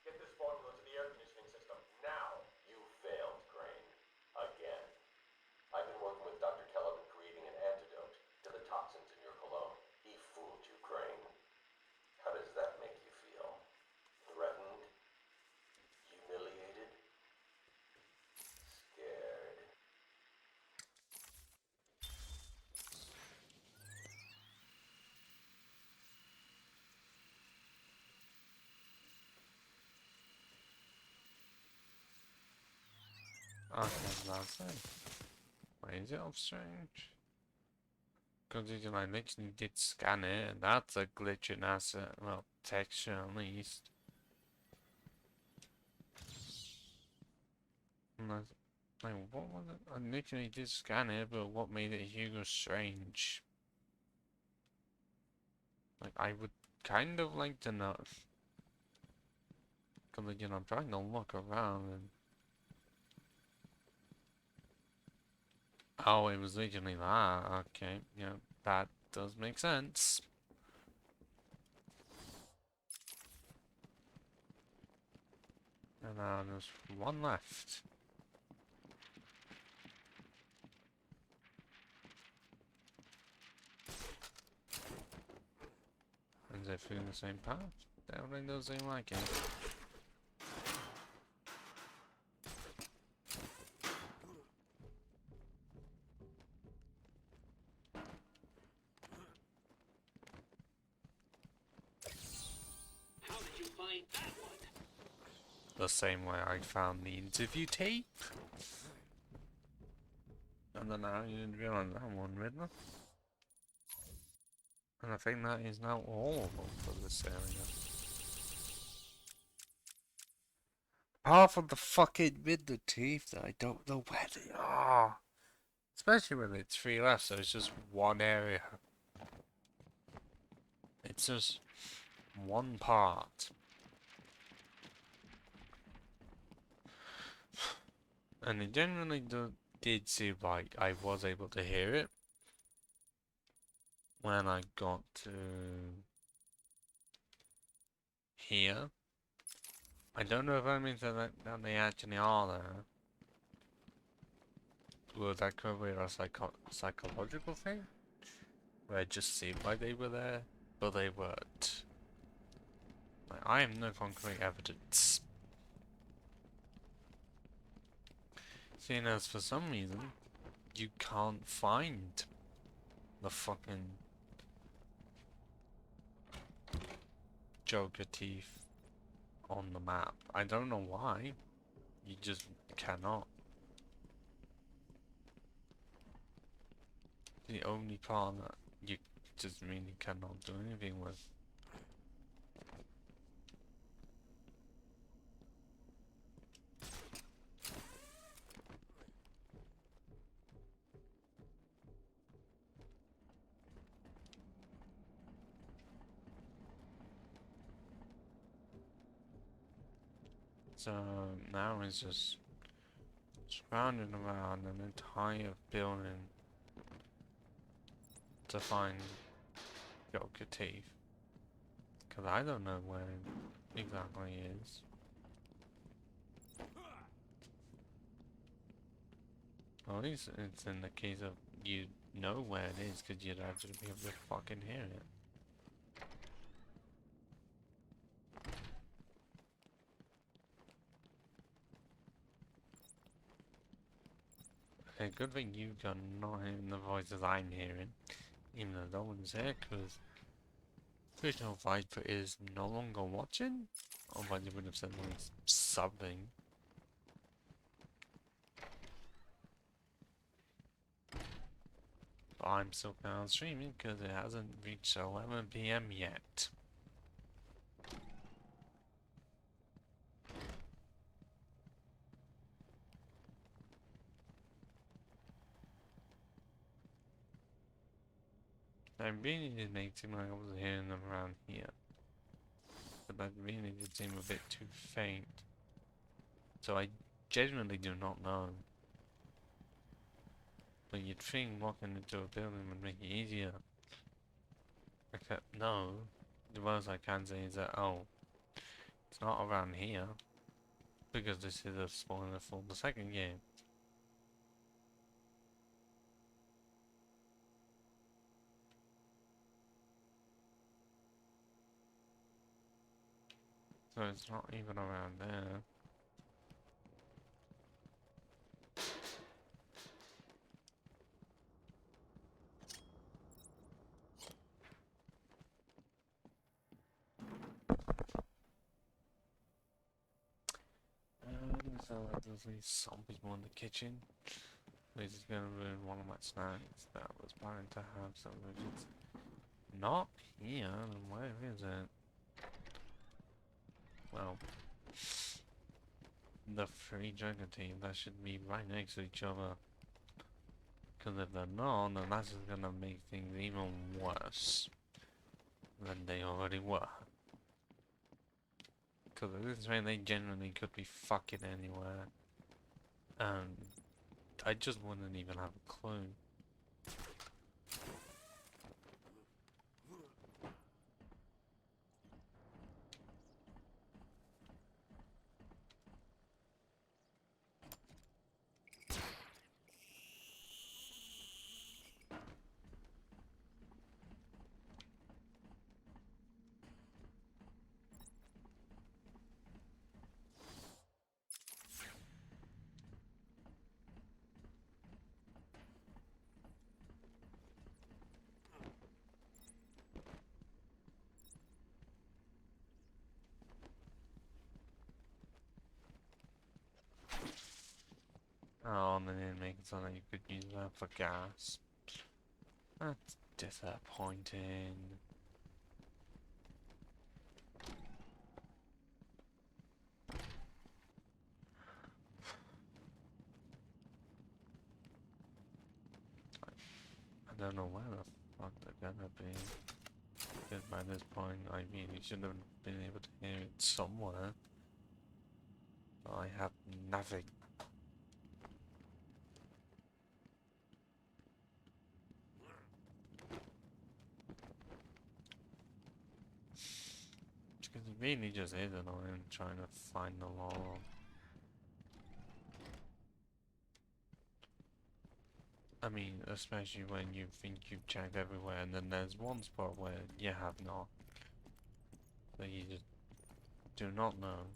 get this formula to the air conditioning system now. You failed, Crane. Again. I've been working with Dr. Kellogg in creating an antidote to the toxins in your cologne. He fooled you, Crane. How does that make you feel? Threatened? Humiliated? Scared? Okay, that's it. Why is it off Strange? Because I literally did scan it, and that's a glitch in asset, well, texture at least. And like, what was it? I literally did scan it, but what made it Hugo Strange? Like, I would kind of like to know. Because, I'm trying to look around and... Oh, it was originally that. Okay, yeah, that does make sense. And now there's one left. And they're through the same path. Definitely doesn't seem like it. How did you find that one? The same way I found the interview tape. I don't know how you didn't realize that one, Riddler. And I think that is now all of them for this area. Apart from the fucking Riddler teeth that I don't know where they are. Especially when it's 3 left, so it's just one area. It's just one part. And it generally did seem like I was able to hear it when I got to here. I don't know if that means that they actually are there. Well, that could be a psychological thing, where it just seemed like they were there, but they weren't. Like, I have no concrete evidence. Seeing as for some reason, you can't find the fucking Joker teeth on the map. I don't know why. You just cannot. The only part that you just really cannot do anything with. So now it's just scrounging around an entire building to find Joker teeth. Because I don't know where it exactly is. Well, at least it's in the case of you know where it is, because you'd actually be able to fucking hear it. Okay, good thing you are not hearing the voices I'm hearing, even though no one's here, because Original Viper is no longer watching. Otherwise, he would have said like something. But I'm still now streaming because it hasn't reached 11 PM yet. I really did make it seem like I was hearing them around here. But that really did seem a bit too faint. So I genuinely do not know. But you'd think walking into a building would make it easier. Except no. The worst I can say is that, oh, it's not around here. Because this is a spoiler for the second game. So it's not even around there. So there's at least some people in the kitchen. This is gonna ruin one of my snacks that I was planning to have, so it's not here, then where is it? Well, the three Joker team, that should be right next to each other. Because if they're not, then that's just gonna make things even worse than they already were. Because at this rate, they genuinely could be fucking anywhere. And I just wouldn't even have a clue. Oh, and they didn't make it so that you could use that for gas. That's disappointing. I don't know where the fuck they're gonna be. Because by this point, I mean, you should have been able to hear it somewhere. But I have nothing. Because it really just is annoying trying to find the law. I mean, especially when you think you've checked everywhere and then there's one spot where you have not. That you just do not know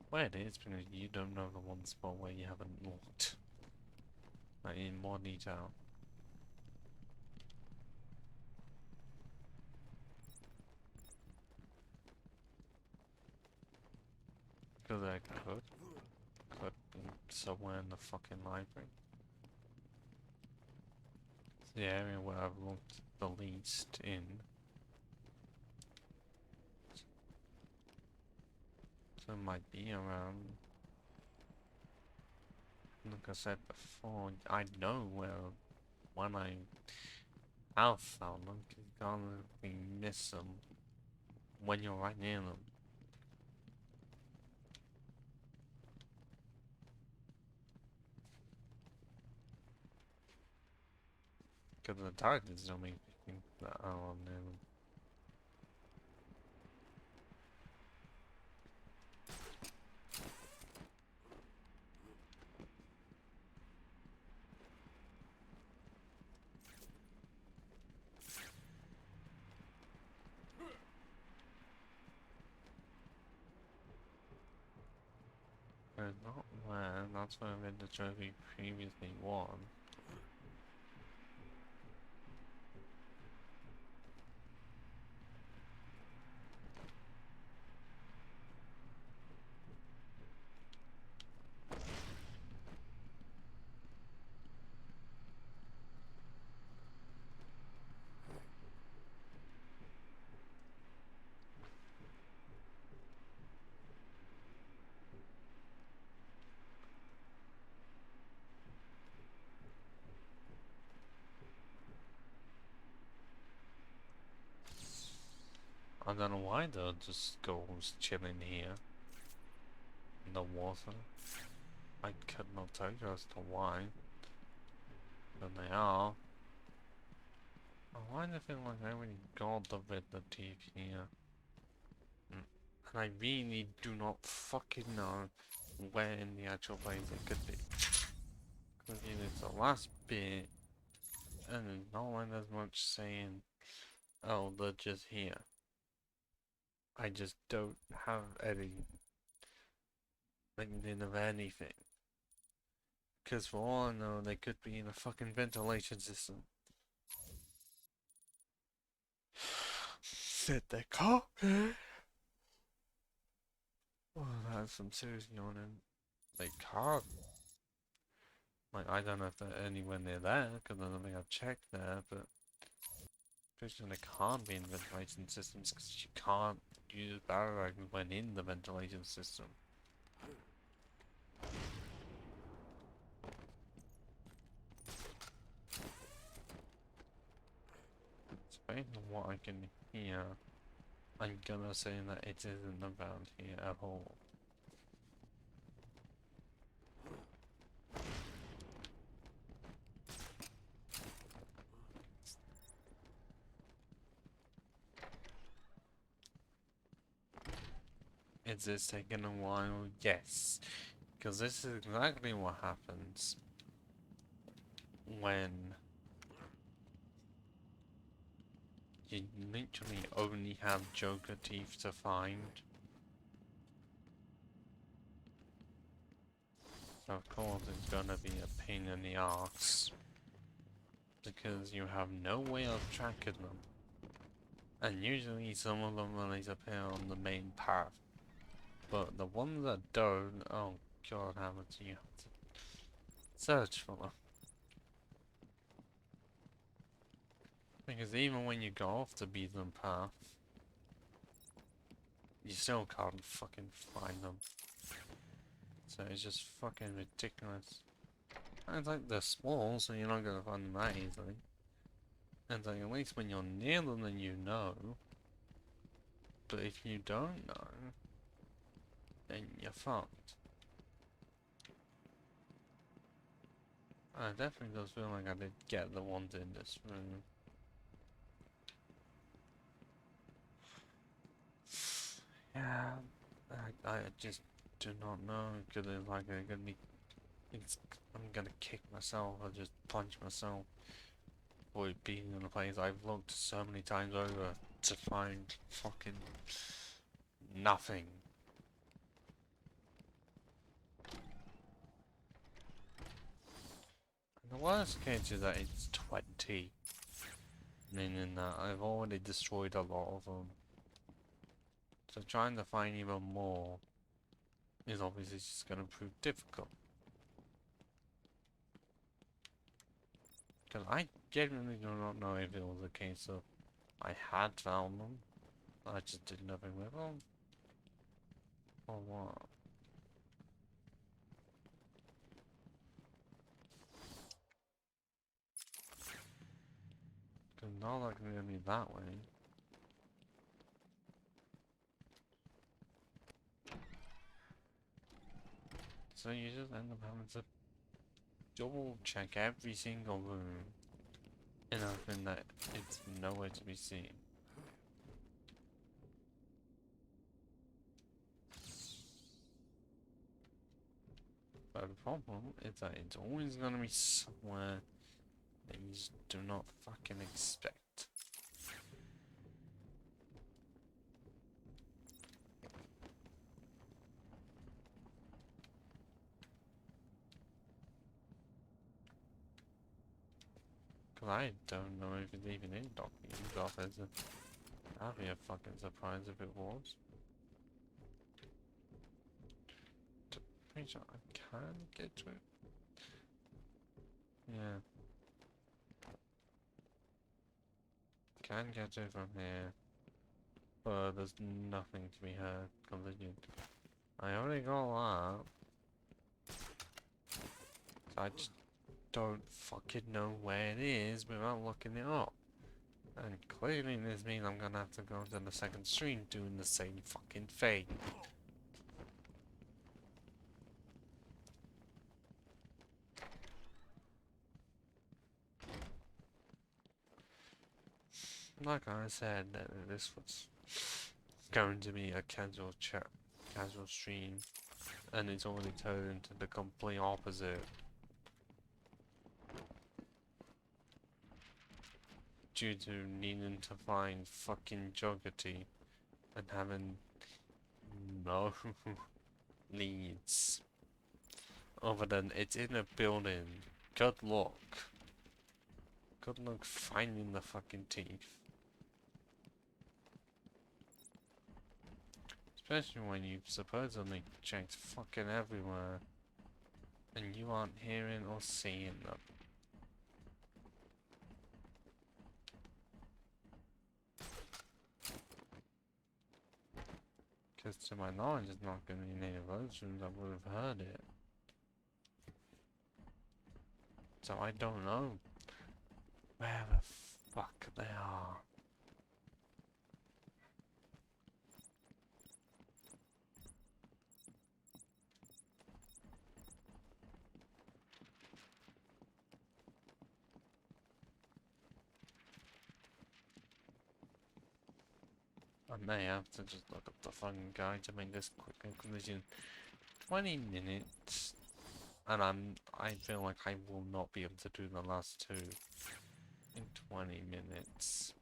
where it is because you don't know the one spot where you haven't looked. Like in more detail. Because I could be somewhere in the fucking library. It's the area where I've looked the least in. So it might be around. Like I said before, I know where when I have found them, you can't really miss them when you're right near them. Because the targets don't make me think that I'm near them. But not where, that's where the trophy previously won. I don't know why the just goes chilling here in the water. I could not tell you as to why. But they are. Why do I feel like I already got the Riddler teeth here? And I really do not fucking know where in the actual place it could be. Because it's the last bit, and it's not like there's much saying, oh, they're just here. I just don't have any LinkedIn of anything. Because for all I know, they could be in a fucking ventilation system. Sit the car. Oh, that's some serious yawning. They can't. Like, I don't know if they're anywhere near there, because I don't think I've checked there, but pretty sure they can't be in ventilation systems, because you can't use barrel when in the ventilation system. So based on what I can hear, I'm gonna say that it isn't around here at all. Is this taking a while? Yes. Because this is exactly what happens when you literally only have Joker teeth to find. So of course it's gonna be a pain in the arse. Because you have no way of tracking them. And usually some of them always appear on the main path. But the ones that don't, oh god, how much do you have to... search for them. Because even when you go off the beaten path, you still can't fucking find them. So it's just fucking ridiculous. And it's like they're small, so you're not gonna find them that easily. And it's like at least when you're near them, then you know. But if you don't know, then you're fucked. I definitely does feel like I did get the ones in this room. Yeah, I just do not know, because it's like I'm gonna be, I'm gonna kick myself or just punch myself for it being in a place I've looked so many times over to find fucking nothing. And the worst case is that it's 20, meaning that I've already destroyed a lot of them. So trying to find even more is obviously just going to prove difficult. Because I genuinely do not know if it was a case of I had found them, I just did nothing with them, or what. Because not like they're going to be that way. So you just end up having to double check every single room and hoping that it's nowhere to be seen. But the problem is that it's always gonna be somewhere that you just do not fucking expect. Cause I don't know if it's even in Dr. Yu's office. That'd be a fucking surprise if it was. Pretty sure I can get to it. Yeah. Can get to it from here. But there's nothing to be heard. I already got that. So I just don't fucking know where it is without looking it up. And clearly this means I'm gonna have to go to the second stream doing the same fucking thing. Like I said, this was going to be a casual chat, casual stream, and it's already turned into the complete opposite. Due to needing to find fucking Joggerty and having no leads. Other than it's in a building. Good luck. Good luck finding the fucking teeth. Especially when you've supposedly checked fucking everywhere and you aren't hearing or seeing them. Because to my knowledge, it's not going to be in any of those rooms I would have heard it. So I don't know where the fuck they are. I may have to just look up the fucking guide to make this quick conclusion. 20 minutes, and I feel like I will not be able to do the last two in 20 minutes.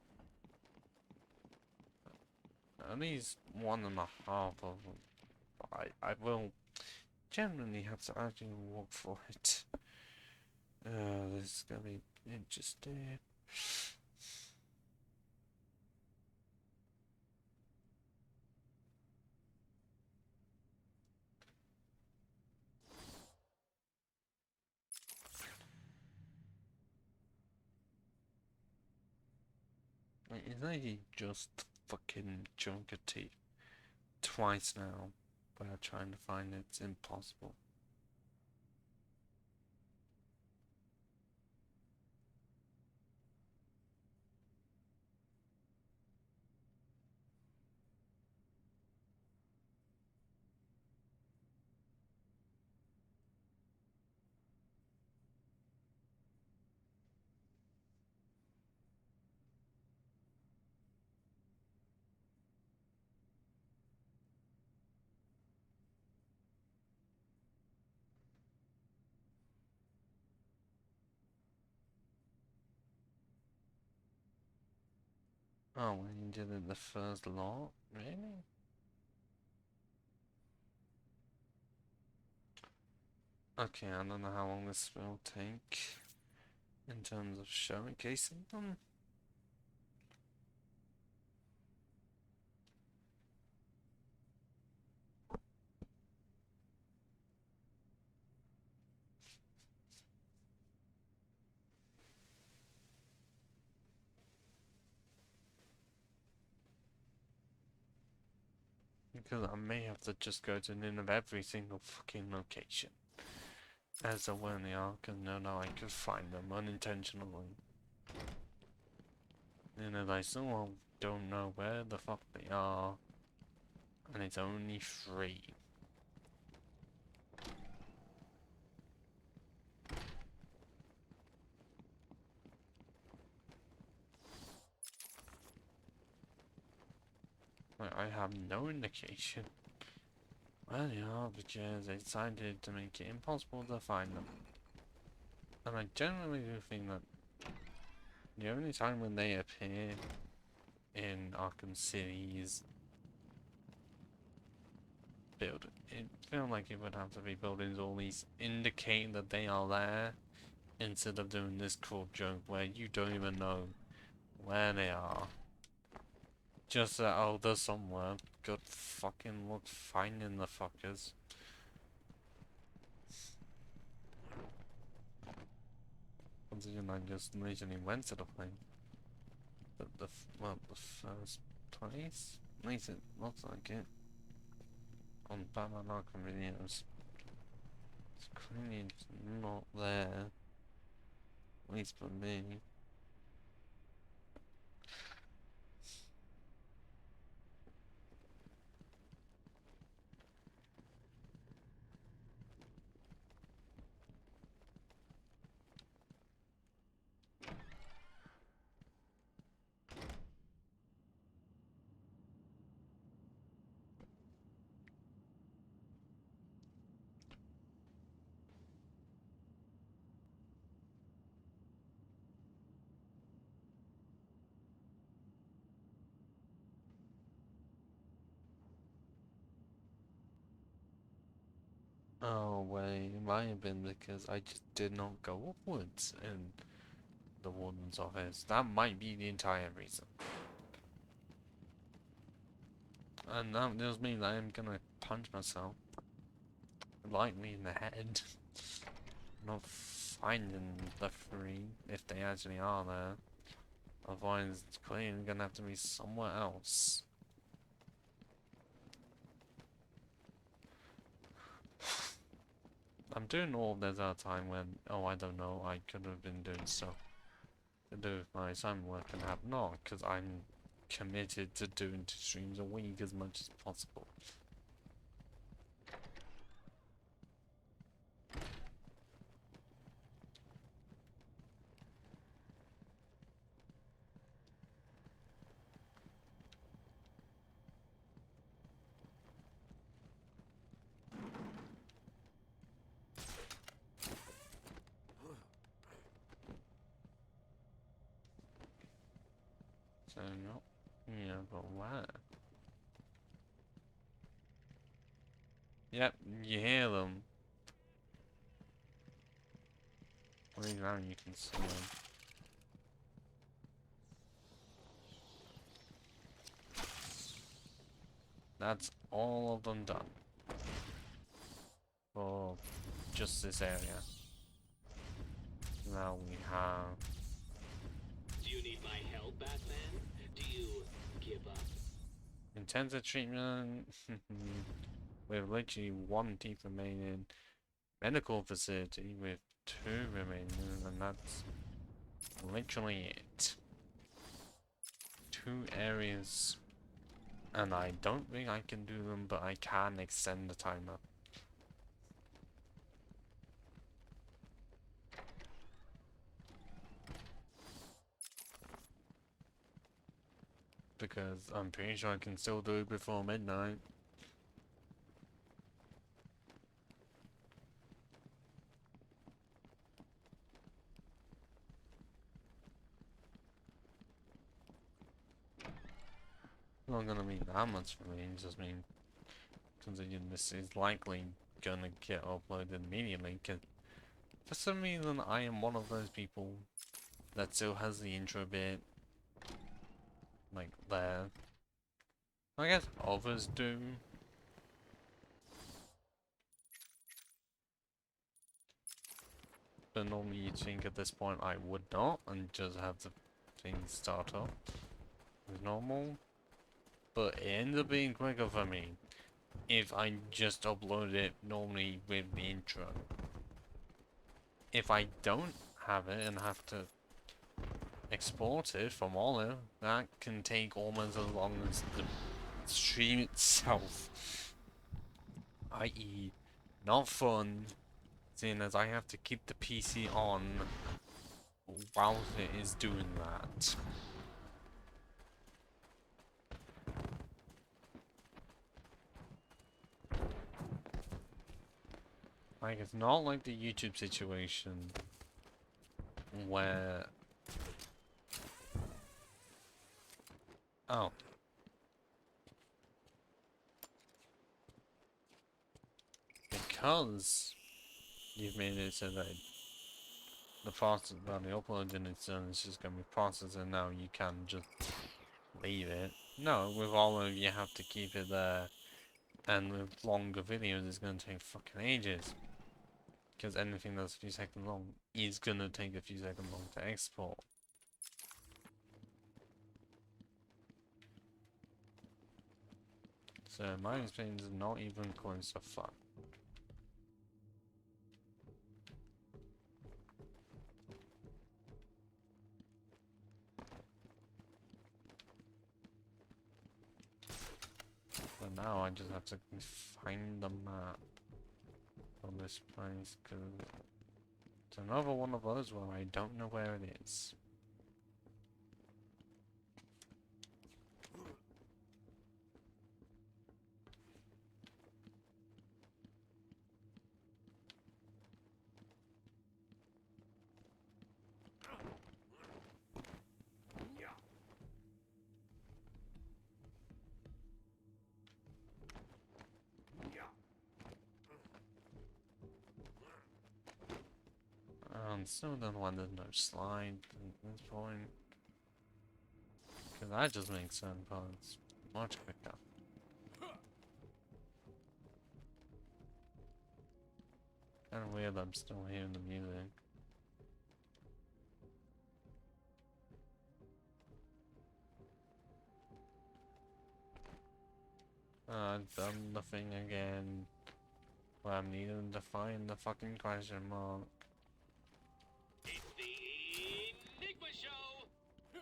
At least 1.5 of them. I will generally have to actually walk for it. This is gonna be interesting. Like, isn't he just fucking Joker teeth twice now? By trying to find it's impossible. Oh, when you did it the first lot? Really? Okay, I don't know how long this will take in terms of showcasing them. Because I may have to just go to the end of every single fucking location. As to where they are, because no, I could find them unintentionally. And if I still don't know where the fuck they are, and it's only 3. I have no indication where they are because they decided to make it impossible to find them. And I generally do think that the only time when they appear in Arkham City's building, it feels like it would have to be buildings all these indicating that they are there, instead of doing this cool joke where you don't even know where they are. Just that, oh, they're somewhere. Good fucking luck finding the fuckers. Considering I just literally went to the place. But the first place? At least it looks like it. On Batman Arkham videos. It's clearly not there. At least for me. Oh wait, it might have been because I just did not go upwards in the warden's office. That might be the entire reason. And that just means I am gonna punch myself lightly in the head. Not finding the 3 if they actually are there. Otherwise, it's clearly gonna have to be somewhere else. I'm doing all of this at a time when, oh, I don't know, I could have been doing stuff to do with my assignment work and have not, because I'm committed to doing 2 streams a week as much as possible. So, not here, but where? Yep, you hear them. At least now you can see them. That's all of them done. For just this area. Now we have... Do you need my help, Batman? intensive treatment with literally 1 teeth remaining, medical facility with 2 remaining, and that's literally it. 2 areas, and I don't think I can do them, but I can extend the timer. Because I'm pretty sure I can still do it before midnight. Not gonna mean that much for me, it just mean considering this is likely gonna get uploaded immediately, cause for some reason I am one of those people that still has the intro bit like there. I guess others do. But normally you'd think at this point I would not and just have the thing start up as normal. But it ends up being quicker for me if I just upload it normally with the intro. If I don't have it and have to export it from Olive, that can take almost as long as the stream itself. I.e., not fun, seeing as I have to keep the PC on while it is doing that. Like, it's not like the YouTube situation where... Oh. Because you've made it so that the process, well, the uploading it's done, it's just going to be processed, and now you can just leave it. No, with all of you have to keep it there, and with longer videos it's going to take fucking ages. Because anything that's a few seconds long is going to take a few seconds long to export. So my experience is not even close to fun. But now I just have to find the map of this place, because it's another one of those where I don't know where it is. Still don't want there's no slide at this point. Because that just makes certain parts much quicker. Kinda weird I'm still hearing the music. I've done the thing again where I'm needing to find the fucking question mark. It's the Enigma Show!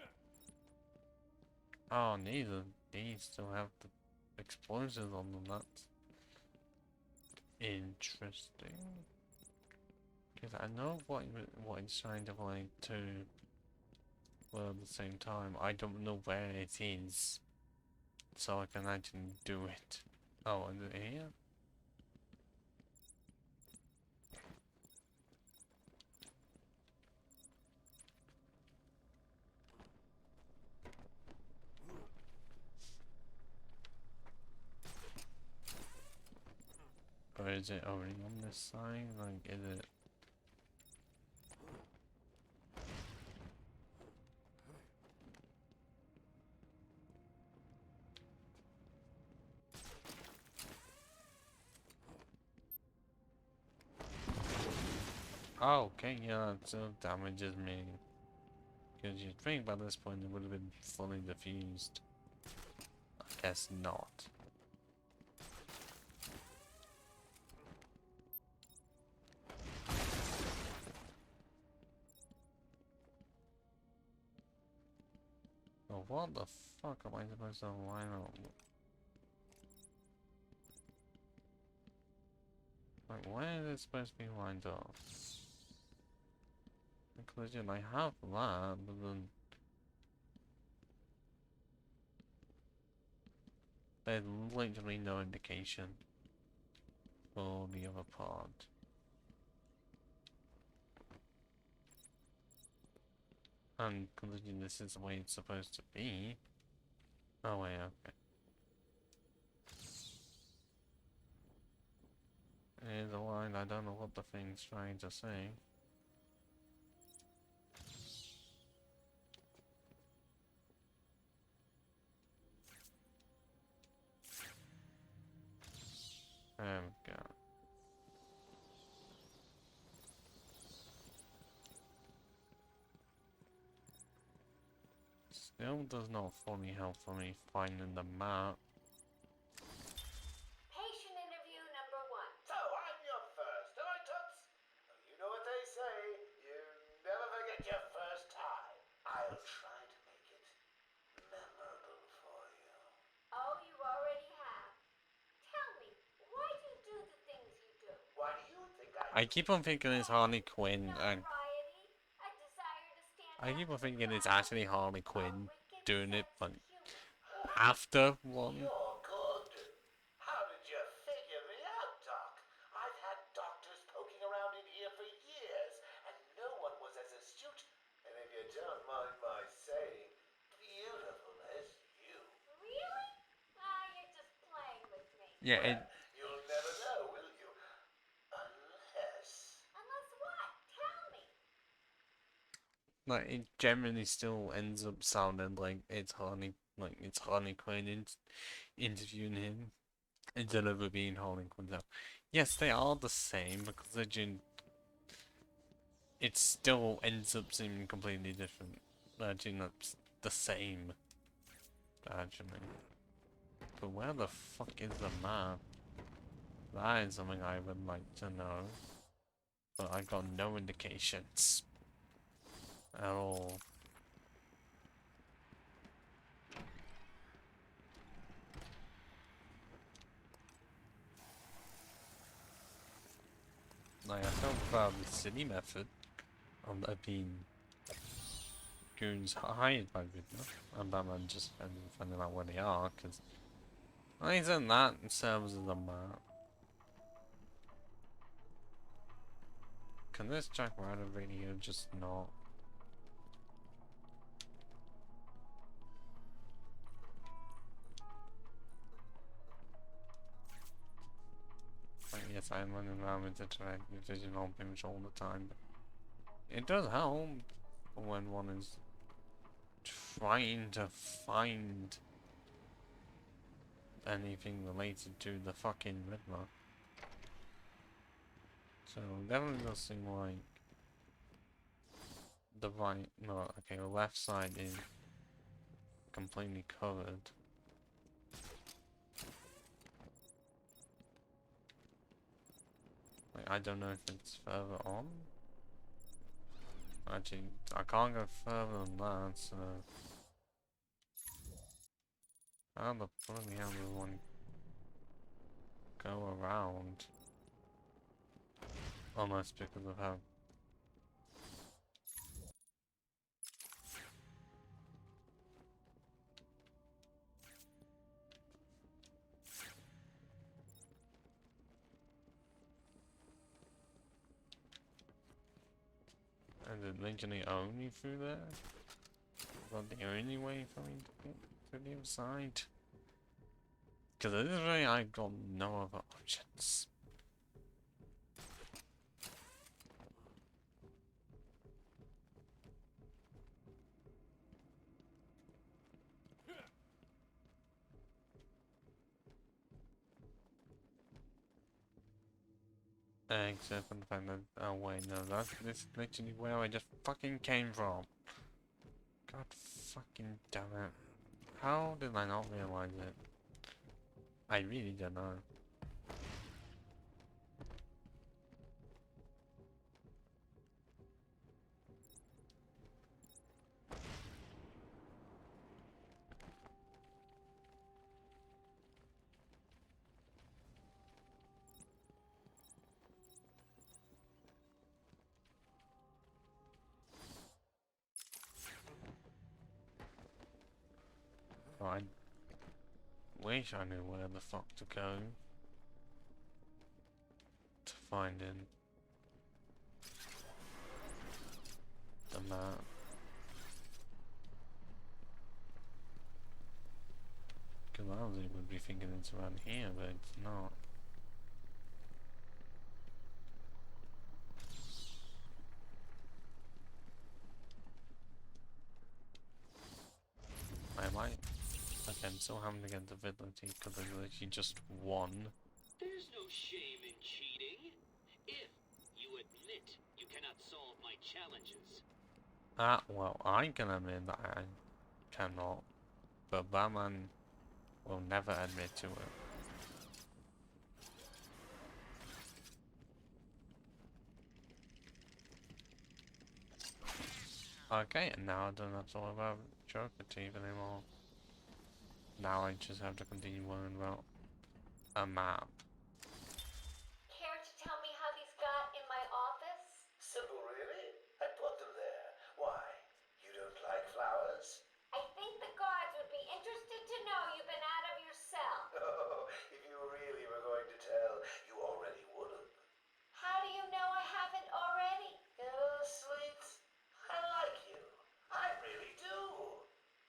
Oh, neither. These still have the explosives on them. That's interesting. Because I know what it's trying to like to. Well, at the same time, I don't know where it is, so I can actually do it. Oh, is it here? Or is it already on this side? Like, is it? Oh, okay, yeah, that still damages me. Because you'd think by this point it would have been fully diffused. Guess not. Oh, what the fuck am I supposed to line up? Like, where is it supposed to be lined up? Collision, I have that, but then there's literally no indication for the other part. And collision, this is the way it's supposed to be. Oh wait, okay. Here's a line, I don't know what the thing's trying to say. There we go. Still does not fully help for me finding the map. Patient interview number 1. So, I'm your first, am I, Toots? You know what they say, you never forget your first time. I'll try to make it memorable for you. Oh, you already have. Tell me, why do you do the things you do? Why do you think I keep on thinking it's Harley Quinn, and Notoriety, a desire to stand I keep on out from thinking the it's crowd, actually Harley a Quinn wicked doing it, sense but of humor. after one. You're good. How did you figure me out, Doc? I've had doctors poking around in here for years, and no one was as astute, and if you don't mind my saying, beautiful as you. Really? Ah, you're just playing with me. Yeah, it, Well, you'll never know, will you? Unless... Unless what? Tell me. like, it generally still ends up sounding like it's Harley Quinn interviewing him instead of it being Harley Quinn. So, yes, they are the same because it still ends up seeming completely different. Actually, not the same. Actually, but where the fuck is the map? That is something I would like to know. But I got no indications at all. Like, I felt proud of the city method of being goons hired by Vidna, and Batman just finding out where they are, because isn't that serves as a map? Can this Jack Ryder radio just not? Like, yes, I'm running around with the direct vision on pretty much all the time, but it does help when one is trying to find anything related to the fucking Riddler. So definitely does seem like the right, no, okay, the left side is completely covered. Like, I don't know if it's further on. Actually, I can't go further than that, so how the bloody hell does one go around? Almost because of how is it literally only through there? Is that the only way for me to get to the other side? Because at this rate I got no other options. Except for the fact that, oh wait, no, this is literally where I just fucking came from. God fucking damn it. How did I not realize it? I really don't know. I wish I knew where the fuck to go to find in the map. Because I was would be thinking it's around here, but it's not. I might. Okay, I'm still having to get the ability because I literally just won. There's no shame in cheating. If you admit you cannot solve my challenges. Ah, well, I can admit that I cannot, but Batman will never admit to it. Okay, and now I don't have to worry about Joker Teeth anymore. Now I just have to continue worrying about a map. Care to tell me how these got in my office? Simple, really? I put them there. Why? You don't like flowers? I think the guards would be interested to know you've been out of your cell. Oh, if you really were going to tell, you already would have. How do you know I haven't already? Sweet. I like you. I really do.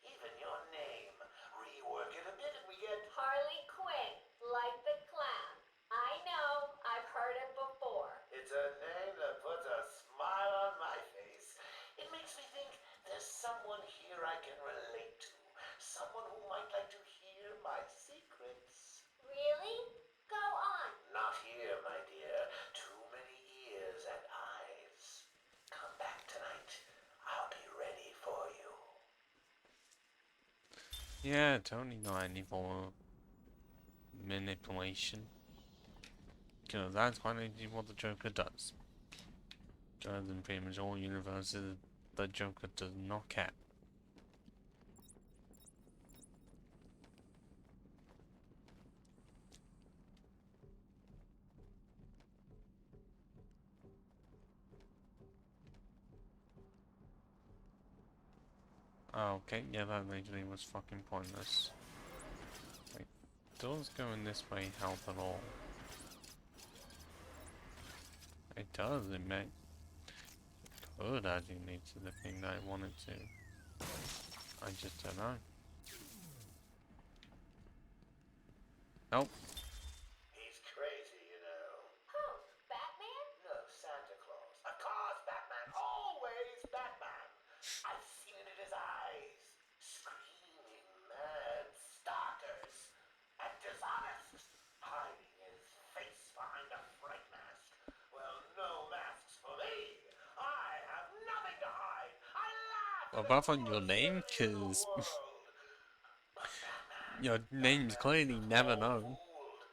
Even your name. Rework it a bit and we get... Harley Quinn, like the clown. I know, I've heard it before. It's a name that puts a smile on my face. It makes me think there's someone here I can relate to. Someone who might like to hear my secrets. Really? Go on. Not here, my dear. Too many ears and eyes. Come back tonight. I'll be ready for you. Yeah, totally not any form of manipulation. Because that's quite literally what the Joker does. Just in pretty much all universes, the Joker does not care. Okay, yeah, that literally was fucking pointless. Like, does going this way help at all? It does, it may... could actually lead to the thing that I wanted to. I just don't know. Nope. He's crazy, you know. Who? Batman? No, Santa Claus. Of course, Batman. Always Batman. I've seen it in his eyes. Screaming mad stalkers. And dishonest. Hiding his face behind a fright mask. Well, no masks for me. I have nothing to hide. I laugh. Well, apart from your name, cause your name's clearly never known.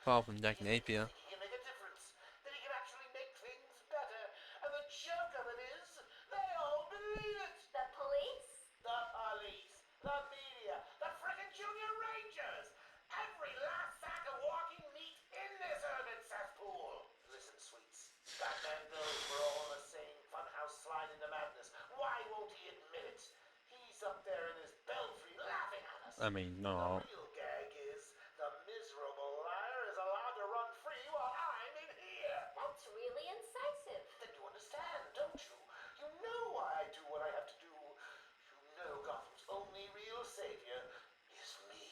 Apart from Jack Napier. He can make a difference. That he can actually make things better. And the joke of it is, they all believe it. The police? The police, the media, the frickin' junior rangers. Every last sack of walking meat in this urban cesspool. Listen, sweets. Batman knows we're all on the same funhouse slide into madness. Why won't he admit it? He's up there in his belfry laughing at us. I mean, no. The real gag is the miserable liar is allowed to run free while I'm in here. That's really incisive. Then you understand, don't you? You know why I do what I have to do. You know Gotham's only real savior is me.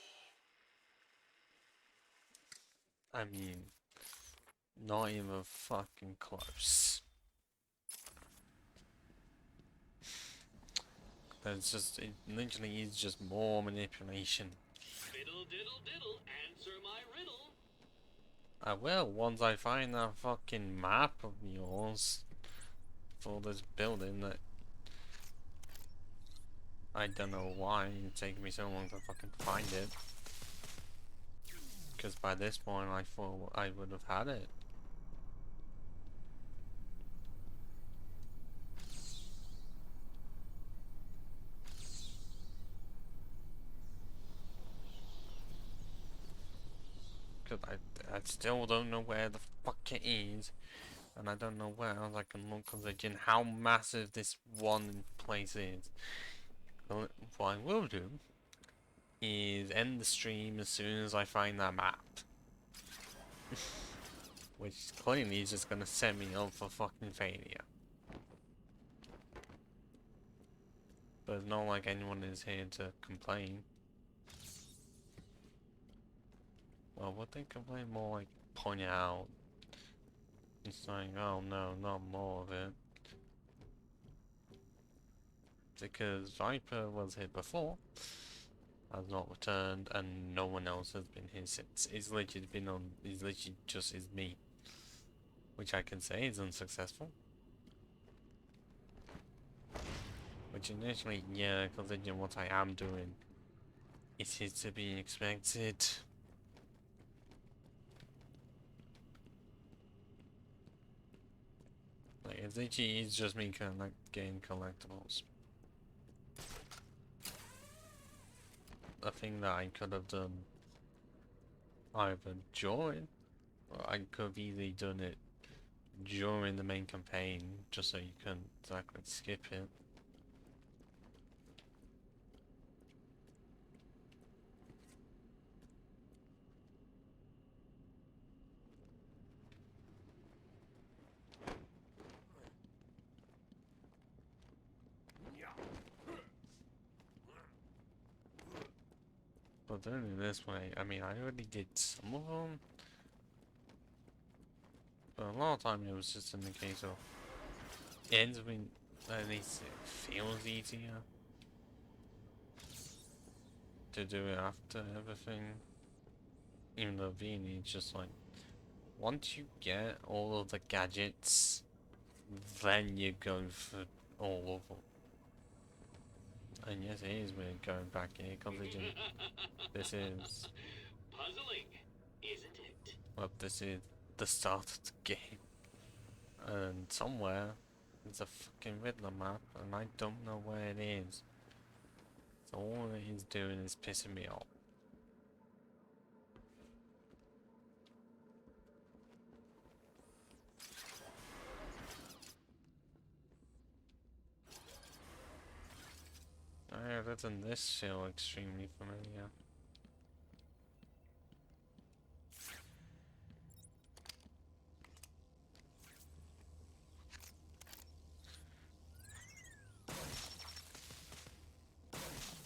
I mean, not even fucking close. That's just, it literally is just more manipulation. Fiddle diddle diddle, answer my riddle. I will, once I find that fucking map of yours for this building that I don't know why it's taking me so long to fucking find it. Because by this point I thought I would have had it. Because I still don't know where the fuck it is. And I don't know where else I can look, considering how massive this one place is. Well, what I will do is end the stream as soon as I find that map. Which clearly is just gonna set me up for fucking failure. But it's not like anyone is here to complain. Well, would they complain? More like point it out. And saying, oh no, not more of it. Because Viper was here before, has not returned, and no one else has been here since. It's literally been on, it's literally just is me. Which I can say is unsuccessful. Which initially, yeah, considering what I am doing, it is to be expected. Like, it's literally is just me getting collectibles. A thing that I could have done either during, or I could have easily done it during the main campaign, just so you couldn't exactly skip it. But doing it this way, I mean, I already did some of them. But a lot of time it was just in the case of, it ends up being, at least it feels easier to do it after everything. Even though being it's just like, once you get all of the gadgets, then you go for all of them. And yes, it is weird going back here, considering this is, Puzzling, isn't it? well, this is the start of the game. And somewhere, there's a fucking Riddler map, and I don't know where it is. So all it is doing is pissing me off. Other than this feel extremely familiar.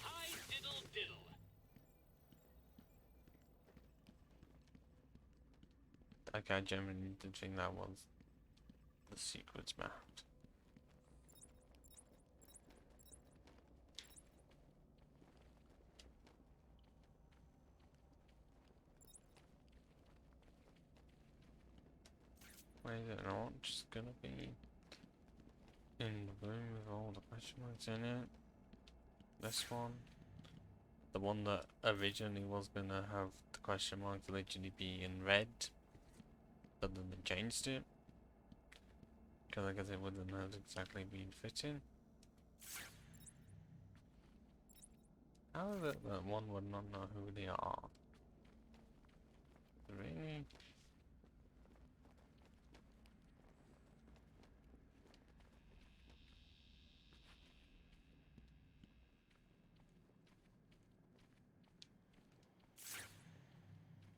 Hi, diddle diddle. Like, I genuinely did think that was the secrets map. Wait, is it not just gonna be in the room with all the question marks in it? This one? The one that originally was gonna have the question marks literally be in red, but then they changed it. Because I guess it wouldn't have exactly been fitting. How is it that one would not know who they are? Really?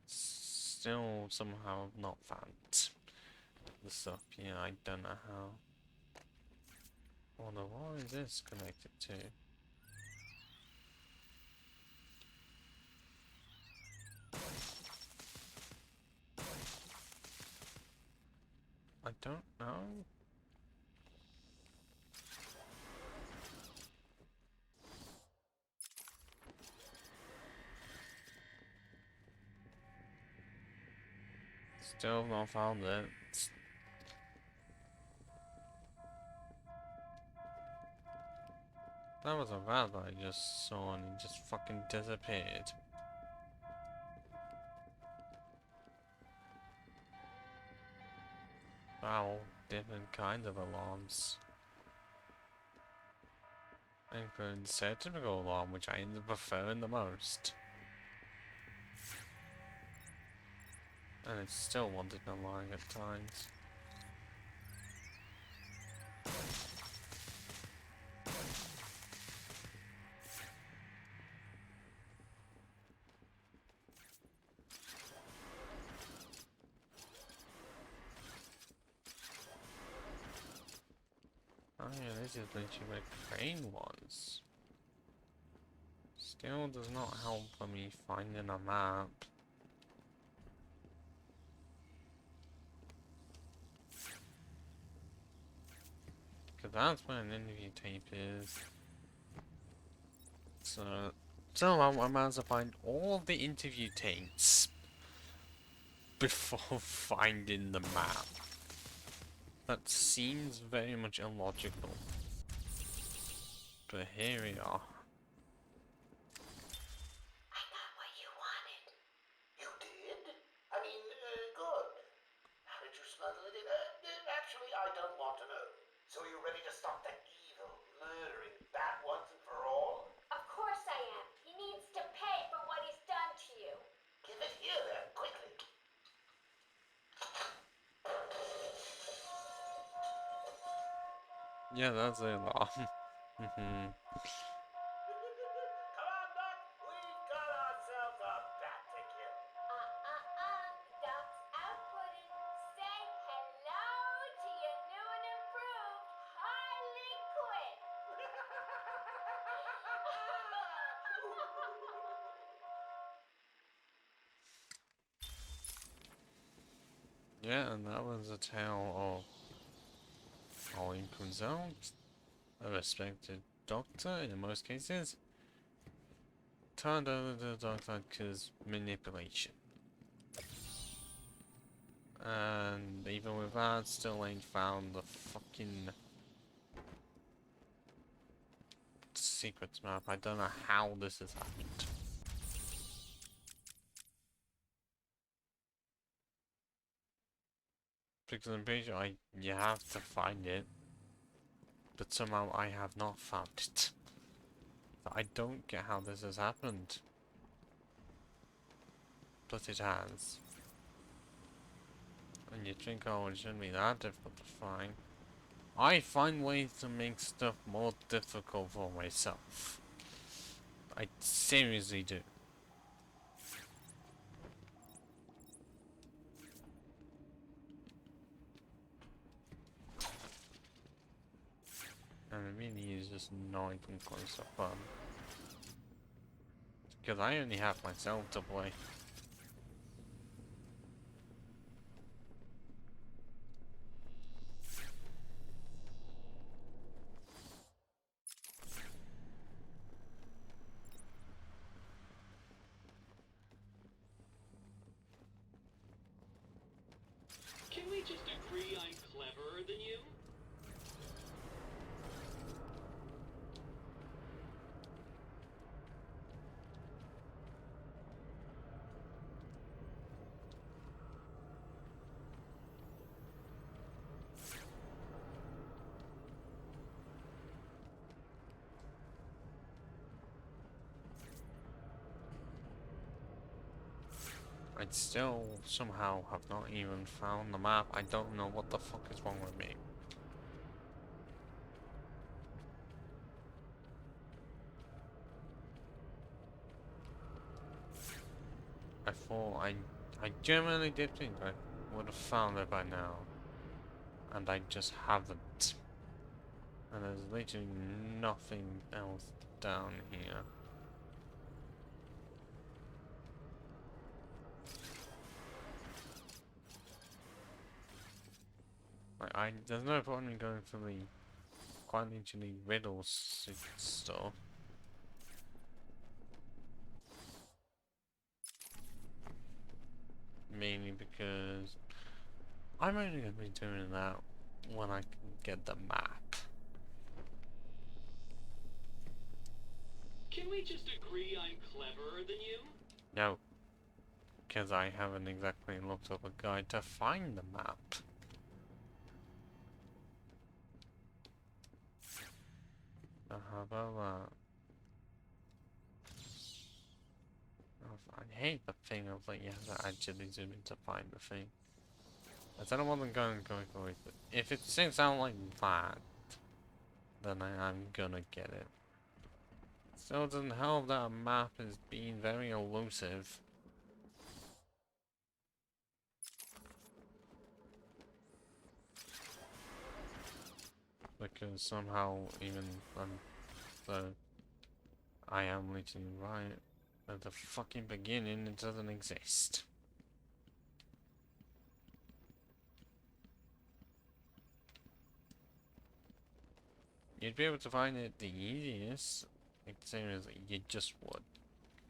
Still somehow not found the stuff. Yeah, I don't know how. Wonder what is this connected to? I don't know. Still not found it. That was a rat that I just saw and he just fucking disappeared. Wow, different kinds of alarms. Including the certificate alarm, which I end up preferring the most. And it's still wanted alarm at times. Oh yeah, this is literally where Crane was. Still does not help for me finding a map. Because that's where an interview tape is. So I managed to find all the interview tapes before finding the map. That seems very much illogical. But here we are. I got what you wanted. You did? I mean, good. How did you smuggle it in? Actually, I don't want to know. So are you ready to stop that evil, murdering bat once and for all? Of course I am. He needs to pay for what he's done to you. Give it here then, quickly. Yeah, that's a alarm. Come on, Buck. We've got ourselves a bat to kill. The doc's outputted. Say hello to your new and improved Harley Quinn. Yeah, and that was a tale of Ollie comes out, a respected doctor in most cases, turned over to the dark side because manipulation. And even with that, still ain't found the fucking secrets map. I don't know how this has happened. Because I'm pretty sure you have to find it, but somehow I have not found it. I don't get how this has happened. But it has. And you think, oh, it shouldn't be that difficult to find. I find ways to make stuff more difficult for myself. I seriously do. And it really is just not even close to fun. Because I only have myself to play. Can we just agree I'm cleverer than you? I still somehow have not even found the map. I don't know what the fuck is wrong with me. I thought I genuinely did think I would have found it by now. And I just haven't. And there's literally nothing else down here. There's no point in going for the quite literally riddles stuff. Mainly because I'm only going to be doing that when I can get the map. we just agree I'm cleverer than you? No, because I haven't exactly looked up a guide to find the map. How about that? I hate the thing of like you have to actually zoom in to find the thing. I don't know what I'm going to go with it. If it sits out like that, then I am gonna get it. Still doesn't help that a map is being very elusive. Because somehow even I am literally right at the fucking beginning, it doesn't exist. You'd be able to find it the easiest. Like seriously, you just would.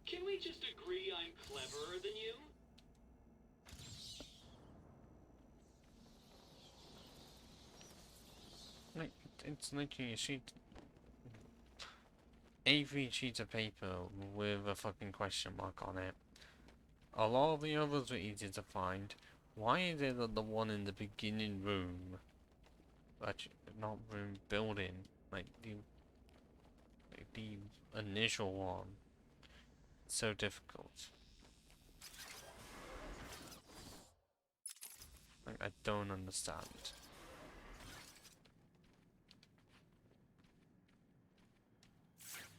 Can we just agree I'm cleverer than you? Like, it's literally a sheet. A3 sheets of paper with a fucking question mark on it. A lot of the others are easy to find. Why is it that the one in the beginning room, actually not room, building, like the initial one, so difficult? Like, I don't understand.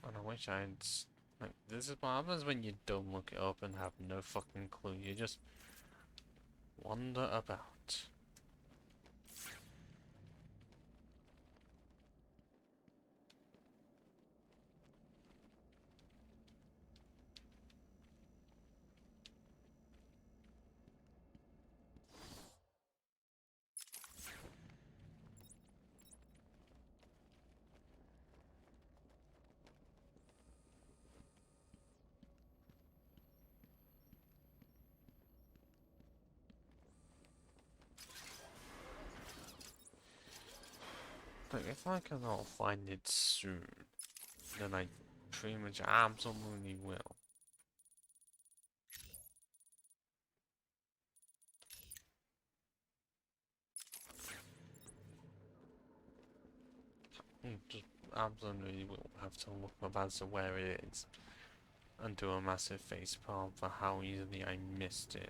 And I wish I'd... Like, this is what happens when you don't look it up and have no fucking clue. You just wander about. Like, if I cannot find it soon, then I pretty much absolutely will. Just absolutely will have to look up as to where it is and do a massive facepalm for how easily I missed it.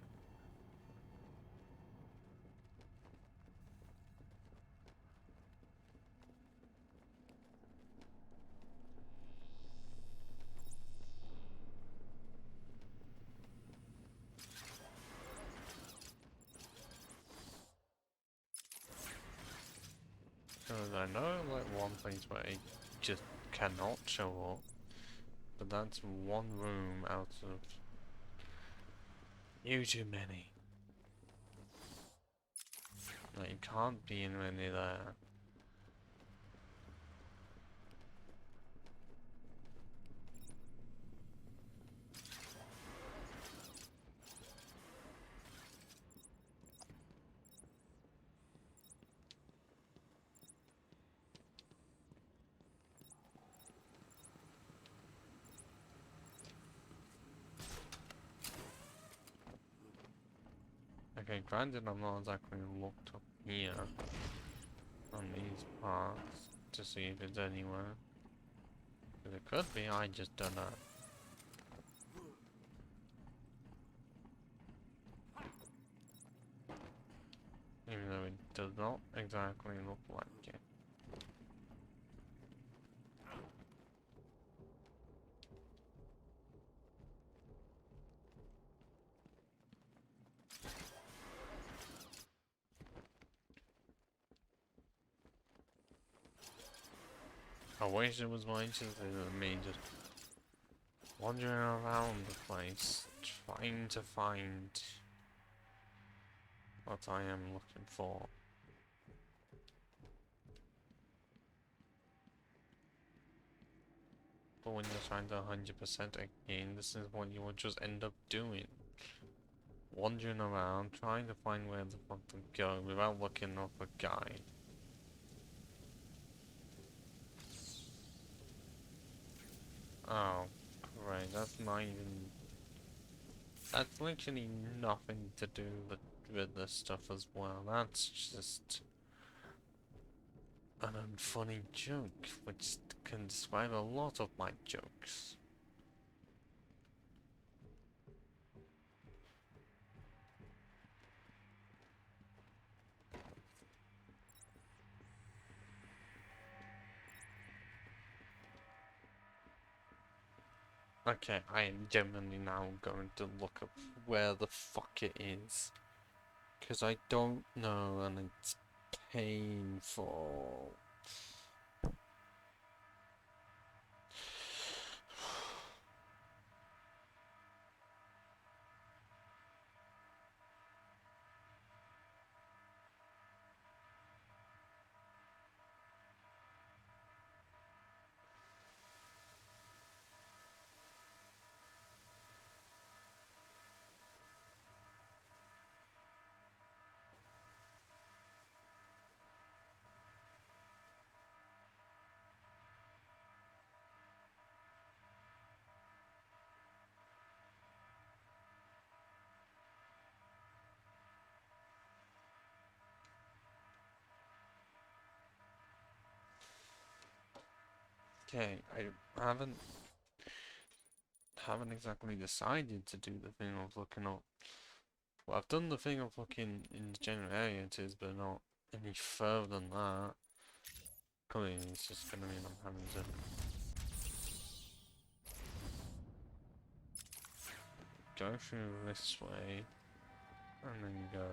Because I know like one place where it just cannot show up, but that's one room out of too many. Like, it can't be in any there. Okay, granted I'm not exactly looked up here on these parts to see if it's anywhere. But it could be, I just don't know. Even though it does not exactly look like it. I wish it was more interested in me just wandering around the place, trying to find what I am looking for. But when you're trying to 100% again, this is what you will just end up doing. Wandering around, trying to find where the fuck to go without looking up a guide. Oh, upgrade. That's not even... That's literally nothing to do with this stuff as well. That's just an unfunny joke, which can describe a lot of my jokes. Okay, I am genuinely now going to look up where the fuck it is. Because I don't know and it's painful. Okay, I haven't exactly decided to do the thing of looking up. Well, I've done the thing of looking in the general area it is, but not any further than that. Clearly, it's just gonna mean I'm having to go through this way, and then go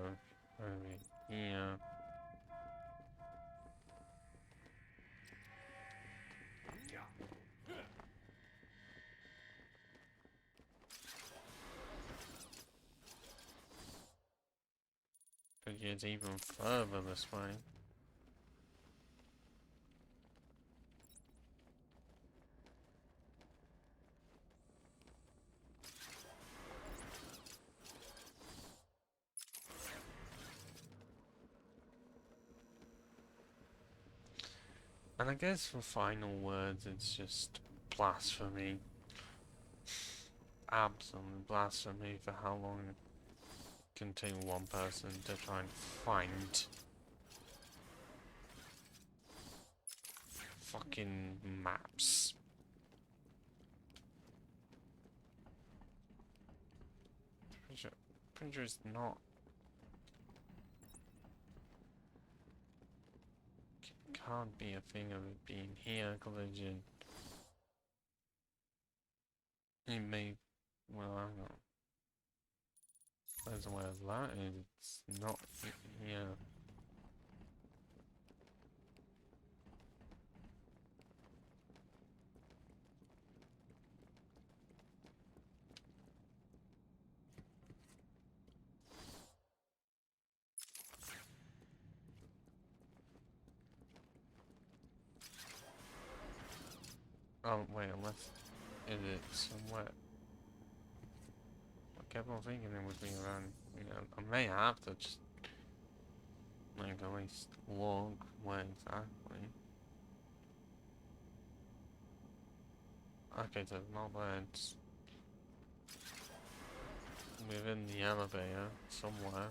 over here. To get even further this way. And I guess for final words, it's just blasphemy. Absolute blasphemy for how long it can take one person to try and find fucking maps. Pretty sure it's not. Can't be a thing of it being here, collision. It may, well, I don't know. Depends on where that is. It's not here. Oh, wait, unless is it somewhere? I kept on thinking it would be around, you know, I may have to just, like, at least log where exactly. Okay, so it's not there, it's within the elevator, somewhere.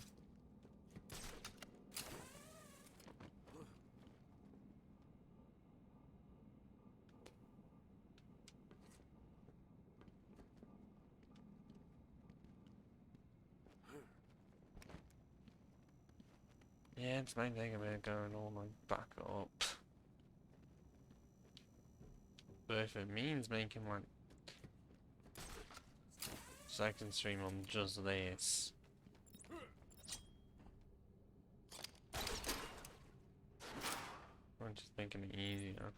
Yeah, it's may take a bit going all like back up. But if it means making like second stream on just this, I'm just making it easier.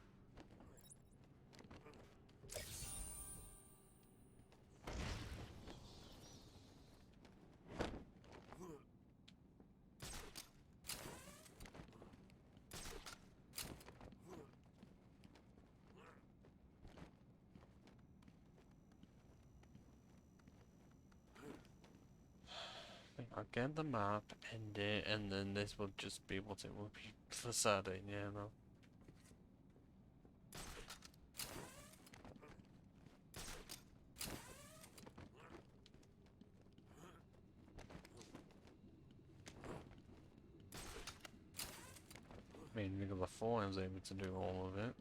I'll get the map, end it, and then this will just be what it will be for Saturday, you know. before I was able to do all of it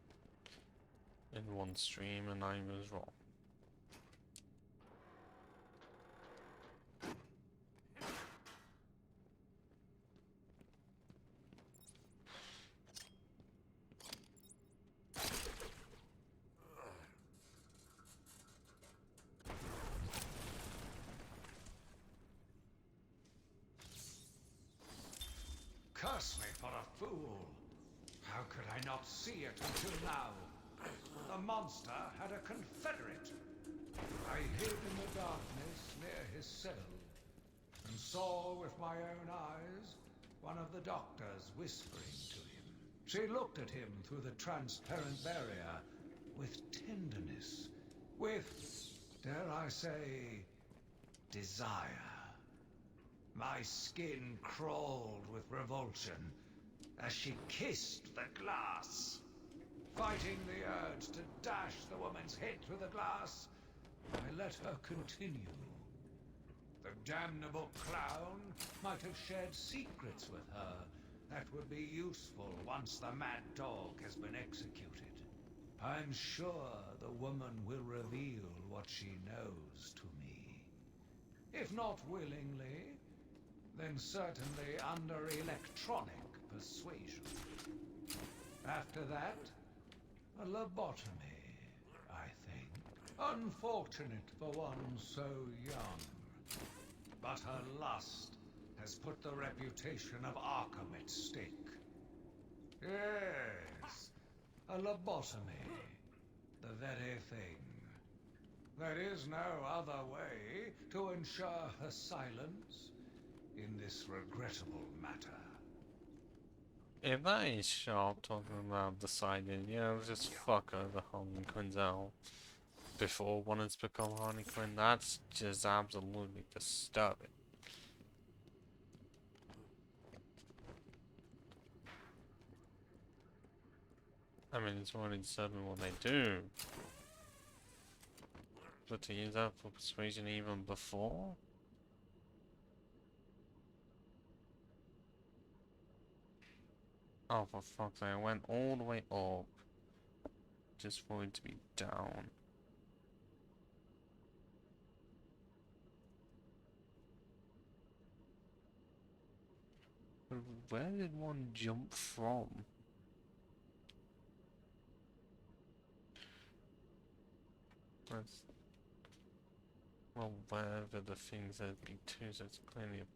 in one stream, and I was wrong. Curse me for a fool. How could I not see it until now? The monster had a confederate. I hid in the darkness near his cell and saw with my own eyes one of the doctors whispering to him. She looked at him through the transparent barrier with tenderness, with, dare I say, desire. My skin crawled with revulsion as she kissed the glass. Fighting the urge to dash the woman's head through the glass, I let her continue. The damnable clown might have shared secrets with her that would be useful once the mad dog has been executed. I'm sure the woman will reveal what she knows to me. If not willingly, then certainly under electronic persuasion. After that, a lobotomy, I think. Unfortunate for one so young. But her lust has put the reputation of Arkham at stake. Yes, a lobotomy. The very thing. There is no other way to ensure her silence in this regrettable matter. If that is Sharp talking about deciding, yeah, let's just fuck over Harley Quinn's out before wanting to become Harley Quinn, that's just absolutely disturbing. I mean, it's already disturbing what they do, but to use that for persuasion even before? Oh, for fuck's sake, I went all the way up just for it to be down. But where did one jump from? That's... well, wherever the things that be too, so it's clearly a...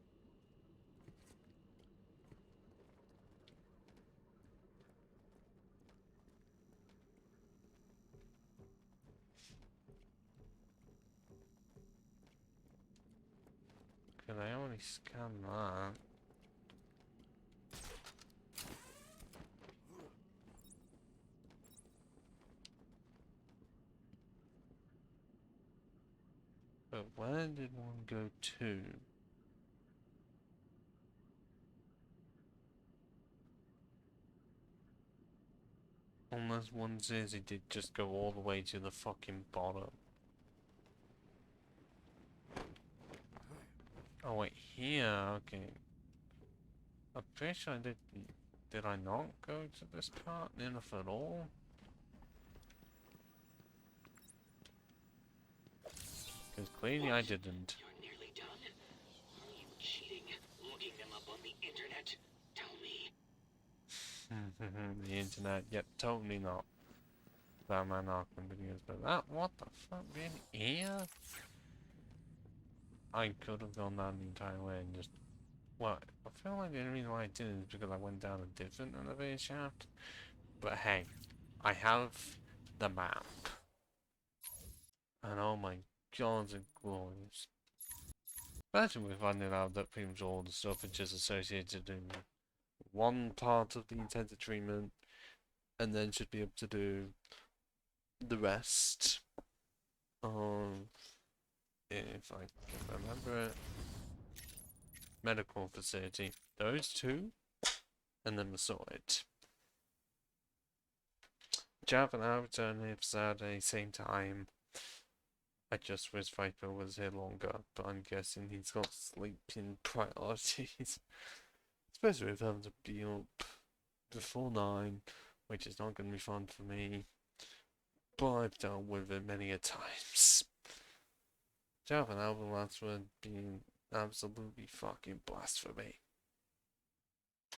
Could I only scan that? But where did one go to? Unless one says it did just go all the way to the fucking bottom. Oh wait, here, okay. I'm pretty sure I did I not go to this part enough at all? Because clearly I didn't. You're nearly done? Are you cheating? Looking them up on the internet? Tell me. The internet, yep, totally not. Batman Arkham videos, but that, what the fuck, really? Here? I could have gone down the entire way and just... well, I feel like the only reason why I did it is because I went down a different elevator shaft. But hey, I have the map. And oh my god, it's glorious. Especially with finding out that pretty much all the stuff is just associated in one part of the intensive treatment, and then should be able to do the rest. If I can remember it. Medical facility. Those two, and then Masoid. Jav and I returned here for Saturday, same time. I just wish Viper was here longer, but I'm guessing he's got sleeping priorities. Especially with having to be up before 9, which is not going to be fun for me, but I've dealt with it many a times. To have an album last would be absolutely fucking blast for me.